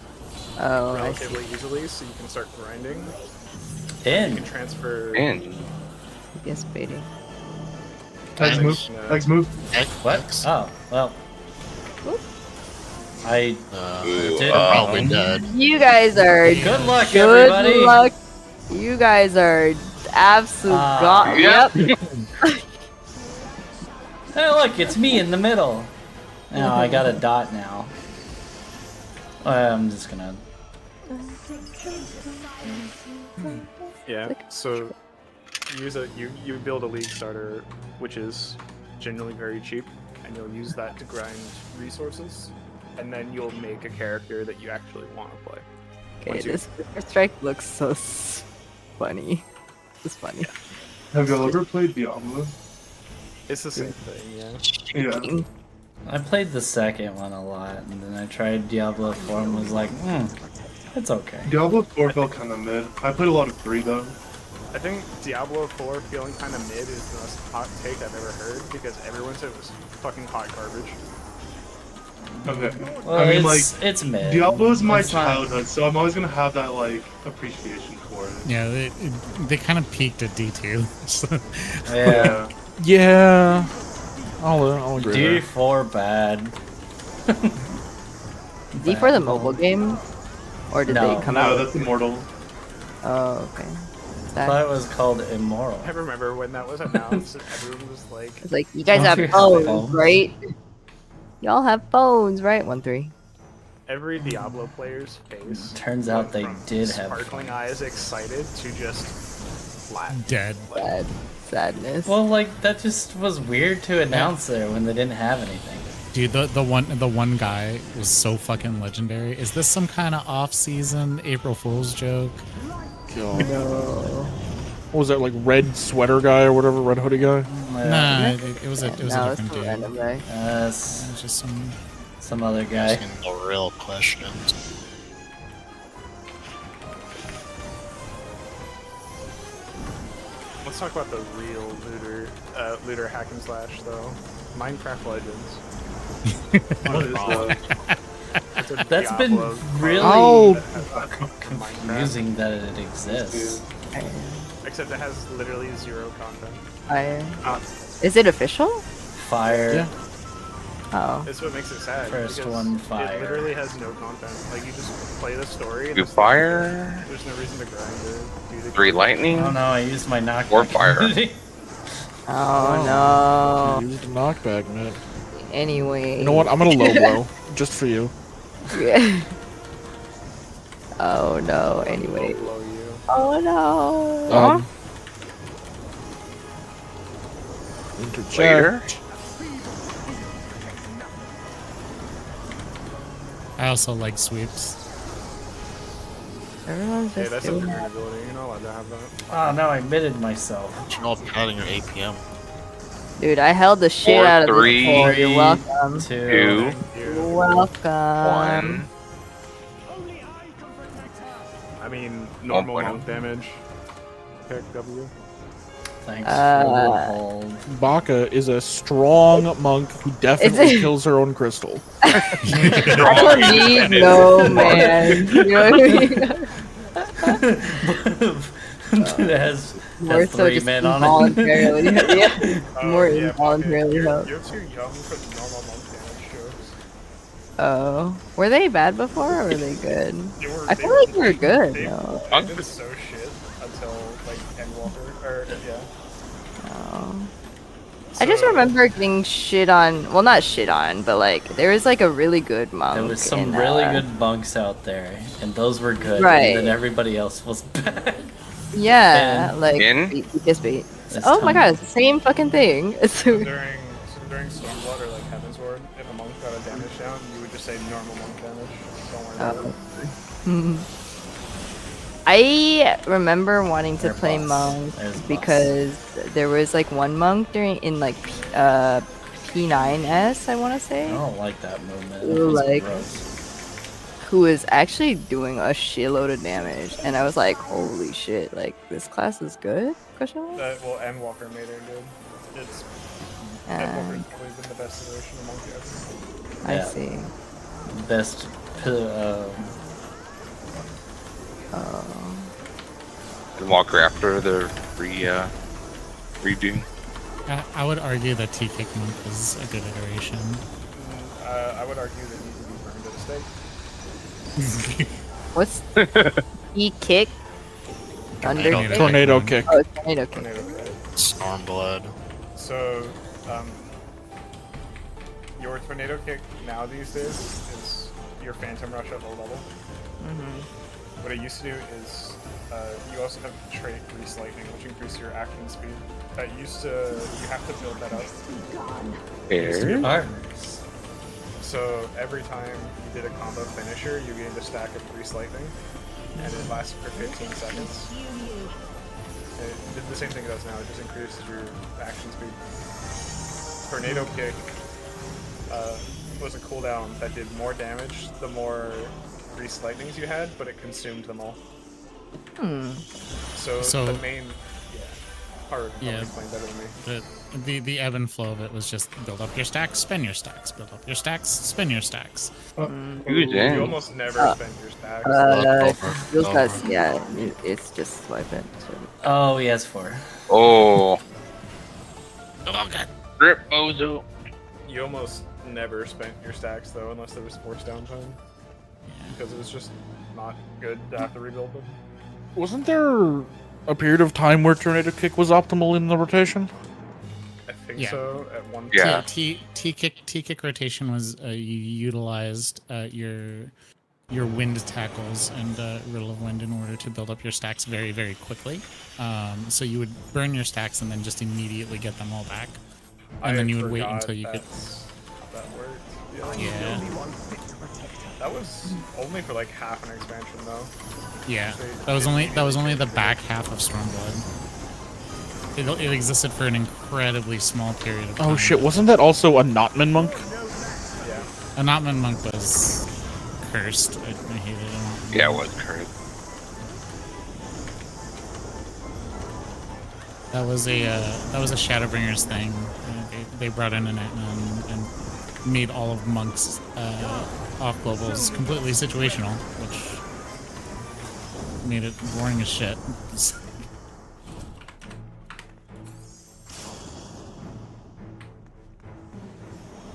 Oh, I see. relatively easily, so you can start grinding. You In. can transfer. In. Yes, baiting. X move. X move. What? Oh, well. I did. Probably dead. You guys are Good luck, good everybody. luck. You guys are absolute god. Yep. Yep. Hey, look, it's me in the middle. Now I got a dot now. I'm just gonna. Yeah. So you build a league starter, which is generally very cheap, and you'll use that to grind resources, and then you'll make a character that you actually want to play. Okay, Once you- this First Strike looks so funny. It's funny. Have you ever played Diablo? It's the same thing, yeah. Yeah. I played the second one a lot, and then I tried Diablo 4 and was like, it's okay. Diablo 4 felt kind of mid. I played a lot of 3 though. I think Diablo 4 feeling kind of mid is the most hot take I've ever heard, because everyone said it was fucking hot garbage. Okay. Well, I mean, it's mid. Diablo is my It's not- childhood, so I'm always gonna have that like appreciation for it. yeah, they kind of peaked at D2. So. Yeah. Yeah. I'll agree there. D4 bad. D for the mobile game? Or did No. they come No, out? that's Immortal. Oh, okay. I That, thought it was called Immoral. I remember when that was announced, and everyone was like, it's like, you guys Don't have you have phones, phones? right? Y'all have phones, right? 1-3. every Diablo player's face. Turns out they went from did have sparkling phones. eyes, excited, to just flat. Dead. Sad. Sadness. Well, like, that just was weird to announce there when they didn't have anything. Dude, the one guy was so fucking legendary. Is this some kind of off-season April Fool's joke? God. No. What was that, like red sweater guy or whatever, red hoodie guy? Nah, it was a No, different it's a dude. random guy. It was just Some other guy. Asking the real questions. Let's talk about the real looter hack and slash though. Minecraft Legends. What is that? It's a That's been Diablo really Oh. that has Minecraft, confusing that it exists. except it has literally zero content. Is it official? Fire. Yeah. Oh. That's what makes it sad. First because one, fire. It literally has no content. Like you just play the story. And Do it's fire. like, there's no reason to grind or do the 3 lightning. Oh no, I used my knockback. Or fire. ability. Oh Use the knockback, man. no. Anyway. You know what? I'm gonna low blow just for you. Yeah. Oh no. Anyway. blow you. Oh no. Interject. Later. I also like sweeps. Everyone's Hey, just that's a doing different that. ability. You're not allowed to have that. Oh no, I admitted myself. You're all padding your APM. Dude, I held the shit 4, out of 3, this pole. You're welcome. 2. 2, Thank you. You're welcome. 1. I mean, normal 1.0. monk damage. Pick W. Thanks Uh, for the hold. Baka is a strong monk who definitely it- kills her own crystal. I don't need no man. You know what I mean? It has More so 3 just men on it. involuntarily. Yeah. More yeah, involuntarily you're, help. you're too young for the normal monk damage jokes. Oh. Were they bad before or were they good? I They feel like they were good. They, No. they did so shit until like Endwalker, or yeah. Oh. I just So- remember getting shit on. Well, not shit on, but like there was like a really good monk. There was some in, really good monks out there, and those were good. Right. And then everybody else was bad. Yeah, And- like In? Beast Bait. This Oh my time- god, it's the same fucking thing. So during Stormblood or like Heaven's Ward, if a monk got a damage down, you would just say normal monk damage. Don't worry about it. I remember wanting to Their play boss. monk There's boss. because there was like one monk in like P9s, I want to say, I don't like that movement. Ooh, It was like- gross. who was actually doing a shitload of damage, and I was like, holy shit, like this class is good? Question mark? Well, Endwalker made it good. It's Endwalker's probably been the best iteration of monk yet. I Yeah. see. Best. The Walker after the redo. I would argue that T-Kick Monk was a good iteration. I would argue that you could be burned at a stake. What's E-kick? Thunder Tornado kick? Tornado kick. Oh, it's tornado kick. Tornado kick. Stormblood. So, your tornado kick now these days is your Phantom Rush at low level. What it used to do is you also have the trait Grease Lightning, which increases your action speed. That used to you have to build that up. Here. Partners. So every time you did a combo finisher, you gained a stack of Grease Lightning, and it lasted for 15 seconds. It did the same thing it does now, it just increases your action speed. Tornado Kick was a cooldown that did more damage the more Grease Lightnings you had, but it consumed them all. So the main... Or Yeah. explain better than me. The ebb and flow of it was just build up your stacks, spend your stacks, build up your stacks, spin your stacks. Who's in? You almost never spend your stacks. Those guys, yeah, it's just swipe it. So. Oh, he has 4. Oh. Oh god. Rip Bozo. You almost never spent your stacks though, unless there was forced downtime. Because it was just not good to have to rebuild them. Wasn't there a period of time where tornado kick was optimal in the rotation? I think Yeah. so. At one Yeah. T-kick rotation was you utilized your wind tackles and riddle of wind in order to build up your stacks very, very quickly. So you would burn your stacks and then just immediately get them all back, and then you would wait until you could. That worked. Yeah. That was only for like half an expansion though. Yeah, that was only the back half of Stormblood. It existed for an incredibly small period of time. Oh shit, wasn't that also a Notman monk? Yeah. A Notman monk was cursed. I hated it. Yeah, it was current. That was a Shadowbringers thing. They brought in an Atman and made all of monks off globals completely situational, which made it boring as shit.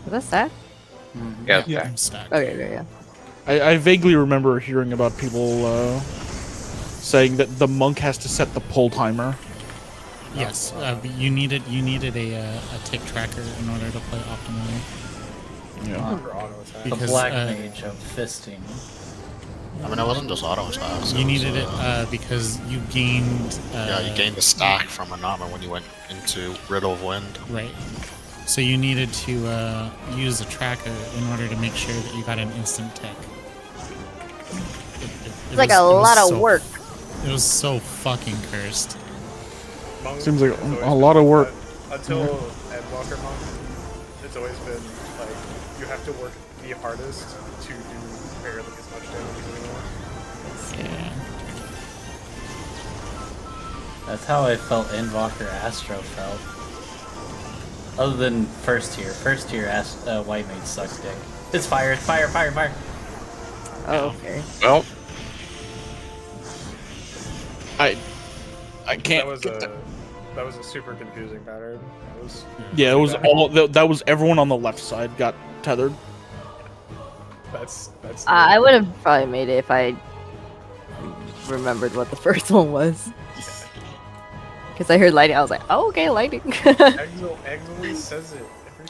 Was that Yeah. Yeah. I'm stuck. Okay, yeah. I vaguely remember hearing about people saying that the monk has to set the pull timer. Yes, you needed a tick tracker in order to play optimally. Yeah. For auto attack. The Because, black mage of fisting. I mean, it wasn't just auto attacks. You needed it because you gained. Yeah, you gained a stack from a Nama when you went into Riddle of Wind. Right. So you needed to use a tracker in order to make sure that you got an instant tick. It's like a lot of work. It was so fucking cursed. Monk Seems like has always a been lot of work. that. Until Endwalker Monk, it's always been like you have to work the hardest to do barely as much damage as anyone else. Yeah. That's how I felt Endwalker Astro felt. Other than first tier. First tier White Mage sucks dick. It's fire, it's fire, fire, fire. Oh, okay. Well, I can't. That was a super confusing pattern. That was Yeah, it was all that was everyone on the left side got tethered. that's. I would have probably made it if I remembered what the first one was. Because I heard lightning, I was like, oh, okay, lightning. Exo always says it.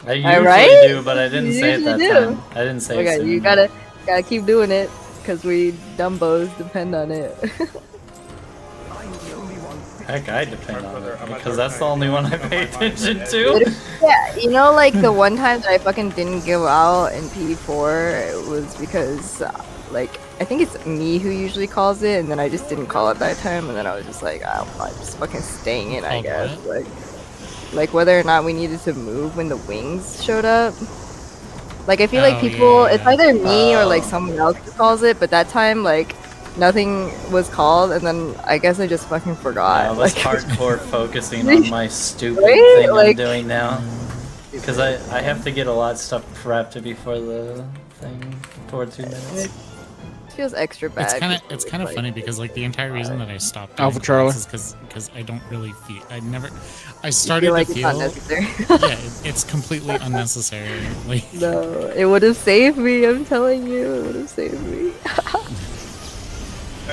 I usually Alright? do, but I didn't You say it that usually do. time. I didn't say it Okay, soon you enough. gotta keep doing it. Because we dumbos depend on it. Heck, I depend on it, I'm a because dark that's the knight. only one I I'm pay my mind attention on to. Yeah, you know, like the one time that I fucking didn't go out in P4, it was because, like, I think it's me who usually calls it, and then I just didn't call it that time, and then I was just like, oh, I'm just fucking staying in, I Called guess. what? Like whether or not we needed to move when the wings showed up. Like, I feel like Oh, people, yeah. it's either me or like Oh. someone else who calls it, but that time, like, nothing was called, and then I guess I just fucking forgot. I was like, hardcore focusing on my stupid Right? thing I'm Like- doing now. Because I have to get a lot of stuff prepped before the thing, for 2 minutes. It feels extra bad. It's kind of 'cause it's we're, kind of like, funny because like the entire reason that I stopped Alpha doing Charlie. is because I don't really feel I you started feel like to it's not feel necessary. it's completely unnecessary. Like No, it would have saved me. I'm telling you, it would have saved me. I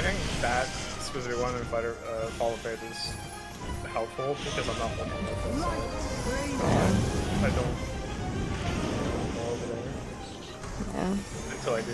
think that specific one in Fighter Fall of Faith is helpful because I'm not looking at this. So I don't go over there Yeah. until I do.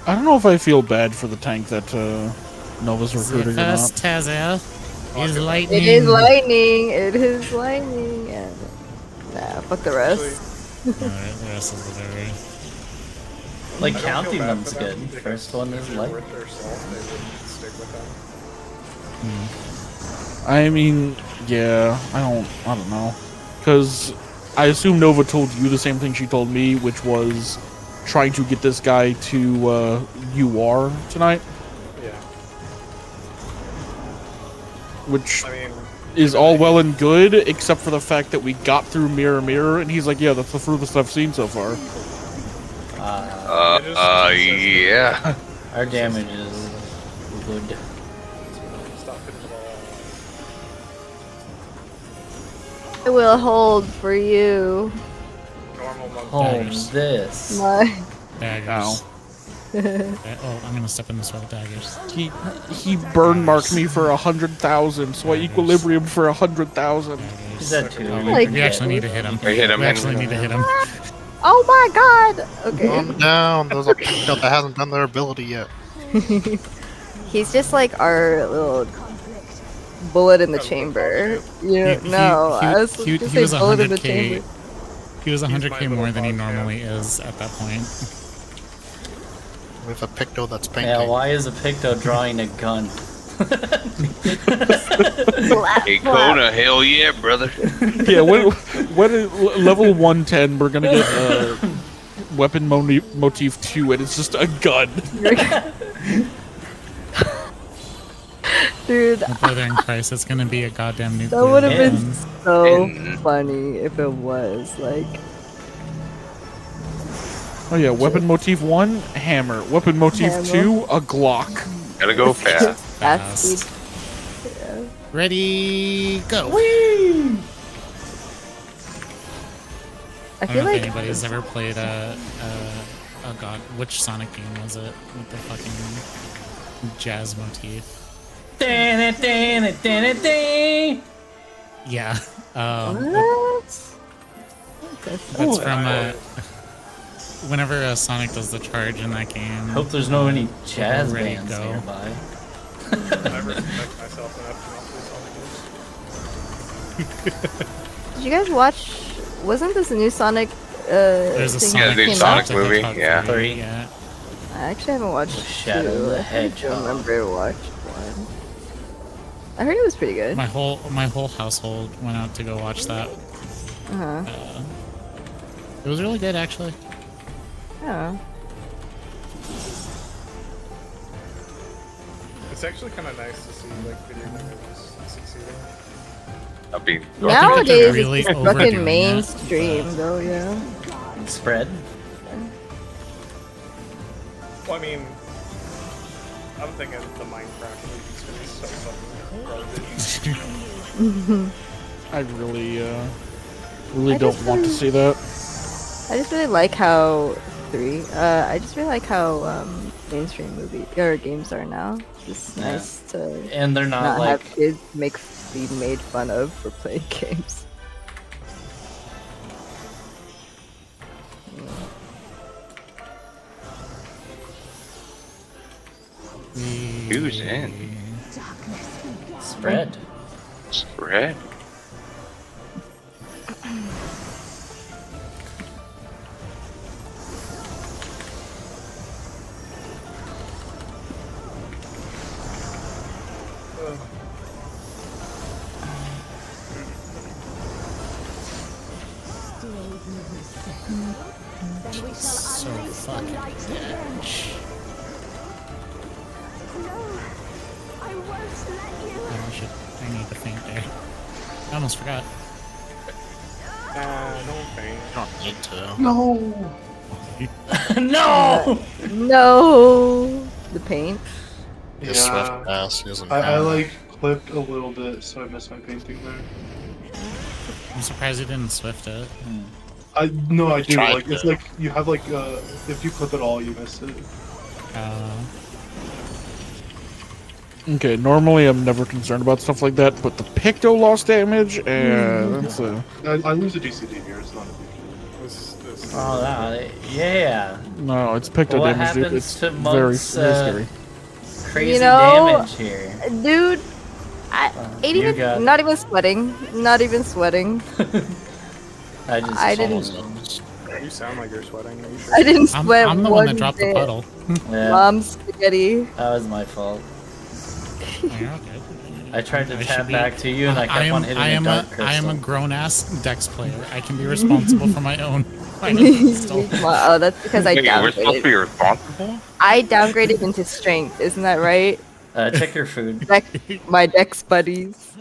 I don't know if I feel bad for the tank that Nova's the recruiting or first not. Tazel is lightning. It is lightning. It is lightning. And nah, fuck the rest. No, the rest is whatever. Like, I don't feel counting bad them's for good. them because First one if is they're light. worth their salt, they wouldn't stick with them. I mean, yeah, I don't know, because I assume Nova told you the same thing she told me, which was trying to get this guy to UR tonight, Yeah. which I mean, is all well and good, except for the fact that we got through Mirror Mirror, and he's like, yeah, that's the furthest I've seen so far. Yeah. Our damage is good. stop hitting the ball. I will hold for you. Normal monk. Home Daggers. this. My. Daggers. Ow. Oh, I'm gonna step in this with daggers. He burn marked me for 100,000, so I equilibrium for 100,000. Is that two? Oh, Like- we actually need to hit him. We hit him, We hit actually him. need to hit him. Oh my god. Okay. Calm down. There's a pickup that hasn't done their ability yet. He's just like our little bullet in the chamber. You know, I was he just was say bullet in the 100k. chamber. He was 100k little more than he bug man. normally is at that point. With a picto that's painting. Yeah, why is a Picto drawing a gun? Hey, Kona, hell yeah, brother. Yeah, when level 110, we're gonna get weapon motif 2, and it's just a gun. Dude, My brother in Christ, it's gonna be a goddamn nuclear. that would have been gun. so And- funny if it was like. Oh yeah, weapon motif 1, hammer. Weapon motif Hammer. 2, a Glock. Gotta go fast. Fast speed. Ready, go. I I don't feel know if like anybody's ever played oh god, which Sonic game was it with the fucking jazz motif? Yeah, what? that's from whenever Sonic does the charge in that game. Hope there's no any jazz Ready, bands go. nearby. I respect myself enough to not play Sonic games. Did you guys watch? Wasn't this a new Sonic? There's a thing Sonic, that new came Sonic out? the movie, Hedgehog yeah. 3, yeah. I actually haven't watched Shadow 2. the I think I Hedgehog. remember watched 1. I heard it was pretty good. My whole household went out to go watch that. Uh-huh. It was really good, actually. Yeah. It's actually kind of nice to see like video games succeeding. I'll be. Nowadays, really it's just overdoing fucking it, mainstream, though. Yeah. Spread? Well, I mean, I'm thinking the Minecraft movie's gonna be so fucking garbage. I really don't want to see that. I just really like how I just really like how mainstream games are now. It's just nice to And they're not like have kids be made fun of for playing games. Who's in? spread. Spread. So fucking bitch. I need to faint there. I almost forgot. Don't faint. You don't need to. No! No! No, the paint. His swift pass, he doesn't I have it. like clipped a little bit, so I missed my painting there. I'm surprised he didn't swift it. No, I do. Tried Like it's to. like you have like if you clip it all, you miss it. Okay, normally I'm never concerned about stuff like that, but the Picto lost damage, and that's a... I lose a GCD here. It's not a big deal. This Oh, that, yeah. No, it's Picto What damage, dude. happens It's to very, Monk's, very scary. Crazy know, damage here. Dude, You got- not even sweating. Not even sweating. I didn't. you sound like you're sweating. Are you sure? I didn't sweat. I'm the one that dropped the bit. puddle. Yeah, Mom's spaghetti. that was my fault. You're okay. I tried to I tap should be- back to you and I kept on hitting a dark crystal. I am a grown-ass Dex player. I can be responsible for my own crystal. Oh, that's because I Wait, we're supposed to downgraded. be responsible? I downgraded into strength. Isn't that right? Check your food. My Dex buddies.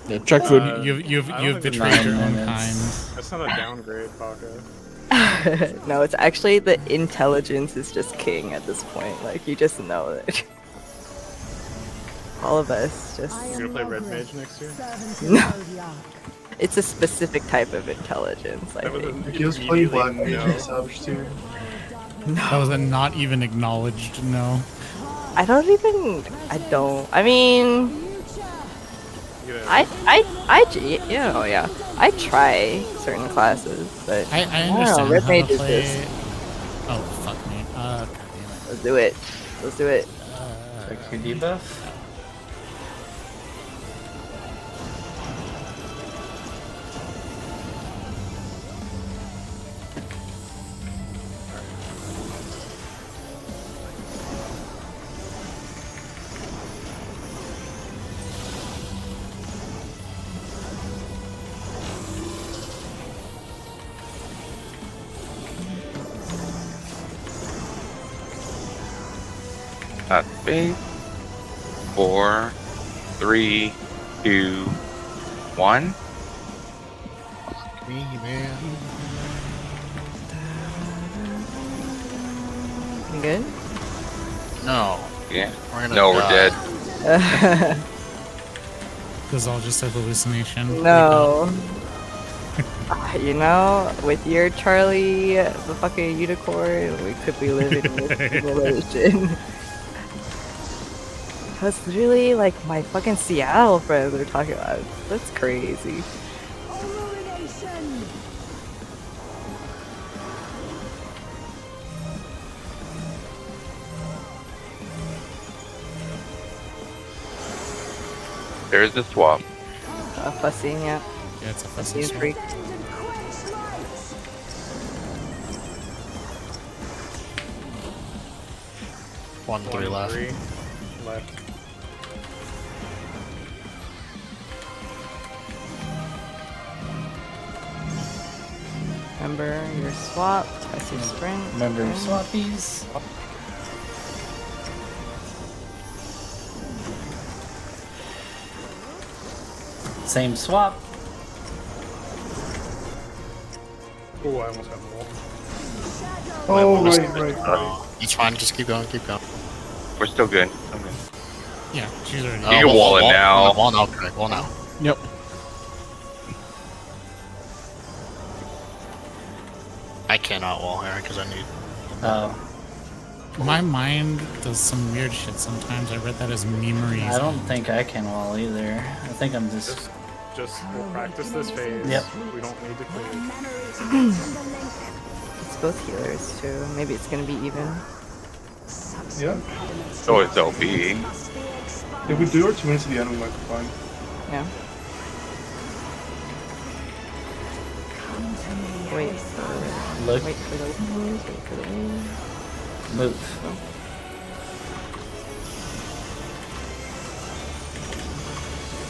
Yeah, check food. You've I don't think betrayed it's your 9 own minutes. kind. That's not a downgrade, Baka. No, it's actually the intelligence is just king at this point. Like, you just know it. All of us just... You gonna play Red Mage next year? No. It's a specific type of intelligence, I That was think. He was playing Black Mage no. in Savage tier. That was a not even acknowledged no. I mean... I try certain classes, but I don't know, understand Red how Mage to is play. just... Oh fuck me. God damn it. Let's do it. Let's do it. Check your debuff. That's big. 4, 3, 2, 1. Me, man. You good? No. Yeah. We're gonna No, we're die. dead. This is all just a hallucination. No. You know, with your Charlie, the fucking unicorn, we could be living in this simulation. That's really like my fucking Seattle friends are talking about. That's crazy. There's the swap. Fussy, yeah. Yeah, it's a Fussy fussy and swap. freak. 1-3 left. 3 left. Remember your swap, fussy sprint. Remember your and- swappies. Same swap. Oh, I almost got the wall. Oh, Might right. wanna- It's fine, just keep going, keep going. We're still good. I'm good. Yeah, she's already. You can wall it now. Wall now, correct. Wall now. Yep. I cannot wall here because I need. Oh, My mind does some weird shit sometimes. I read that as memories. I don't think I can wall either. I think I'm just. Just we'll practice this phase. Yep. We don't need to clear. It's both healers too. Maybe it's gonna be even. Yeah. Oh, it's OP. If we do our 2 minutes at the end, we might be fine. Yeah. Wait for Look. wait for those moves. Wait for the moves. Move.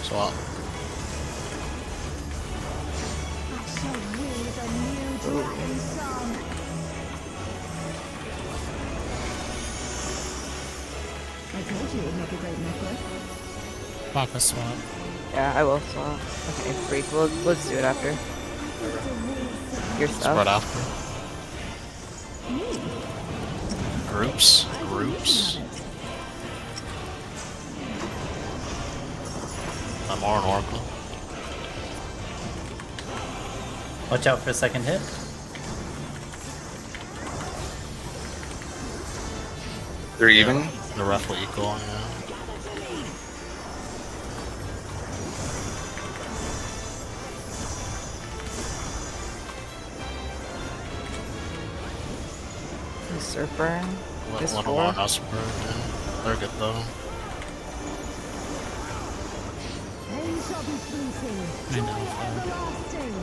Swap. I told you it would make a great necklace. Baka swap. Yeah, I will swap. Okay, freak. We'll just do it after. Your stuff. Spread after. Groups. Groups. I'm more an Oracle. Watch out for a second hit. They're even. They're roughly equal, yeah. Surfer. Just One four. on us, yeah. They're good though. Pain shall be fleeting. I know. Everlasting.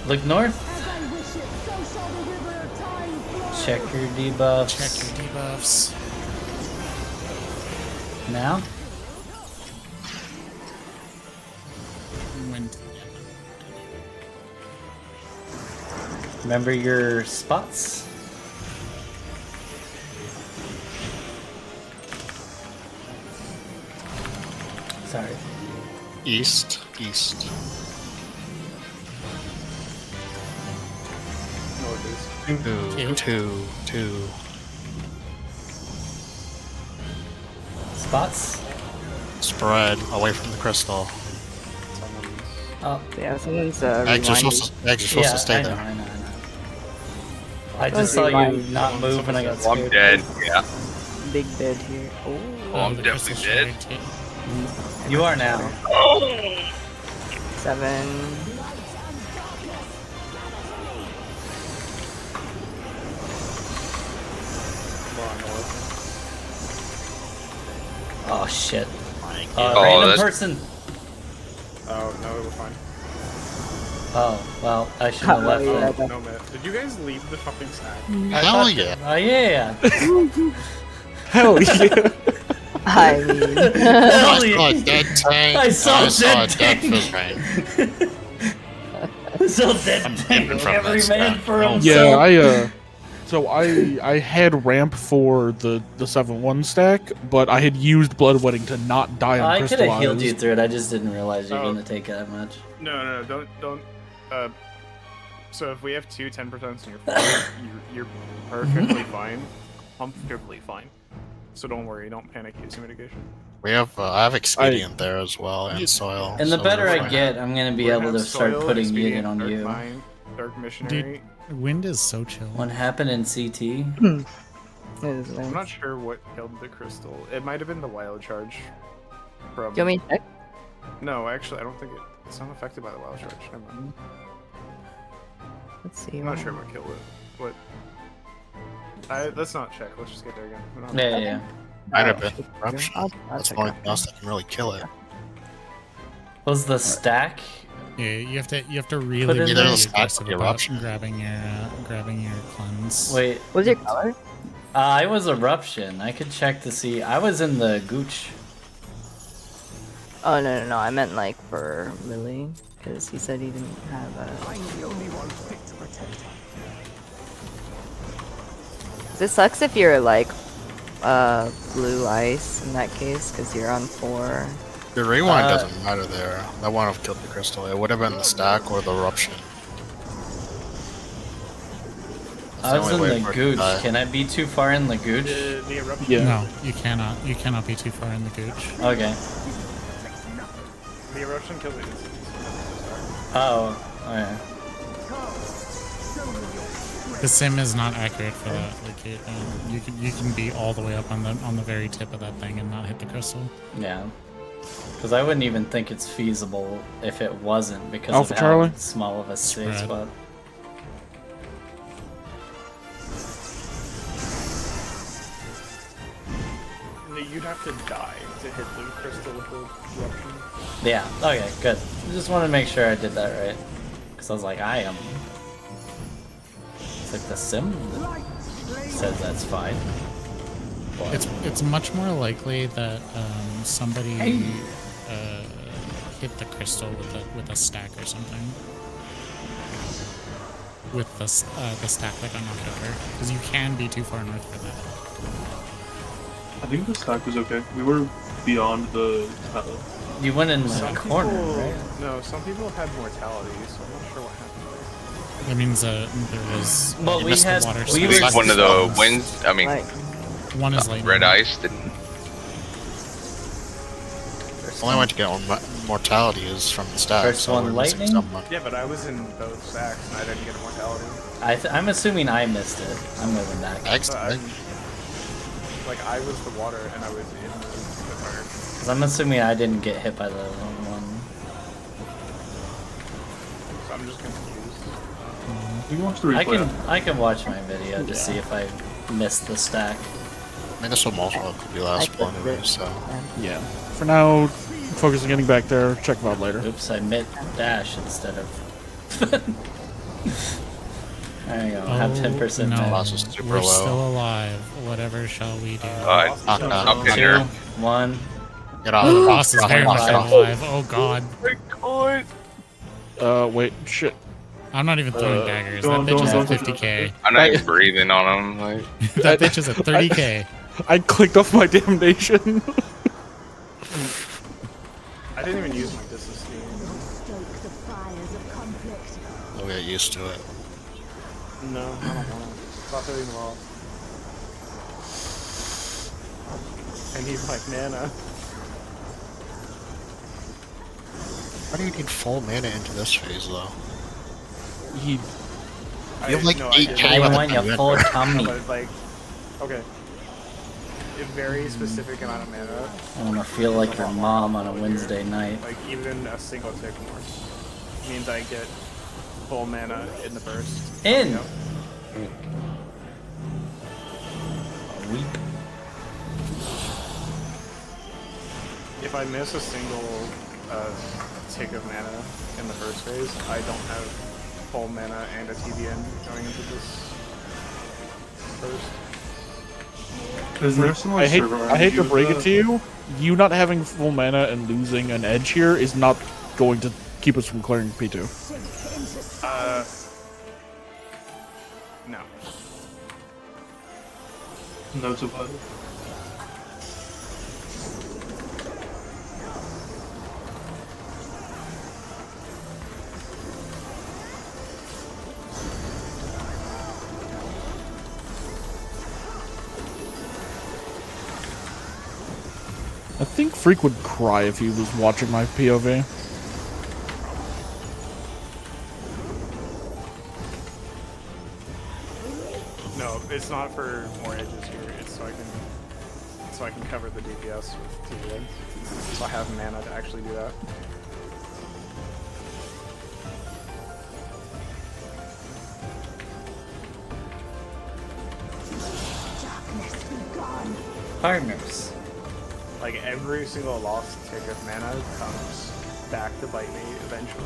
Look north. As I wish it, so shall the river of time flow. Check your debuffs. Check your debuffs. Now. When Remember your spots. Sorry. East. East. Two. Spots. Spread away from the crystal. Oh. Yeah, someone's Eggs are rewinding. supposed to stay I know, there. I know. I just saw you not move and I got Oh, I'm scared. dead. Yeah. Big dead here. Oh, Oh, I'm the definitely crystal dead. shard too. You are now. 7. Oh shit. Oh, Random that's- person. Oh no, we're fine. Oh, well, I shouldn't have left yeah, then. No man. Did you guys leave the fucking snack? Hell yeah. Oh yeah. Hell yeah. I mean, I saw a dead tank. I saw a dead dead tank. fish tank. So dead I'm tank, dipping from every that man stack. for Oh, himself. So I had ramp for the 7-1 stack, but I had used bloodwetting to not die on I could crystallized. have healed you through it. I just didn't realize you were Oh. gonna take that much. No, don't. So if we have two 10% and you're fine, you're perfectly fine, comfortably fine. So don't worry, don't panic using mitigation. We have I have expedient there as well and soil. And the so better we're I fine. get, I'm gonna be We're able gonna to have start Soil, putting Expedient, unit on Dark you. Mine, Dark Missionary. Wind is so chill. What happened in CT? it is nice. I'm not sure what killed the crystal. It might have been the wild charge. From... Do you want me to check? No, actually, I don't think it's not affected by the wild charge. Never mind. Let's see. I'm not sure what killed it. What? Let's not check. Let's just get there again. We're not- Yeah. Might have been corruption. I'll That's check the only it. thing else that can really kill it. Was the stack? Yeah, you have to Put really in be there. aggressive Either about eruption. grabbing your cleanse. Wait, What's your color? I was eruption. I could check to see. I was in the gooch. Oh no, I meant like for Lily, because he said he didn't have a. This sucks if you're like blue ice in that case, because you're on 4. The rewind doesn't matter there. That wouldn't have killed the crystal. It would have been the stack or the eruption. I was in only way the for it to gooch. die. Can I be too far in the gooch? The eruption. Yeah. No, you cannot. You cannot be too far in the gooch. Okay. The eruption kills it. Oh, okay. The sim is not accurate for that. Like you can be all the way up on the very tip of that thing and not hit the crystal. Yeah. Because I wouldn't even think it's feasible if it wasn't because Alpha of Charlie? how small of a safe Spread. spot. You'd have to die to hit the crystal with the eruption. Yeah, okay, good. Just want to make sure I did that right. Because I was like, I am. It's like the sim says that's fine. But It's much more likely that somebody hit the crystal with a stack or something. With the stack that got knocked over, because you can be too far north for that. I think the stack was okay. We were beyond the tower. you went in the Some corner, people, right? no, some people had mortality, so I'm not sure what happened. That means there was. Well, you we missed the had- water we stack. were- Like one of the winds. I mean, Like, One is lightning. red ice didn't. Only way to get on mortality is from the stack. First so one, we're missing lightning? someone. Yeah, but I was in both stacks and I didn't get mortality. I'm assuming I missed it. I'm moving back. Eggs, So like I was the water and I was in the fire. Because I'm assuming I didn't get hit by the one. So I'm just confused. We can watch the replay. I can watch my video to see if I missed the stack. I mean, this will most likely be last I point clicked anyway, it. so. Yeah. For now, focus on getting back there. Check VOD later. Oops, I mid dash instead of. There you go. I have 10% no, mid. Loss is super we're low. still alive. Whatever shall we do? Knock down. Up in 2, there. 1. Get off. The boss is Get very off, much get off. alive. Oh god. Wait, shit. I'm not even throwing daggers. That don't- bitch is don't- at 50k. I'm not even breathing on them. Like, That bitch is at 30k. I clicked off my damnation. I didn't even use my disesteem. Stoke the fires of conflict. We'll get used to it. No, I don't want to. Stop hitting them all. I need like mana. Why do you need full mana into this phase, though? He You have like no, 8k I with want the your full tummy. But like, okay. A very specific amount of mana, I want to feel like your mom on a Wednesday night. like even a single tick more, means I get full mana in the burst. In! Yep. A week. If I miss a single tick of mana in the first phase, I don't have full mana and a TBN going into this first. Is there some I hate server I hate to RNG break with it to you. You not having full mana and losing an edge here is not going to keep us from clearing P2. No. Notes about it. I think Freak would cry if he was watching my POV. No, it's not for more edges here. It's so I can cover the DPS with TBN. So I have mana to actually do that. Darkness be gone. Partners. Like every single lost tick of mana comes back to bite me eventually.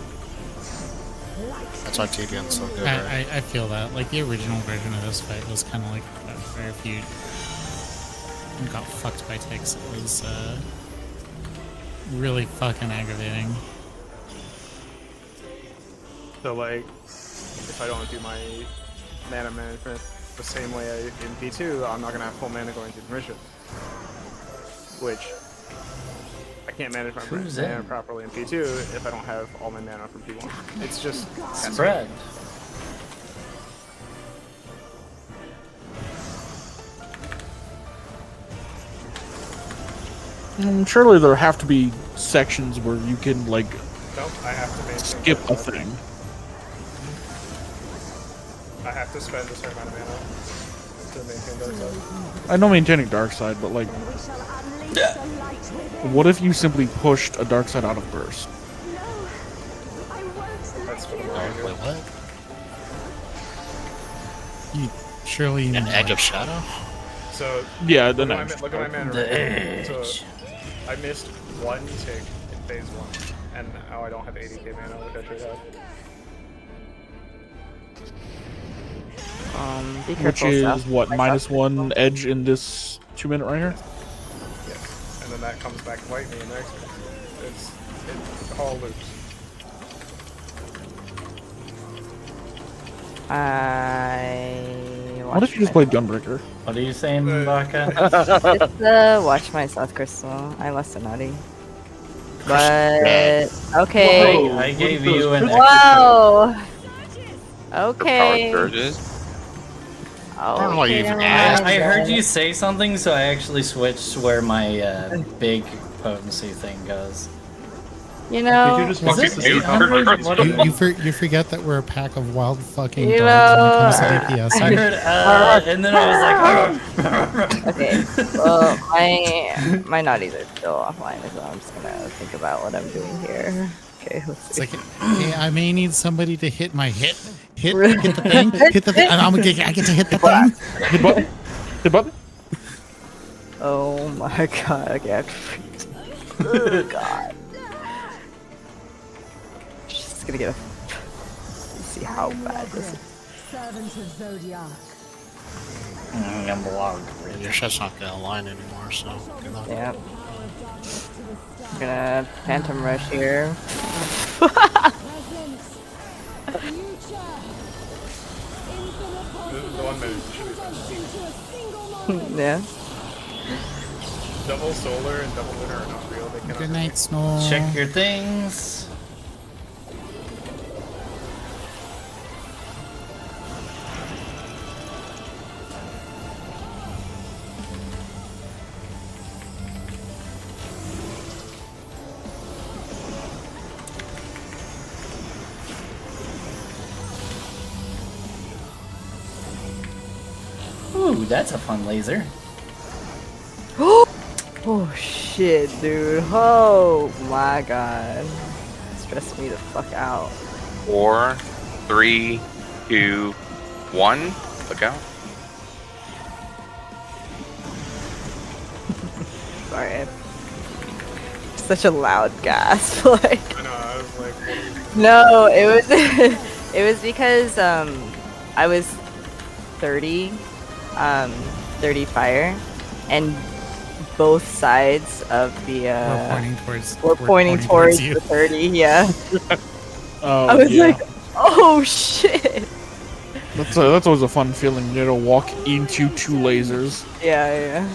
That's why TBN's so good, I, right? I feel that. Like, the original version of this fight was kind of like that, where if you got fucked by ticks, it was really fucking aggravating. So like, if I don't do my mana management the same way I in P2, I'm not gonna have full mana going through the mission. Which I can't manage my Who's mana in? properly in P2 if I don't have all my mana from P1. It's just Spread. Surely there have to be sections where you can like Nope, I have to maintain skip a dark side. thing. I have to spend a certain amount of mana to maintain dark side. I know maintaining dark side, but like, what if you simply pushed a dark side out of burst? That's what I'm Wait, doing. what? You surely An edge of shadow? So Yeah, the look at next. my, look at my mana The right now. edge. So I missed one tick in phase 1, and now I don't have 80k mana, which I should have. Be Which careful. is South. what, My minus south- one edge in this 2 minute right here? Yes. And then that comes back to bite me in the next one. It all loops. What if you just played Gunbreaker? What are you saying, Baka? Just watch my South Crystal. I lost a naughty. But okay. I gave you an extra. Wow. The power Okay. surges. Oh, don't know why you even I heard you say something, so I actually switched where my big potency thing goes. You Did know, you just want it us to see eight how hundred? much What You, you forget that we're a pack of wild fucking You dogs when it comes to know, DPS. I heard, and then I was like, okay. Well, my naughties are still offline, so I'm just gonna think about what I'm doing here. Okay, let's It's see. like, hey, I may need somebody to hit my hit the thing, hit the thing, and I get to hit the thing. Hit button? Hit button? Oh my god. Okay. Oh god. Just gonna get a. Let's see how bad this is. Servant of Zodiac. I'm blocked. Your shit's not gonna align anymore, so good luck. Yeah. I'm gonna Phantom Rush here. Present. Future. Infinite The 1 minute should be fine. into a single moment. Yeah. Double solar and double winter are not real. They cannot. Good night, Snow. Check your things. Ooh, that's a fun laser. Oh shit, dude. Oh my god. Stressed me the fuck out. 4, 3, 2, 1. Look out. Sorry. Such a loud gasp. Like. I know, I was like, what are you No, it was it was because I was 30 30 fire and both sides of the We're pointing towards you. the 30, yeah. Oh, I was yeah. like, oh shit. That's always a fun feeling, you know, to walk into 2 lasers. Yeah.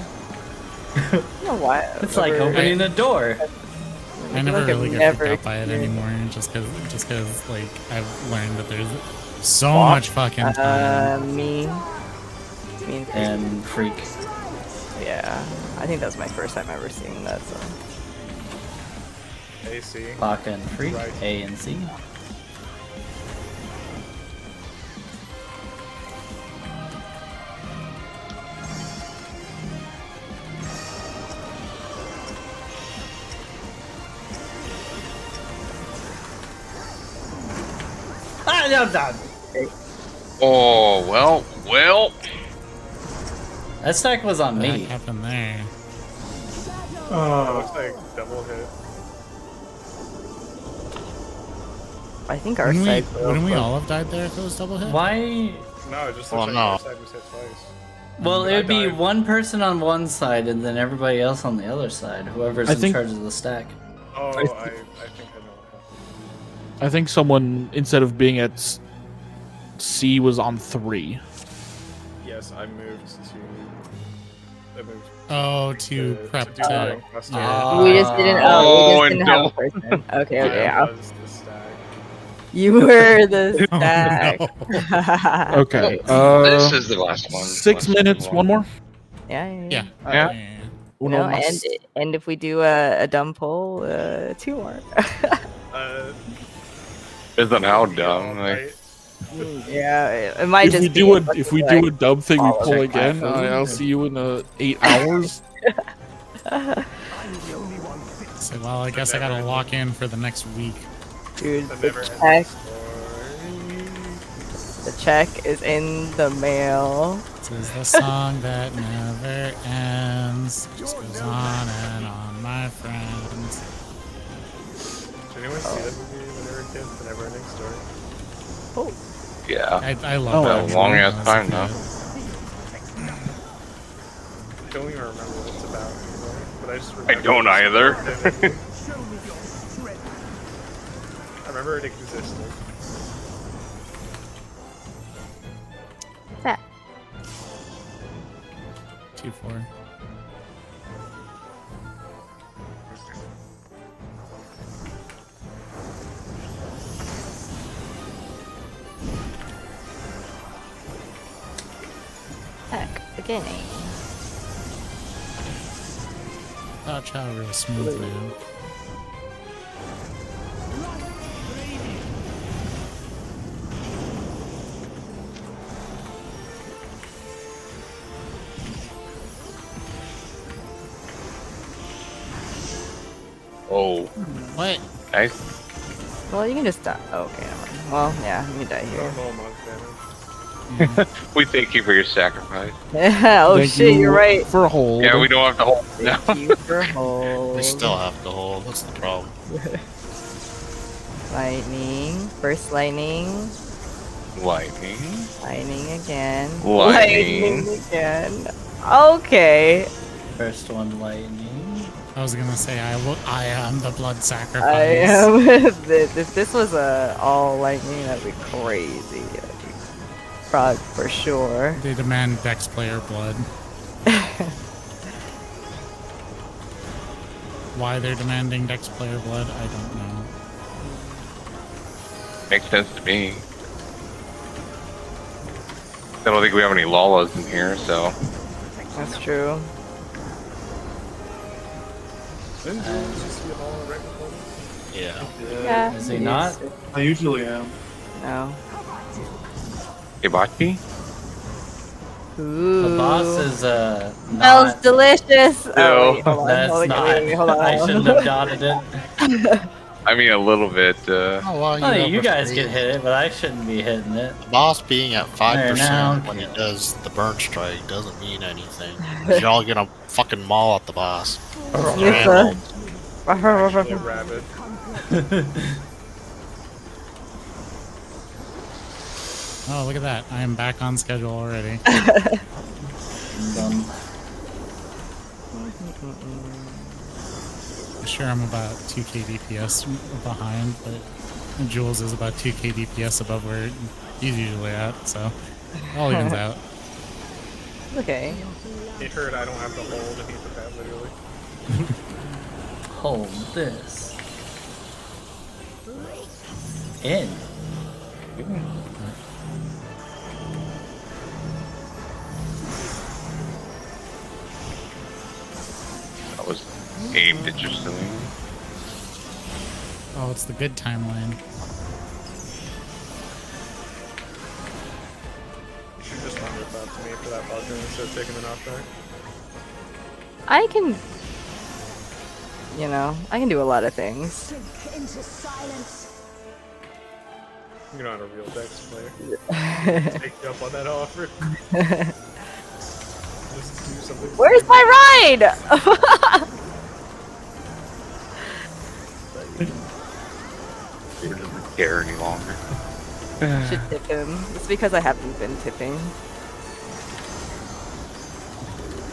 I don't know why. It's like opening a door. I never Like, really I've get never freaked out by it experienced- anymore, just because like I've learned that there's so much fucking time. Me And freak. yeah. I think that was my first time ever seeing that, so. AC? Baka and freak. Right. A and C. Ah, I'm done. Oh, well. That stack was on What me. happened there? It looks like double hit. I think our Wouldn't side. we all have died there if it was double hit? Why? No, it just looks Well, like no. our side was hit twice. Well, it would be died. one person on one side and then everybody else on the other side. Whoever's I in think- charge of the stack. Oh, I think I know what happened. I think someone, instead of being at C, was on 3. Yes, I moved. Oh, to prep do to. the cluster. Yeah. We just didn't. Oh, we just didn't have a no. person. Okay, I okay. was the stack. You were the Oh, stack. no. Okay. This is the last one. 6 minutes, one more? Yeah. Yeah. Yeah. You Uno know, mas. and if we do a dumb poll, 2 more. Isn't how dumb. Like, Yeah, it might If just we be do a if we do a dub thing, we all of pull it. again. I'll see you in 8 hours. So, well, I guess I gotta lock in for the next week. Dude, the check is in the mail. This is the song that never ends. Just goes on and on, my friends. Did anyone see that movie when they were kids? The Never Ending Story? Oh. yeah. I love that. A long movie ass when I was a time kid. now. I don't even remember what it's about anymore, but I just I remember don't either. I remember it existed. That. 2-4. Heck, beginning. Oh, chow real smooth now. Oh. What? Nice. Well, you can just die. Oh, okay, never mind. Well, yeah, you die here. Normal monk damage. We thank you for your sacrifice. Oh Thank shit, you you're right. For a hold. Yeah, we don't have to hold. No. Thank you for hold. We still have to hold. What's the problem? Lightning. First lightning. Lightning. Lightning again. Lightning. Again. Okay. First one, lightning. I was gonna say I am the blood sacrifice. I am. If this was a all lightning, that'd be crazy. That'd be prog for sure. They demand Dex player blood. Why they're demanding Dex player blood, I don't know. Makes sense to me. I don't think we have any Lalas in here, so. That's true. Didn't you just see it all right before this? Yeah. Yeah. Is he not? I usually am. No. Hibachi? Ooh. The boss is Smells not. delicious. No, Oh, wait, hold on. That's Hold on, not. wait, hold on. I shouldn't have dotted it. I mean, a little bit. Oh, well, Oh, you have guys a can hit it, but I shouldn't be hitting it. The boss being at 5% now. when he does the burn strike doesn't mean anything. 'Cause y'all gonna fucking maul at the boss. Yes, Randall. Actually, rabid. Oh, look at that. I am back on schedule already. Done. Sure, I'm about 2k DPS behind, but Jules is about 2k DPS above where he's usually at, so all evens out. Okay. He heard I don't have to hold, and he put that literally. Hold this. In. That was aimed interestingly. Oh, it's the good timeline. You should just run with that to me for that buzzer instead of taking the knockback. I can, you know, I can do a lot of things. Sink into silence. You're not a real Dex player. Take you up on that offer. Just do something. Where's my ride? He doesn't care any longer. Should tip him. It's because I haven't been tipping.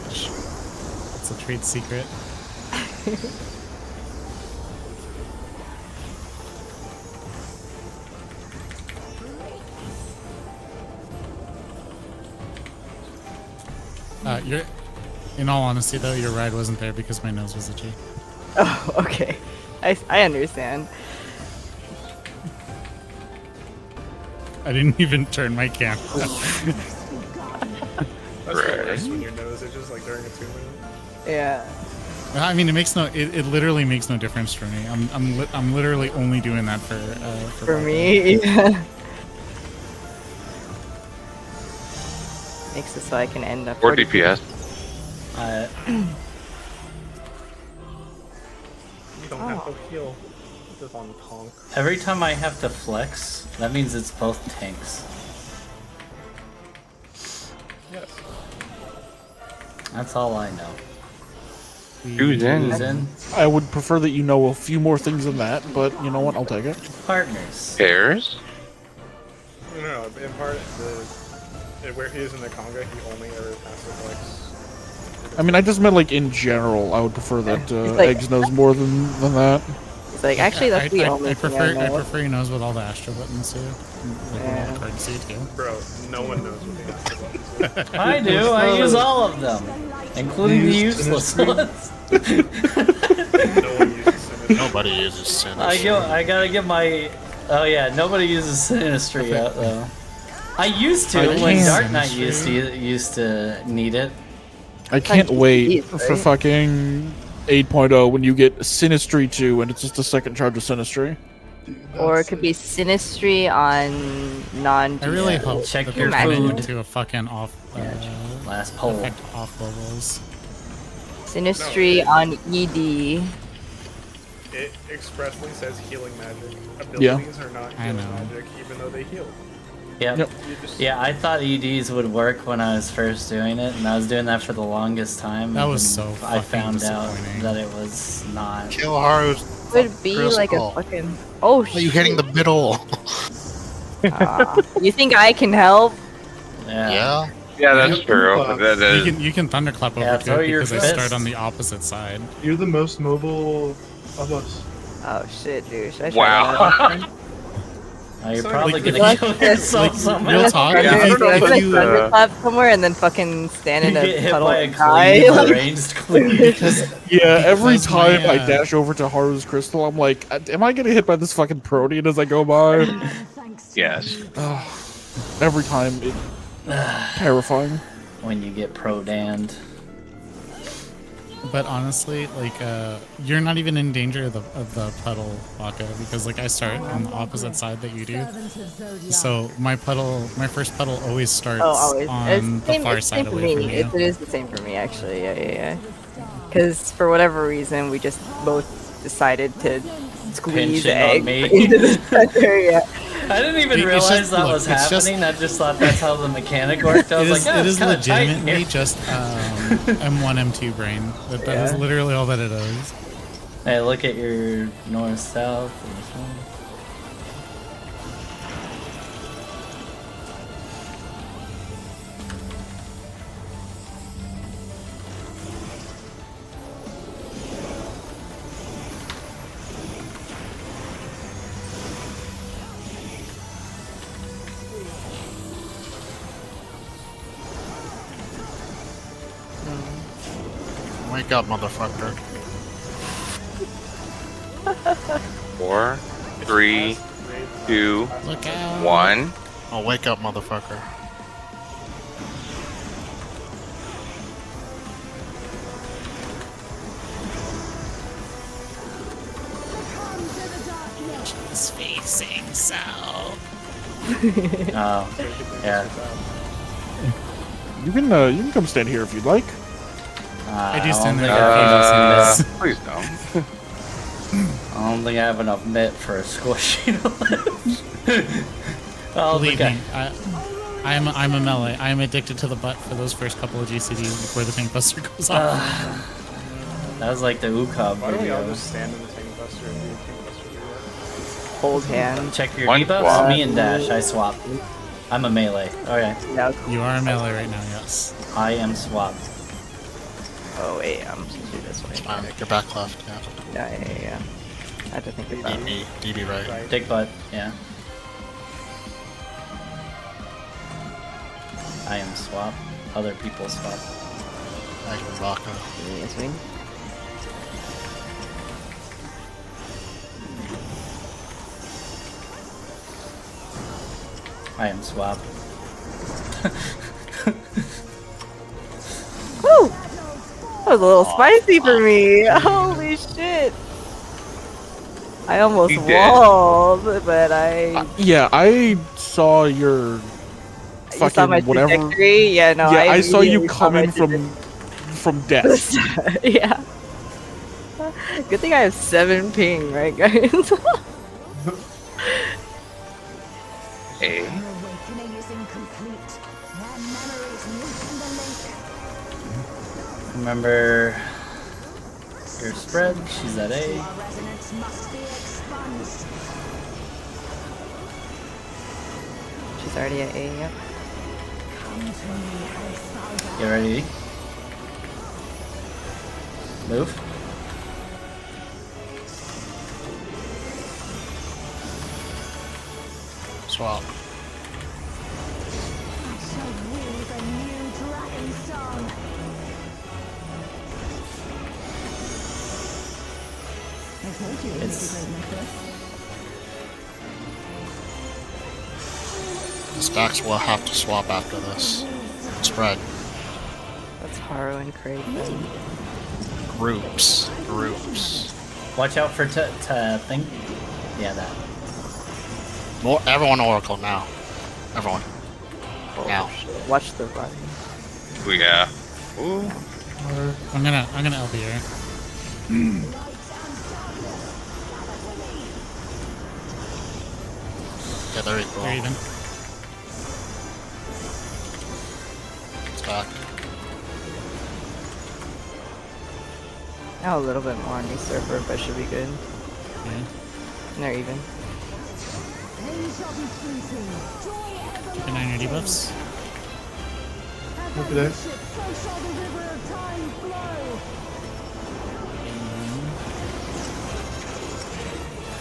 It's a trade secret. You're, in all honesty though, your ride wasn't there because my nose was itchy. Oh, okay. I understand. I didn't even turn my camera. That's right. burst when your nose itches like during a 2 minute. Yeah. I mean, it makes no. It literally makes no difference for me. I'm literally only doing that for For me, yeah. Makes it so I can end up. 4 DPS. You don't have to heal. Just on Tonk. Every time I have to flex, that means it's both tanks. Yes. That's all I know. Who's in? Who's in? I would prefer that you know a few more things than that, but you know what? I'll take it. Partners. Pairs? No, in part, where he is in the Conga, he only ever passive flex. I mean, I just meant like in general. I would prefer that like- Eggs knows more than that. It's like actually that's the only I thing prefer. I I know. prefer he knows what all the Astro buttons do. Like what all the cards do too. Bro, no one knows what the Astro buttons do. I do. I use all of them, including the useless ones. No one uses Sinister. Nobody uses Sinister. I gotta get my. Oh yeah, nobody uses Sinistry yet though. I used to I when can't. Dark Knight used to need it. I can't wait eat, for right? fucking 8.0 when you get Sinistry 2 and it's just a second charge of Sinistry. Or it could be Sinistry on non. I really hope Check that your they're coming food. into a fucking off. Last poll. Effect off levels. Sinistry on ED. It expressly says healing magic. Yeah. Abilities are not I healing know. magic, even though they heal. Yep. Yep. You just, Yeah, I thought EDs would work when I was first doing it, and I was doing that for the longest time. That and was then so I fucking found out disappointing. that it was not. Kill Haru's. Would be like a Crystal. fucking. Oh Are shit! you hitting the middle? You think I can help? Yeah. Yeah. Yeah, that's true. That You is, can thunderclap over Yeah, to throw it your because I start fist. on the opposite side. You're the most mobile of us. Oh shit, dude! Should I try wow. that? You're So, probably like, gonna like- kill yourself like, somehow. real talk, I'm Yeah, I gonna, don't know I'm if gonna you, thunderclap somewhere and then fucking stand in You a get hit puddle by a and die. cleave, ranged cleave. Yeah, every Because my, time I dash over to Haru's crystal, I'm like, am I getting hit by this fucking protean as I go by? yes. Every time, it terrifying. When you get pro-danned. But honestly, like, you're not even in danger of the puddle, Waka, because like I start on the opposite side that you do. So my first puddle always starts Oh, always. on the far it's side same for away me. from you. It is the same for me, actually. Yeah. Because for whatever reason, we just both decided to squeeze Pinch it on egg me. into the center. Yeah. I didn't even It's realize just- that look, was it's just- happening. I just thought that's how the mechanic worked. I was like, oh, it it's is kind of tight in legitimately here. just M1, M2 brain. That is Yeah. literally all that it is. Hey, look at your north-south. Wake up, motherfucker. 4, 3, 2, Look out! 1. Oh, wake up, motherfucker. He's facing south. Oh, yeah. You can come stand here if you'd like. I do stand don't there think for I Please don't. I don't think I have enough net for a squishy. Oh, Believe okay. me, I'm a melee. I am addicted to the butt for those first couple of GCDs before the tank buster goes off. That was like the Ukab Why don't we all video. just stand in the tank buster and do tank buster video? Hold hand. Check your One debuffs. swap. Me and Dash, I swap. I'm a melee. Okay, Yeah. You are a melee right now, yes. I am swap. Oh wait, I'm supposed to do this way. Your back left, yeah. Yeah. I have to think about it. DB right. Dick butt, yeah. I am swap. Other people swap. I can rock him. Yes, me. I am swap. was a little spicy for me. Holy shit. I almost He did. walled, but I... Yeah, I saw your You fucking saw my whatever. trajectory? Yeah, no, Yeah, I saw you immediately saw my coming from death. yeah. Good thing I have 7 ping, right, guys? Hey. Their awakening is incomplete. Their memories weaken the link. Remember your spread. She's at A. Your resonance must be expunged. She's already at A, yep. Come to me, Hellspouser. Get ready. Move. Swap. I shall weave a new dragon song. I told you it would It's- be great like this. The stacks will have to swap after this. Spread. That's Haru and Craig then. Groups. Watch out for thing. Yeah, that. More, everyone Oracle now. Everyone. Now. Watch the run. Yeah. Ooh. I'm gonna LB her. Yeah, there you go. They're even. Stack. Now a little bit more on the server, but should be good. Yeah. And they're even. Pain shall be fleeting. Joy Keep everlasting. an eye on your debuffs. As Look I at that. worship, so shall the river of time flow.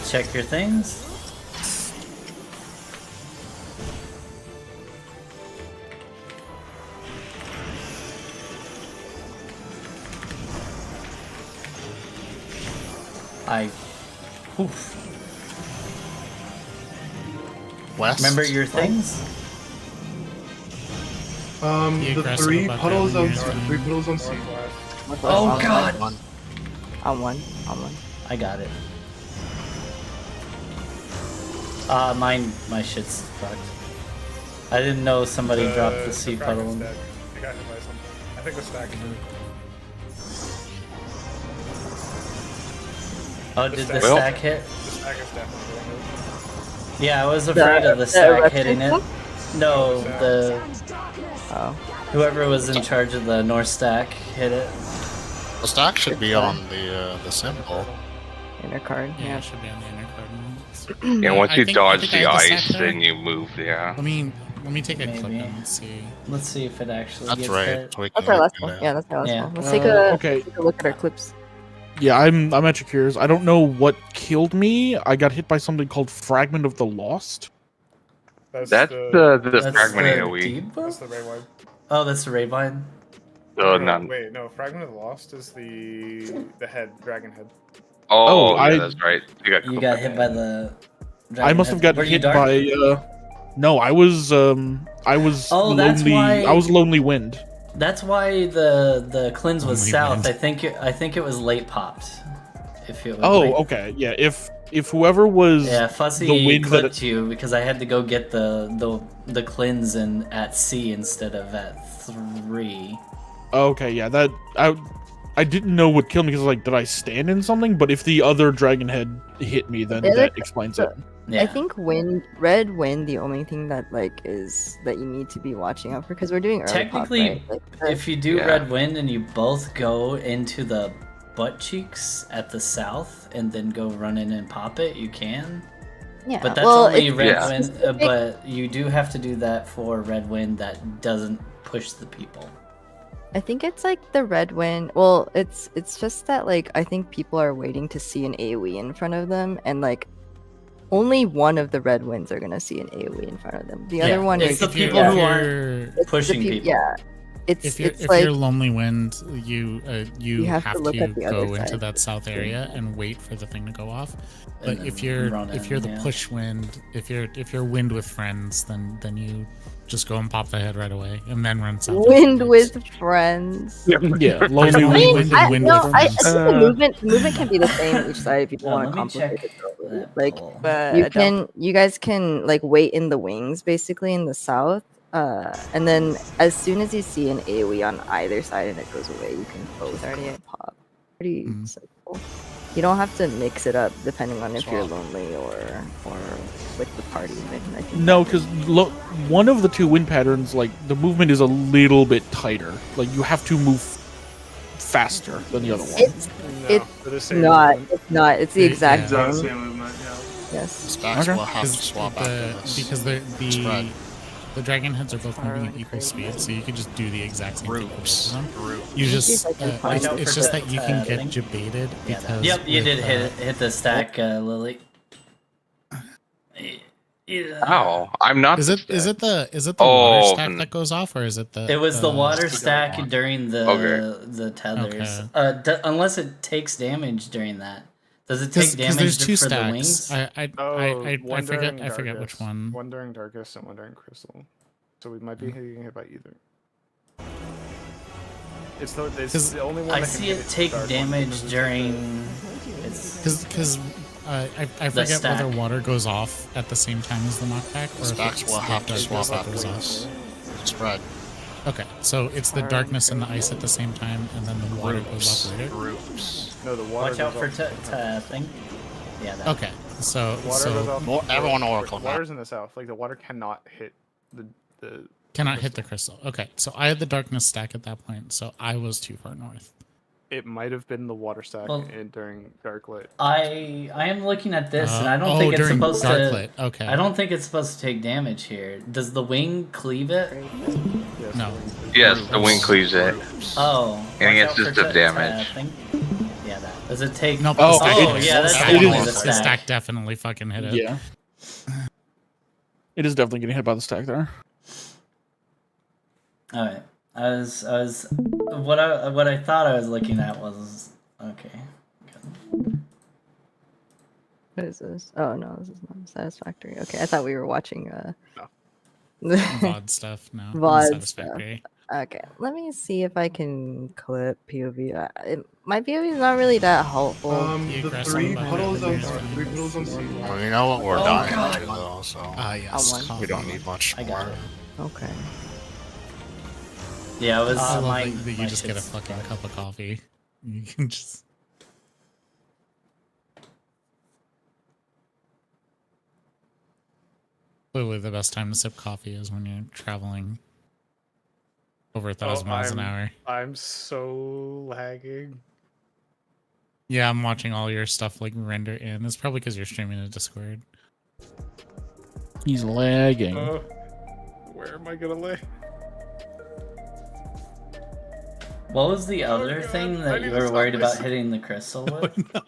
Check your things. Oof. West. Remember your things? Be The aggressive 3 about puddles that on when you're three puddles on C. Oh god! One. On one. I got it. My shit's fucked. I didn't know somebody dropped the C puddle. I got hit by something. I think the stack. Oh, did the Well- stack hit? The stack is definitely going Yeah, I was afraid of the stack hitting it. No, the Oh. whoever was in charge of the north stack hit it. The stack should be on the symbol. Inner card. Yeah, Yeah. it should be on the inner card. Yeah, once I you think- dodge I think I the have the stack ice, there. then you move, yeah. Let me take a clip Maybe. and see. Let's see if it actually That's gets right. hit. So we That's can our last get one. it. Yeah, that's our last Yeah. one. Let's take a Okay. take a look at our clips. Yeah, I'm actually curious. I don't know what killed me. I got hit by something called Fragment of the Lost. That's the That's fragment the AoE. debuff? That's the Ray Wine. Oh, that's the Rayvine. Oh, no, no. wait, no. Fragment of the Lost is the head, dragon head. Oh, Oh, yeah, I- that's right. You got hit by the. I must have gotten Were you hit dark? by. No, I was. I was Oh, that's lonely. why- I was Lonely Wind. That's why the cleanse was Only south. wind. I think it was late popped. If it was Oh, late. okay. Yeah, if whoever was Yeah, the Fussy wind that clipped you because I had to go get the cleanse in at C instead of at 3. Okay, yeah, that I didn't know what killed me because like, did I stand in something? But if the other dragon head hit me, then Yeah, that explains it. Yeah. I think red wind. The only thing that like is that you need to be watching out for because we're doing early Technically, pop, right? Like, if you do Yeah. red wind and you both go into the butt cheeks at the south and then go run in and pop it, you can. yeah. But that's well, only it's red Yeah. wind. specific- But you do have to do that for red wind that doesn't push the people. I think it's like the red wind. Well, it's just that like I think people are waiting to see an AoE in front of them, and like only one of the red winds are gonna see an AoE in front of them. The Yeah, other one it's is the If you're- people if who you're- aren't it's the pushing peop- people. Yeah, it's if like you're Lonely Wind, you have have to look at the other go into side. that south area and wait for the thing to go off. But And if then you're run in, the yeah. push wind, if you're wind with friends, then you just go and pop the head right away and then run south. wind with friends. Yeah, There's lonely Lonely wind. Wind and wind with I friends. think the movement can be the same each side if you want let to me complicate check it. Though. that Like poll. you guys can like wait in the wings basically in the south. And then as soon as you see an AoE on either side and it goes away, you can both already pop. Pretty simple. You don't have to mix it up depending on if you're lonely or with the party. I think No, because one of the two wind patterns, like the movement is a little bit tighter. Like you have to move faster than the other one. It's not. It's not. It's the exact Exact same. same movement, yeah. Yes. Stacks will have to swap after this. Because the dragon heads are both moving at equal speed, so you can just do the exact same thing for both of them. You just it's just that you can get debated because Yep, you did hit the stack, Lily. Oh, I'm not. Is it the water stack that goes off, or is it the? It was the water stack during the tethers. Okay. Unless it takes damage during that. Does it take damage there's two for stacks. the wings? I forget which one. One during Darkest and one during Crystal. So we might be getting hit by either. It's the only one. I that see can it hit take dark damage one. during. Because I forget stack. whether water goes off at the same time as the knockback, or Stacks if will have to swap after goes this. off. Spread. Okay, so it's the darkness and the ice at the same time, and then the water goes off later. Groups. No, the water. Watch out for goes off. thing. Yeah. That. Okay, so Water goes off. Everyone Oracle. Water's in the south. Like the water cannot hit the. cannot hit the crystal. Okay, so I had the darkness stack at that point, so I was too far north. It might have been the water stack during Darklit. I am looking at this, and I don't think it's during supposed Darklit. to. Okay. I don't think it's supposed to take damage here. Does the wing cleave it? Yes, No. Yes, the wing cleaves it. Oh. And watch it's out just for the damage. thing. Yeah, that. Does it take? Nope. Oh, Yeah, that's it definitely is- the The stack. stack definitely fucking hit it. Yeah. It is definitely getting hit by the stack there. All right. What I thought I was looking at was okay. Good. What is this? Oh no, this is not satisfactory. Okay, I thought we were watching VOD stuff. No. VOD Unsatisfactory. Okay, let me see if I can clip POV. My POV is not really that helpful. You The press three on puddles on button. three puddles on C. Well, you know what we're dying to though, so Yes. one. we don't need much I got more. it. Okay. Yeah, it was I love my. that you my just get a shit's- fucking cup of coffee. You can just. Clearly, the best time to sip coffee is when you're traveling over 1,000 miles an hour. I'm so lagging. Yeah, I'm watching all your stuff like render in. It's probably because you're streaming to Discord. He's lagging. Where am I gonna lay? What was the other God, thing I that need you to were stop worried about this. hitting the crystal with? The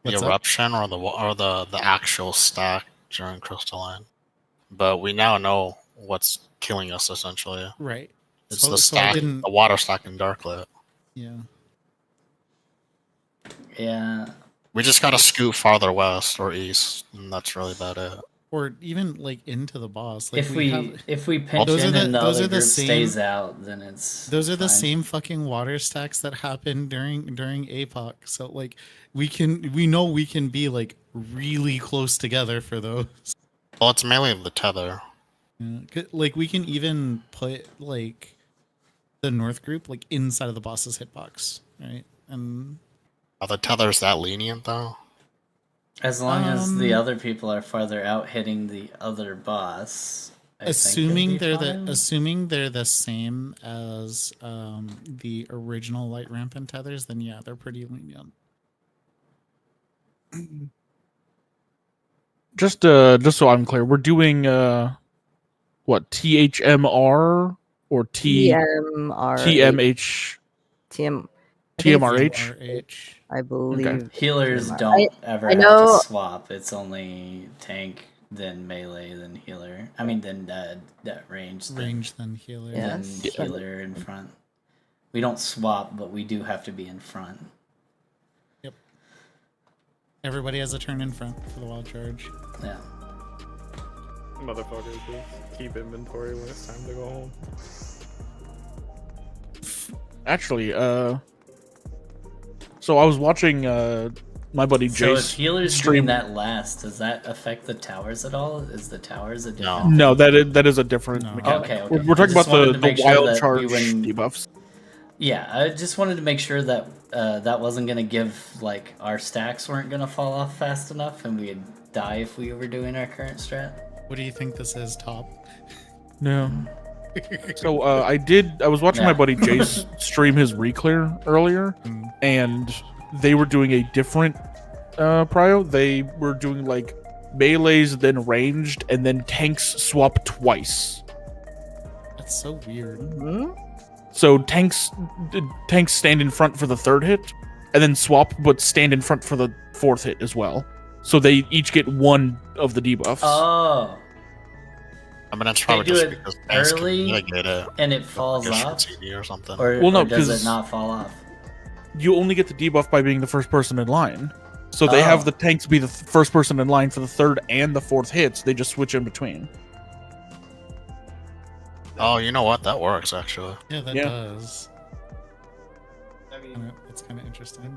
What's up? eruption or the actual stack during crystalline. But we now know what's killing us essentially. Right. It's So- the so I stack, didn't- the water stack in Darklit. Yeah. Yeah. We just gotta scoot farther west or east, and that's really about it. Or even like into the boss. Like If we pinch Those are in the- and the those other are the group same- stays out, then it's those are the fine. same fucking water stacks that happen during APOC. So like we know we can be like really close together for those. Well, it's mainly the tether. Yeah, like we can even put like the North group like inside of the boss's hitbox, right? And Are the tethers that lenient though? As long as the other people are farther out hitting the other boss. I assuming think it'll they're be fine. assuming they're the same as the original light rampant tethers, then yeah, they're pretty lenient. Just so I'm clear, we're doing what, THMR or TMR. TMH TM. TMRH? RH. I believe. Healers TMR. don't ever I have know- to swap. It's only tank then melee, then healer. I mean, then range. Range, then healer. Then Yes. healer in front. We don't swap, but we do have to be in front. Yep. Everybody has a turn in front for the wild charge. Yeah. Motherfuckers just keep inventory when it's time to go home. Actually, so I was watching my buddy So if Jace healer's stream. doing that last, does that affect the towers at all? Is the towers a different? No, that is a different No. mechanic. Okay, okay. We're talking I just about wanted to the make sure wild that charge we wouldn't- debuffs. Yeah, I just wanted to make sure that that wasn't gonna give like our stacks weren't gonna fall off fast enough, and we'd die if we were doing our current strat. What do you think this is, Top? No. So I was watching Yeah. my buddy Jace stream his reclear earlier, and they were doing a different prio. They were doing like melees, then ranged, and then tanks swap twice. That's so weird. So tanks stand in front for the third hit, and then swap, but stand in front for the fourth hit as well. So they each get one of the debuffs. Oh, I mean, that's They probably do just it because tanks can early, mitigate it. and it falls Like a off, short CD or something. or, Well, no, or does 'cause- it not fall off? You only get the debuff by being the first person in line. So they have the tanks be the first person in line for the third and the fourth hits. They just switch in between. Oh, you know what? That works actually. Yeah, that Yeah. does. I mean, That's kind of interesting.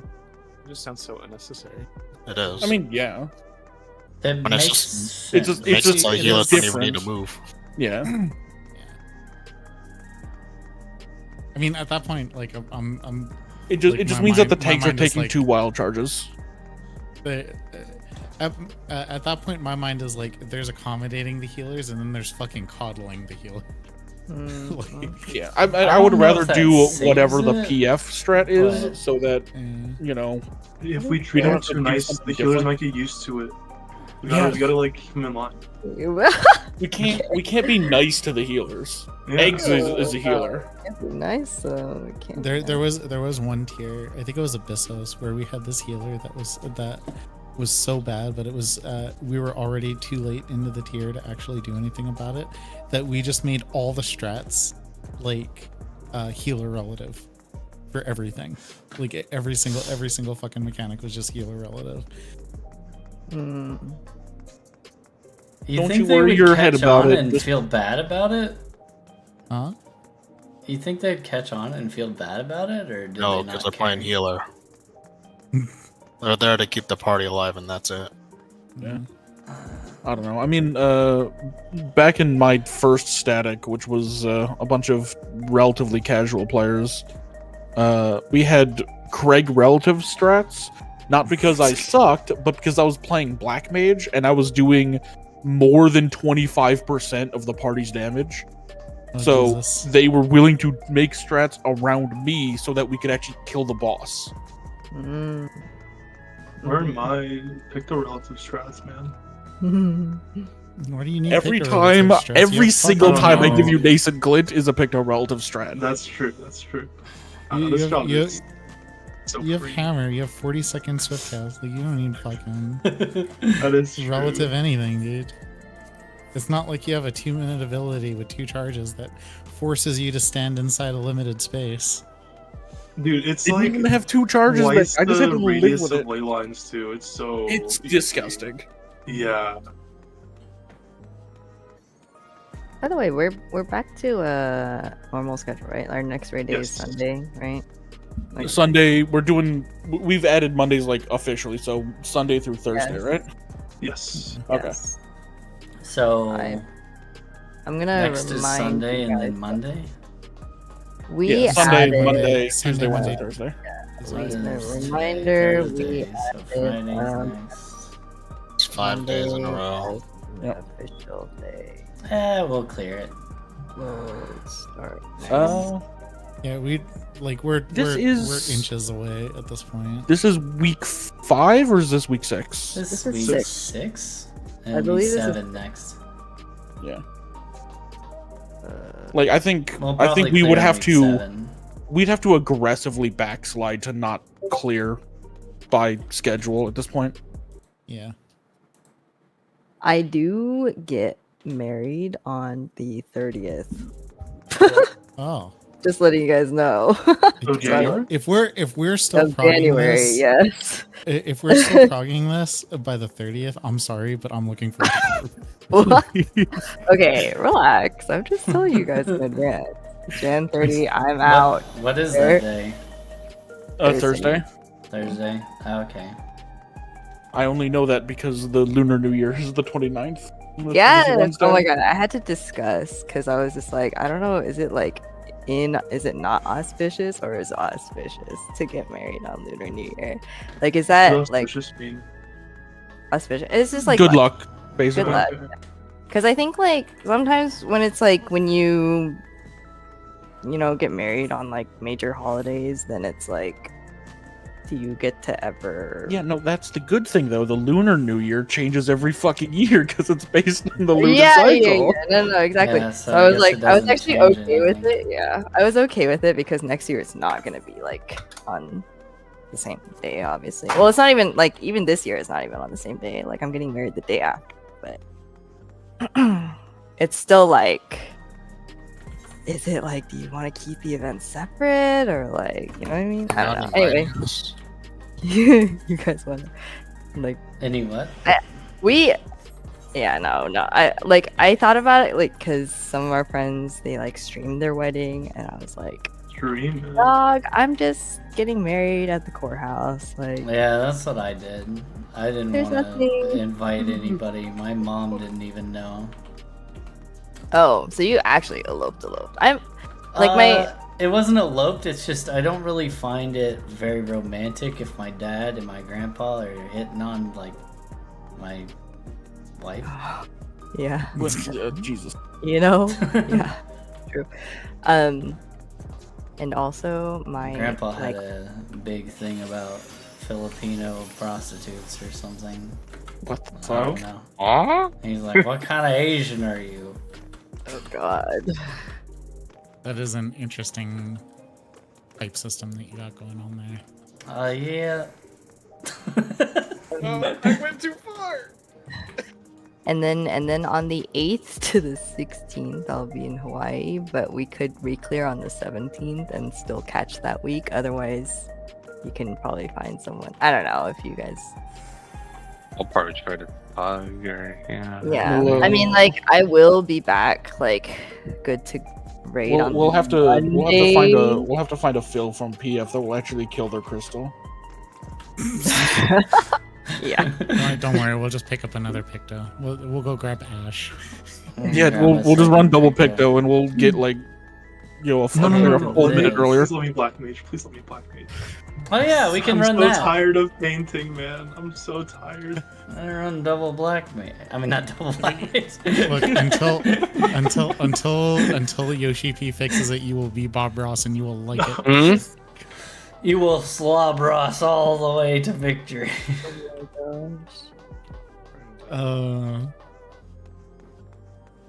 it just sounds so unnecessary. It is. I mean, yeah, That When it's makes just- it's sense. just- it makes it just- so it healers is don't even need to different. move. yeah. I mean, at that point, like, I'm It just Like, it just my means mind- that the my tanks are mind is taking like- 2 wild charges. at that point, my mind is like, there's accommodating the healers, and then there's fucking coddling the healer. Like, Yeah, I don't would know rather if that do saves whatever the it, PF strat is, but- so that eh. you know. If we treat don't them have to too do nice, the something healers different. might get used to it. We Yeah. gotta like keep them in line. We can't be nice to the healers. Yeah. Eggs is a healer. Can't be nice, so we can't. There was one tier, I think it was Abyssos, where we had this healer that was so bad, but it was we were already too late into the tier to actually do anything about it, that we just made all the strats like healer relative for everything. Like every single fucking mechanic was just healer relative. You Don't think you they worry would your catch head about on it. and Just- feel bad about it? Huh? You think they'd catch on and feel bad about it, or did No, they because not they're playing care? healer. They're there to keep the party alive, and that's it. Yeah. I don't know. I mean, back in my first static, which was a bunch of relatively casual players, we had Craig relative strats. Not because I sucked, but because I was playing Black Mage and I was doing more than 25% of the party's damage. Oh, So Jesus. they were willing to make strats around me so that we could actually kill the boss. Where are my pick the relative strats, man? What do you need? Every picker time, relative strats? You every have single fucking- time I know. give you Nascent Glint is a Picto relative strat. That's true. That's true. You- This you- job you- is so You have free. hammer. You have 40-second swift cast. Like, you don't need fucking That is true. relative anything, dude. It's not like you have a 2-minute ability with 2 charges that forces you to stand inside a limited space. Dude, it's Didn't like even have 2 charges. twice I just had the to live radius with of it. ley lines too. It's so. It's disgusting. Yeah. By the way, we're back to normal schedule, right? Our next raid day is Yes. Sunday, right? Like, Sunday, we've added Mondays like officially, so Sunday through Thursday, Yes. right? Yes. Okay. yes. So I'm gonna next is remind Sunday you and then guys Monday. that We Yeah, Sunday, added, Monday, Sunday, Tuesday, Wednesday, Monday. Thursday. Reminder, we so added, Friday's next. It's 5 days in a row. Yep. Official day. We'll clear it. We'll start. next. Yeah, we're This inches away at this point. This is week 5 or is this week 6? This This is is week 6. 6. I And believe week this is- 7 next. Yeah. Like I think We'll I probably think we clear would in have week to 7. we'd have to aggressively backslide to not clear by schedule at this point. Yeah. I do get married on the 30th. Oh. Just letting you guys know. January? If we're still Of progging January, this, yes. if we're still progging this by the 30th, I'm sorry, but I'm looking for. What? Okay, relax. I'm just telling you guys in advance. Jan 30, I'm out. What is There. that day? Thursday. Thursday? Okay. I only know that because the Lunar New Year is the 29th. Yes. Oh Wednesday. my god, I had to discuss because I was just like, I don't know, is it not auspicious or is it auspicious to get married on Lunar New Year? Like, is that What like does auspicious mean? auspicious? It's just like good luck, basically. Good luck. Because I think like sometimes when it's like when you get married on like major holidays, then it's like, do you get to ever? Yeah, no, that's the good thing though. The Lunar New Year changes every fucking year because it's based on the lunar Yeah, cycle. no, exactly. Yeah, so I was guess like, it I was doesn't actually change okay with anything. it. Yeah, I was okay with it because next year it's not gonna be like on the same day, obviously. Well, it's not even like even this year it's not even on the same day. Like I'm getting married the day after, but it's still like, is it like, do you want to keep the event separate or like, you know what I mean? I don't know. Anyway, you guys want to like Any what? I thought about it like because some of our friends they like streamed their wedding and I was like, Dream. dog, I'm just getting married at the courthouse. Like, Yeah, that's what I did. I didn't There's want to nothing- invite anybody. My mom didn't even know. oh, so you actually eloped. I'm like my. It wasn't eloped, it's just I don't really find it very romantic if my dad and my grandpa are hitting on, like, my wife. Yeah. Jesus. You know? Yeah. True. And also my Grandpa had like a big thing about Filipino prostitutes or something. What the I don't fuck? know. Aw? He's like, what kind of Asian are you? oh god. That is an interesting pipe system that you got going on there. Yeah. I went too far. And then on the 8th to the 16th I'll be in Hawaii, but we could re-clear on the 17th and still catch that week. Otherwise, you can probably find someone. I don't know if you guys. I'll probably try to pug or yeah. Yeah. Well, I mean, like I will be back, like good to raid on. We'll have to Monday. we'll have to find a fill from PF that will actually kill their crystal. Yeah. Don't worry, we'll just pick up another Picto. We'll go grab Ash. Yeah, Grab we'll a just run second double Picto. Picto and we'll get like a full No. minute earlier. Please let me black mage. Please let me black mage. Oh yeah, we can I'm run so that. tired of painting, man. I'm so tired. I run double black mage. I mean, not double black mage. Look, until Yoshi P fixes it, you will be Bob Ross and you will like it. Hmm? You will slob Ross all the way to victory. Uh,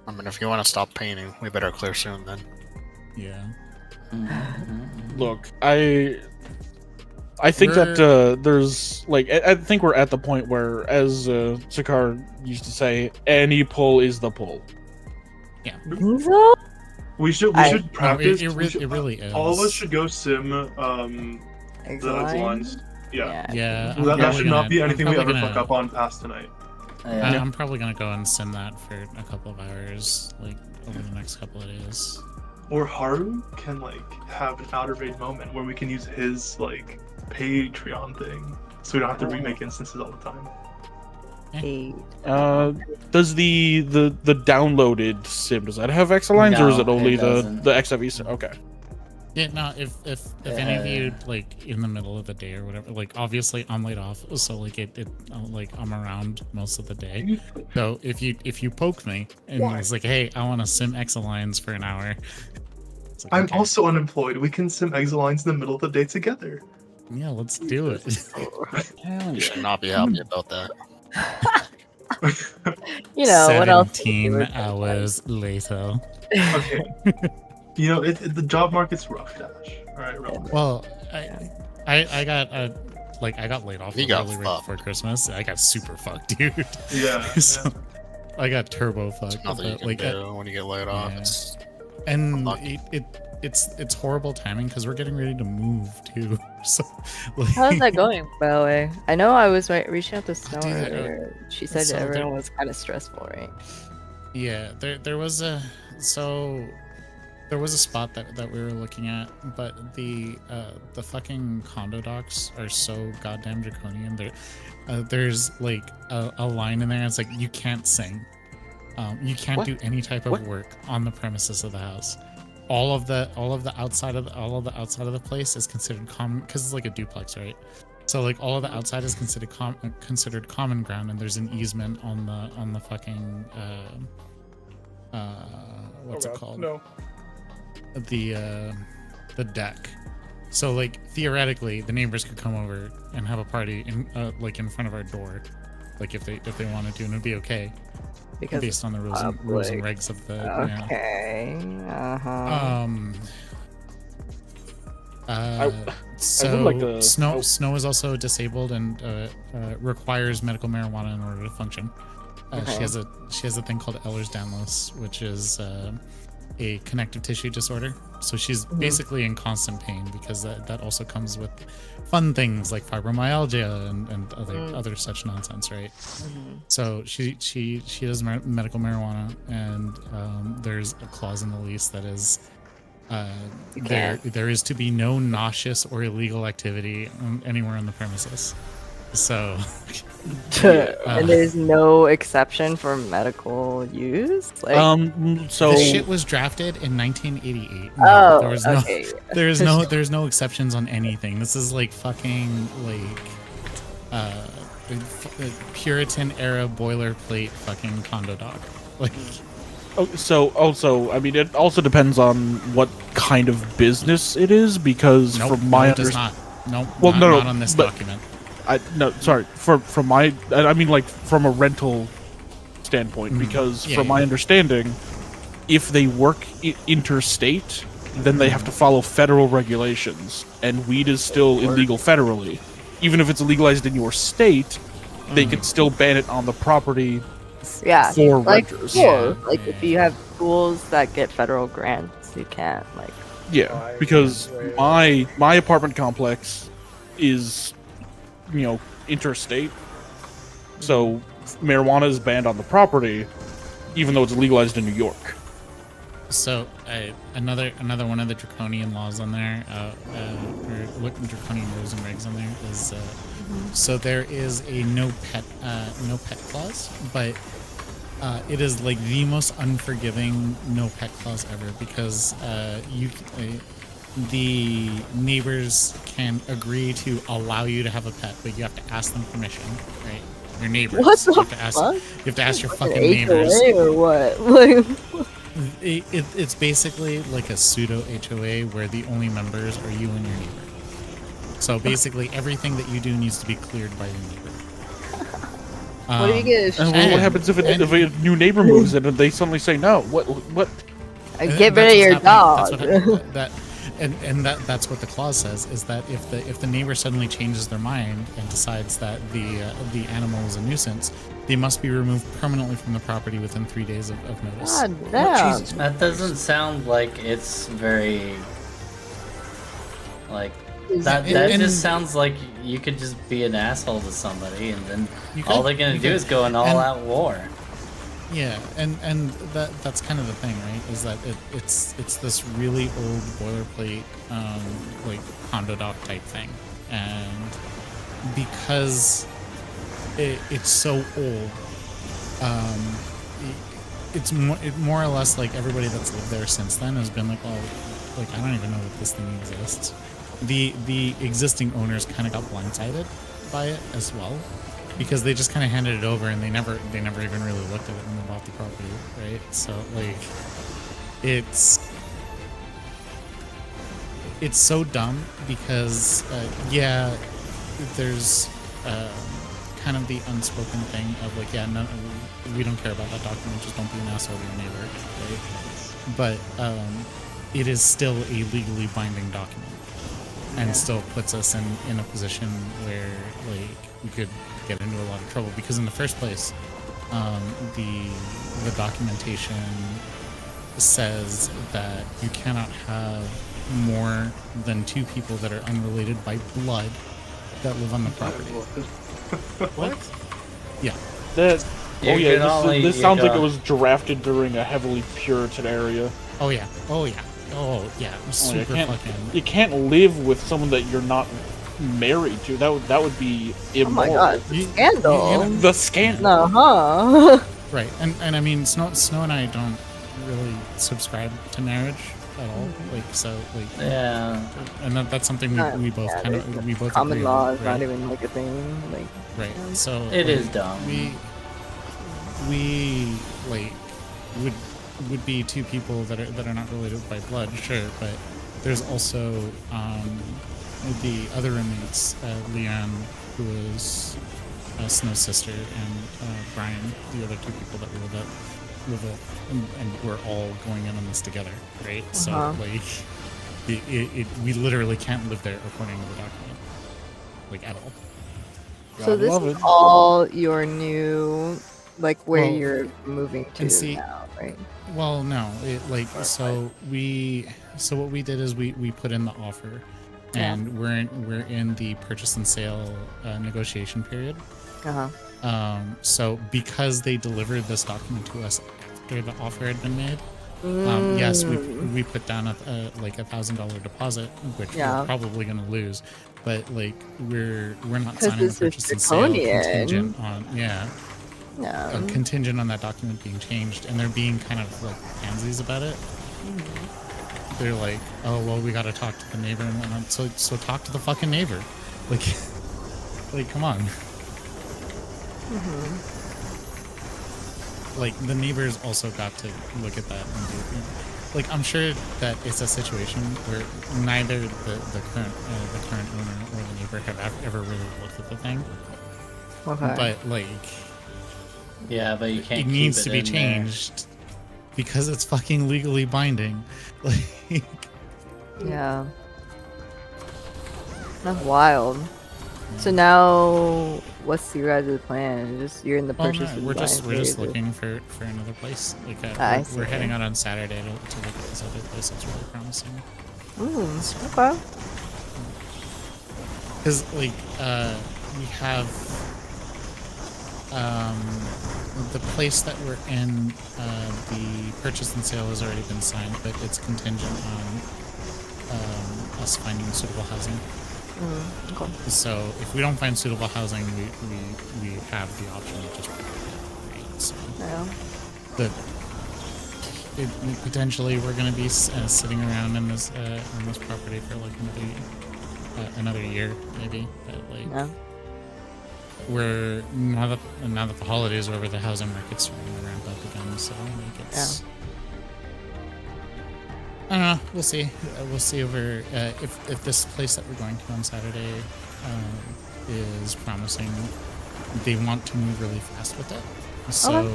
I mean, if you want to stop painting, we better clear soon then. yeah. Look, I think that there's like I think we're at the point where, as Sakar used to say, any pull is the pull. Think so? We should practice. it really is. All of us should go sim the Exilines. Yeah. Yeah. That should not be anything we ever gonna, fuck up on past tonight. I'm probably gonna go and sim that for a couple of hours, like over the next couple of days. Or Haru can like have an outer raid moment where we can use his like Patreon thing, so we don't have to remake instances all the time. Does the downloaded sim, does that have X-Lines or is No, it only it the doesn't. XFE sim? Okay. Yeah, no, if any of you like in the middle of the day or whatever, like obviously I'm laid off, so like like I'm around most of the day. So if you poke me and it's like, hey, I want to sim X-Lines for an hour. It's like, I'm okay. also unemployed. We can sim Exilines in the middle of the day together. Yeah, let's do it. You should not be happy about that. You know what else? 17 hours later. Okay. You know, the job market's rough, Dash. All right, real. Well, I got I got laid off He got really right fucked. before Christmas. I got super fucked, dude. Yeah. So, I got turbo fucked. There's nothing you can like do when you get laid off. yeah. It's And unlucky. it's horrible timing because we're getting ready to move too. So like, How's that going, by the way? I know I was reaching out to Snow dude, earlier. She said so everyone was kind of stressful, right? Yeah, there was a spot that we were looking at, but the fucking condo docks are so goddamn draconian. There's like a line in there. It's like you can't sing, you can't do any type of work on the premises of the house. All of the outside of the place is considered common because it's like a duplex, right? So like all of the outside is considered common ground, and there's an easement on the fucking what's it called? No. The deck. So like theoretically, the neighbors could come over and have a party in like in front of our door, like if they wanted to, and it'd be okay. Because Based on the rules and regs of the okay. So would like to- Snow is also disabled and requires medical marijuana in order to function. She has a thing called Ehlers-Danlos, which is a connective tissue disorder. So she's basically in constant pain because that also comes with fun things like fibromyalgia and other such nonsense, right? So she does medical marijuana, and there's a clause in the lease that is there is to be no nauseous or illegal activity anywhere on the premises. So and there's no exception for medical use. Like, so this shit was drafted in 1988. oh, there was okay. there's no exceptions on anything. This is like fucking like Puritan era boilerplate fucking condo dock. Like, so also, I mean, it also depends on what kind of business it is, because nope, from my it does not. Nope, well, not on this but- document. From my, I mean, like from a rental standpoint, because from my understanding, if they work interstate, then they have to follow federal regulations, and weed is still illegal federally. Even if it's legalized in your state, they could still ban it on the property for like renters. schools. Like if you have schools that get federal grants, you can't like. Yeah, because my apartment complex is, you know, interstate, so marijuana is banned on the property, even though it's legalized in New York. So another one of the draconian laws on there, or draconian rules and regs on there is, so there is a no pet clause, but it is like the most unforgiving no pet clause ever, because the neighbors can agree to allow you to have a pet, but you have to ask them permission, right? Your neighbors. What the fuck? You have to ask your fucking neighbors. HOA or what? Like, It's basically like a pseudo HOA where the only members are you and your neighbor. So basically, everything that you do needs to be cleared by your neighbor. what do you get? And what happens if a new neighbor moves in and they suddenly say no? What? Get rid of your dog. That's what the clause says, is that if the neighbor suddenly changes their mind and decides that the animal is a nuisance, they must be removed permanently from the property within 3 days of notice. God damn. That doesn't sound like it's very like that. That just sounds like you could just be an asshole to somebody, and then all they're gonna do is go an all-out war. Yeah, and that's kind of the thing, right? Is that it's this really old boilerplate like condo dock type thing, and because it's so old, it's more or less like everybody that's lived there since then has been like, oh, like I don't even know that this thing exists. The existing owners kind of got blindsided by it as well, because they just kind of handed it over and they never even really looked at it when they bought the property, right? So like, it's so dumb because yeah, there's kind of the unspoken thing of like, yeah, no, we don't care about that document, just don't be an asshole to your neighbor, right? But it is still a legally binding document, and still puts us in a position where like we could get into a lot of trouble, because in the first place, the documentation says that you cannot have more than 2 people that are unrelated by blood that live on the property. What? Yeah. That. You Oh yeah, can only- this you sounds like can- it was drafted during a heavily Puritan area. Oh yeah. Oh yeah. Oh yeah. Super fucking. You can't live with someone that you're not married to. That would be Oh my immoral. god, scandal. The scandal. Uh-huh. Right, and I mean, Snow and I don't really subscribe to marriage at all. Like, so, like, Yeah. and that's something we both Yeah, kind of we both common agree law on, is right? not even like a thing. Like, Right. So It like, is dumb. We like would be 2 people that are not related by blood, sure, but there's also the other roommates, Leanne, who is Snow's sister, and Brian, the other 2 people that live and we're all going in on this together, right? So like, we literally can't live there according to the document, like, at all. so this is all your new, like, where you're moving to and see, now, right? Well, no, so what we did is we put in the offer, and we're in the purchase and sale negotiation period. So because they delivered this document to us after the offer had been made, yes, we put down like $1,000 deposit, which we're probably going to lose, but like we're not signing the purchase and sale contingent on contingent on that document being changed, and they're being kind of like pansies about it. They're like, oh well, we got to talk to the neighbor and whatnot. So talk to the fucking neighbor, like come on. Like, the neighbors also got to look at that and do, like, I'm sure that it's a situation where neither the current owner or the neighbor have ever really looked at the thing. But like, yeah, but you can't. It needs to be changed because it's fucking legally binding. Like, yeah, that's wild. So now, what's your guys' plan? Just you're in the purchase. We're just looking for another place. Like we're heading out on Saturday to look at this other place that's really promising. Okay. Because like we have the place that we're in. The purchase and sale has already been signed, but it's contingent on us finding suitable housing. Okay. So if we don't find suitable housing, we have the option of just right. So potentially we're going to be sitting around in this property for like another year maybe. But like we're now that the holidays are over, the housing market's starting to ramp up again. So like it's. I don't know. We'll see. We'll see over if this place that we're going to on Saturday is promising. They want to move really fast with it, so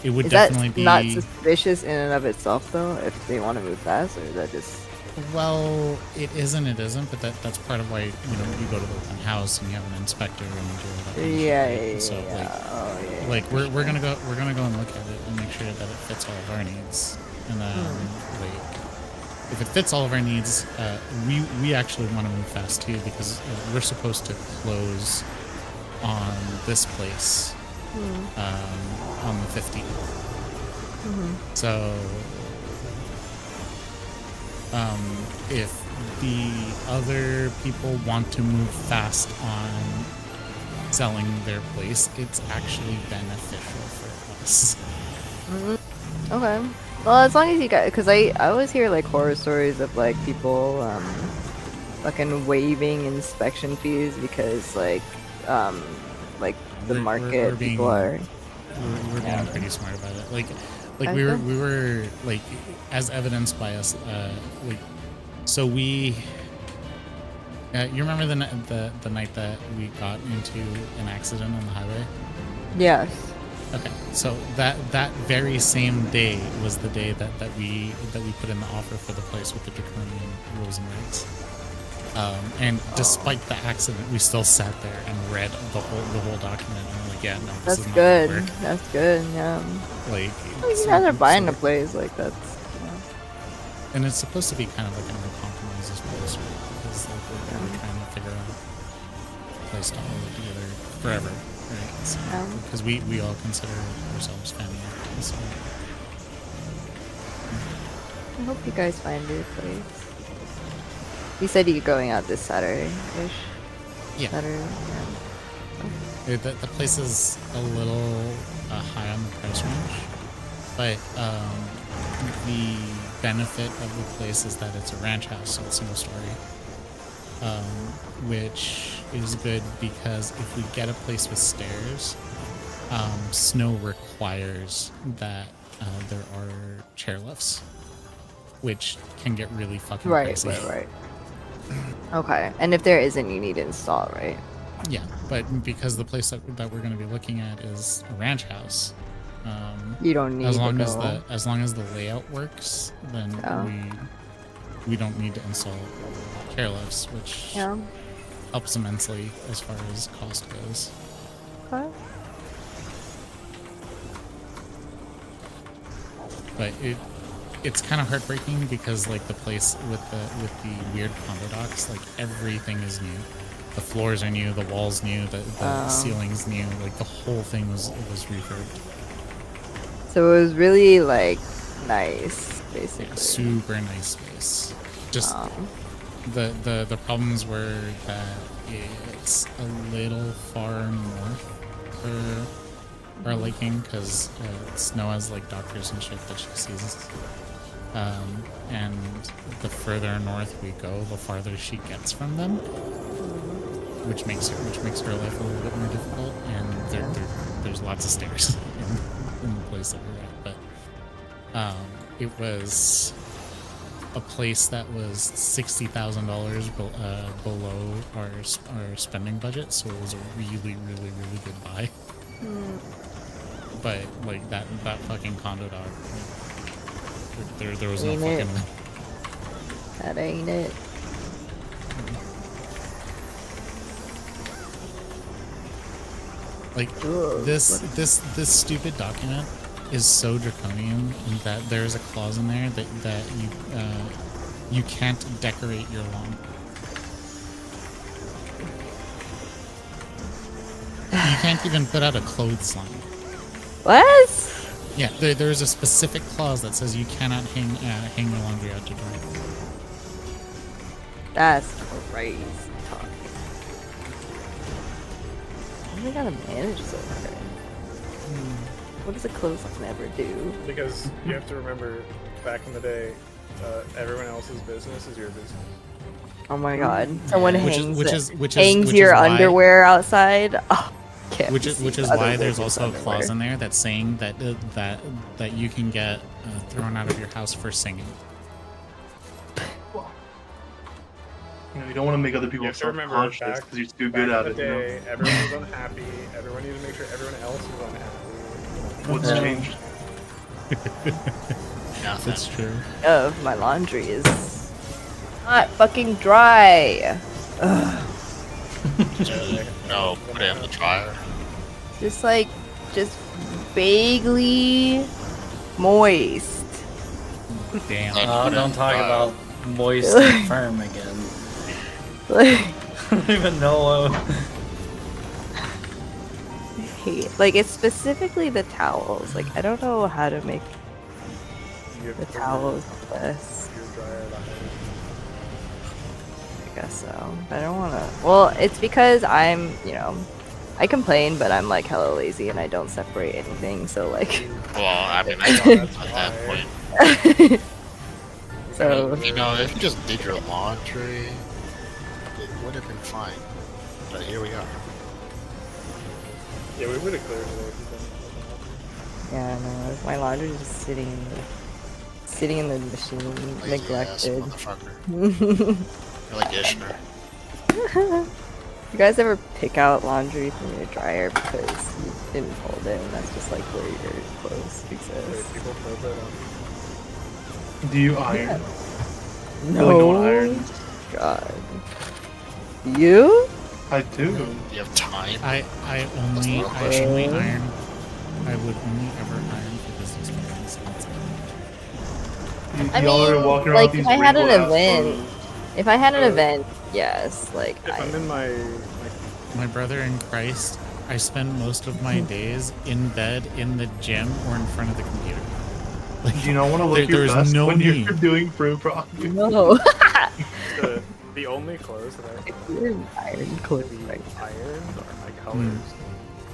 it would definitely be not suspicious in and of itself, though. If they want to move fast, or is that just? Well, it isn't, but that's part of why you go to the open house and you have an inspector and you do all that. So like we're gonna go and look at it and make sure that it fits all of our needs. And then, like, if it fits all of our needs, we actually want to move fast too, because we're supposed to close on this place on the 15th. So, if the other people want to move fast on selling their place, it's actually beneficial for us. Okay. Well, as long as you got, because I always hear like horror stories of like people fucking waiving inspection fees because like the market people are. We're being pretty smart about it. Like we were like, as evidenced by us, like, so we. You remember the night that we got into an accident on the highway? Yes. Okay, so that very same day was the day that we put in the offer for the place with the draconian rules and regs. And despite the accident, we still sat there and read the whole document. And we're like, yeah, no, this That's is not good. gonna work. That's good. Yeah. Like, You guys are buying a place like that's. and it's supposed to be kind of like an uncompromises place, right? Because like we're trying to figure out a place to all live together forever, right? So, because we all consider ourselves family. So. I hope you guys find your place. You said you're going out this Saturday-ish? Yeah. Saturday, yeah. The place is a little high on the price range, but the benefit of the place is that it's a ranch house, so it's single story, which is good because if we get a place with stairs, snow requires that there are chairlifts, which can get really fucking crazy. Right. Okay, and if there isn't, you need to install, right? Yeah, but because the place that we're going to be looking at is a ranch house, you don't need as long to as go. as long as the layout works, then we don't need to install chairlifts, which helps immensely as far as cost goes. Okay. But it's kind of heartbreaking because like the place with the weird condo docks, like everything is new. The floors are new, the walls new, the ceiling's new, like the whole thing was refurbed. So it was really like nice, basically. Yeah, super nice space. Just the problems were that it's a little far north for our liking because Snow has like doctors and shit that she sees. And the further north we go, the farther she gets from them, which makes her life a little bit more difficult. And there's lots of stairs in the place that we're at, but it was a place that was $60,000 below our spending budget, so it was a really good buy. But like that fucking condo dog. There was no fucking way. That ain't it. Like this stupid document is so draconian that there's a clause in there that you can't decorate your lawn. You can't even put out a clothesline. What? Yeah, there's a specific clause that says you cannot hang your laundry out to dry. That's crazy talk. How do we gotta manage so hard? What does a clothesline ever do? Because you have to remember, back in the day, everyone else's business is your business. Oh my god! Someone Which hangs is your why- underwear outside. Oh, Which is why there's also a clause in there that's saying that you can get thrown out of your house for singing. You know, you don't want to make other people You have to remember, self-conscious because you're too good at it. Day, everyone was unhappy. Everyone needed to make sure everyone else was unhappy. What's changed? That's true. My laundry is not fucking dry. Ugh. No, put it in the dryer. Just vaguely moist. Damn. Oh, don't talk about moist and firm again. Like, I don't even know. I hate, like, it's specifically the towels. Like, I don't know how to make the towels less. I guess so. But I don't want to. Well, it's because I'm, I complain, but I'm like hella lazy and I don't separate anything. So like. Well, I mean, I don't at that point. So. You know, if you just did your laundry, it would have been fine. But here we are. Yeah, we would have cleared it if Yeah, no, my laundry is just sitting in the machine, Lazy neglected. ass motherfucker. You're like Ishner. You guys ever pick out laundry from your dryer because you didn't fold it, and that's just like where your clothes exist? people fold that on. Do you iron? No. Like, no one irons. god. You? I do. You have time. I only iron. I would only ever iron for business meetings. I Y'all are mean, walking around like, with if these I had an rainbow-ass event, photos. if I had an event, yes, like, If I'm in my My brother in Christ, I spend most of my days in bed, in the gym, or in front of the computer. Like, Do you not want to look your there's best no when you're need. doing prog? no. the only clothes that I You're in iron clothes, be right? ironed are my colors,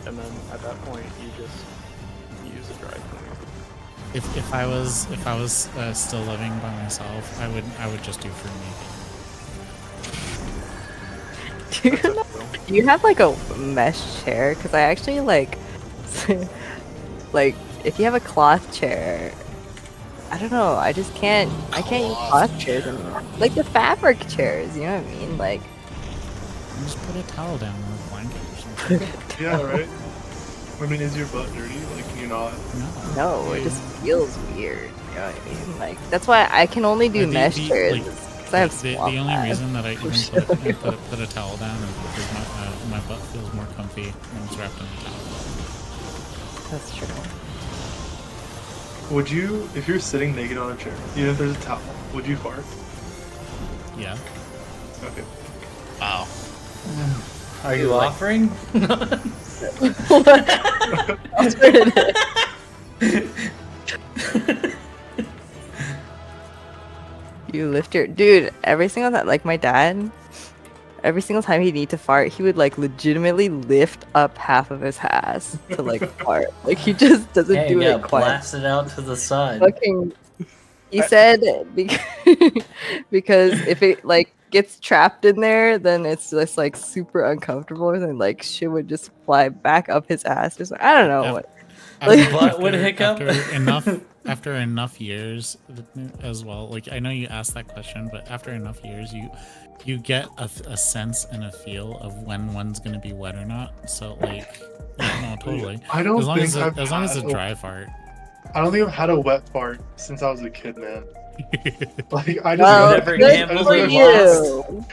and then at that point you just use a dry cleaner. If I was still living by myself, I would just do free making. Do you have like a mesh chair? Because I actually like, like, if you have a cloth chair, I don't know. I just can't. I can't use cloth chairs anymore. Like the fabric chairs, you know what I mean? Like, Just put a towel down or a blanket or something. Yeah, right? I mean, is your butt dirty? Like, can you not? no, it just feels weird. You know what I mean? Like, that's why I can only do mesh chairs. Like, 'cause I have the swamp only ass. reason that I even put a towel down is because my butt feels more comfy when it's wrapped in a towel. That's true. Would you, if you're sitting naked on a chair, even if there's a towel, would you fart? Yeah. Okay. Wow. Are you offering? You lift your dude every single time. Like my dad, every single time he'd need to fart, he would like legitimately lift up half of his ass to like fart. Like he just doesn't Hey, do yeah, it quite. blast it out to the side. Fucking. He said because if it like gets trapped in there, then it's just like super uncomfortable, and then like shit would just fly back up his ass. Just I don't know what. His butt would hiccup. After enough years as well. Like I know you asked that question, but after enough years, you get a sense and a feel of when one's gonna be wet or not. So like, yeah, no, totally. I don't as long think as I've as long as had it's a dry fart. I don't think I've had a wet fart since I was a kid, man. Like I just Well, never good gambled for and you.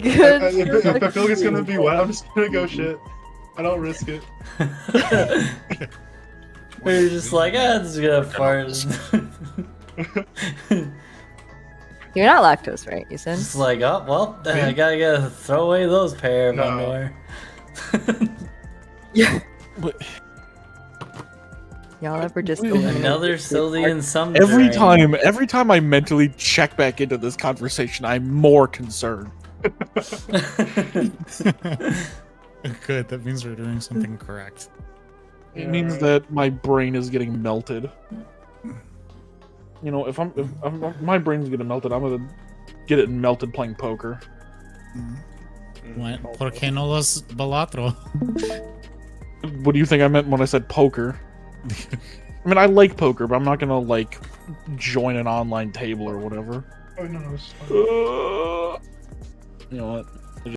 Good. if I feel like it's gonna be wet, I'm just gonna go shit. I don't risk it. We're just like, this is gonna fart. You're not lactose, right? You said. It's like, oh well, I gotta throw away those pair of underwear. Yeah. But Y'all ever just Another silly and some every drain. time I mentally check back into this conversation, I'm more concerned. Good. That means we're doing something correct. It means that my brain is getting melted. You know, if my brain's getting melted, I'm gonna get it melted playing poker. ¿Por qué no los balatro? What do you think I meant when I said poker? I mean, I like poker, but I'm not gonna like join an online table or whatever. Oh no, You know what?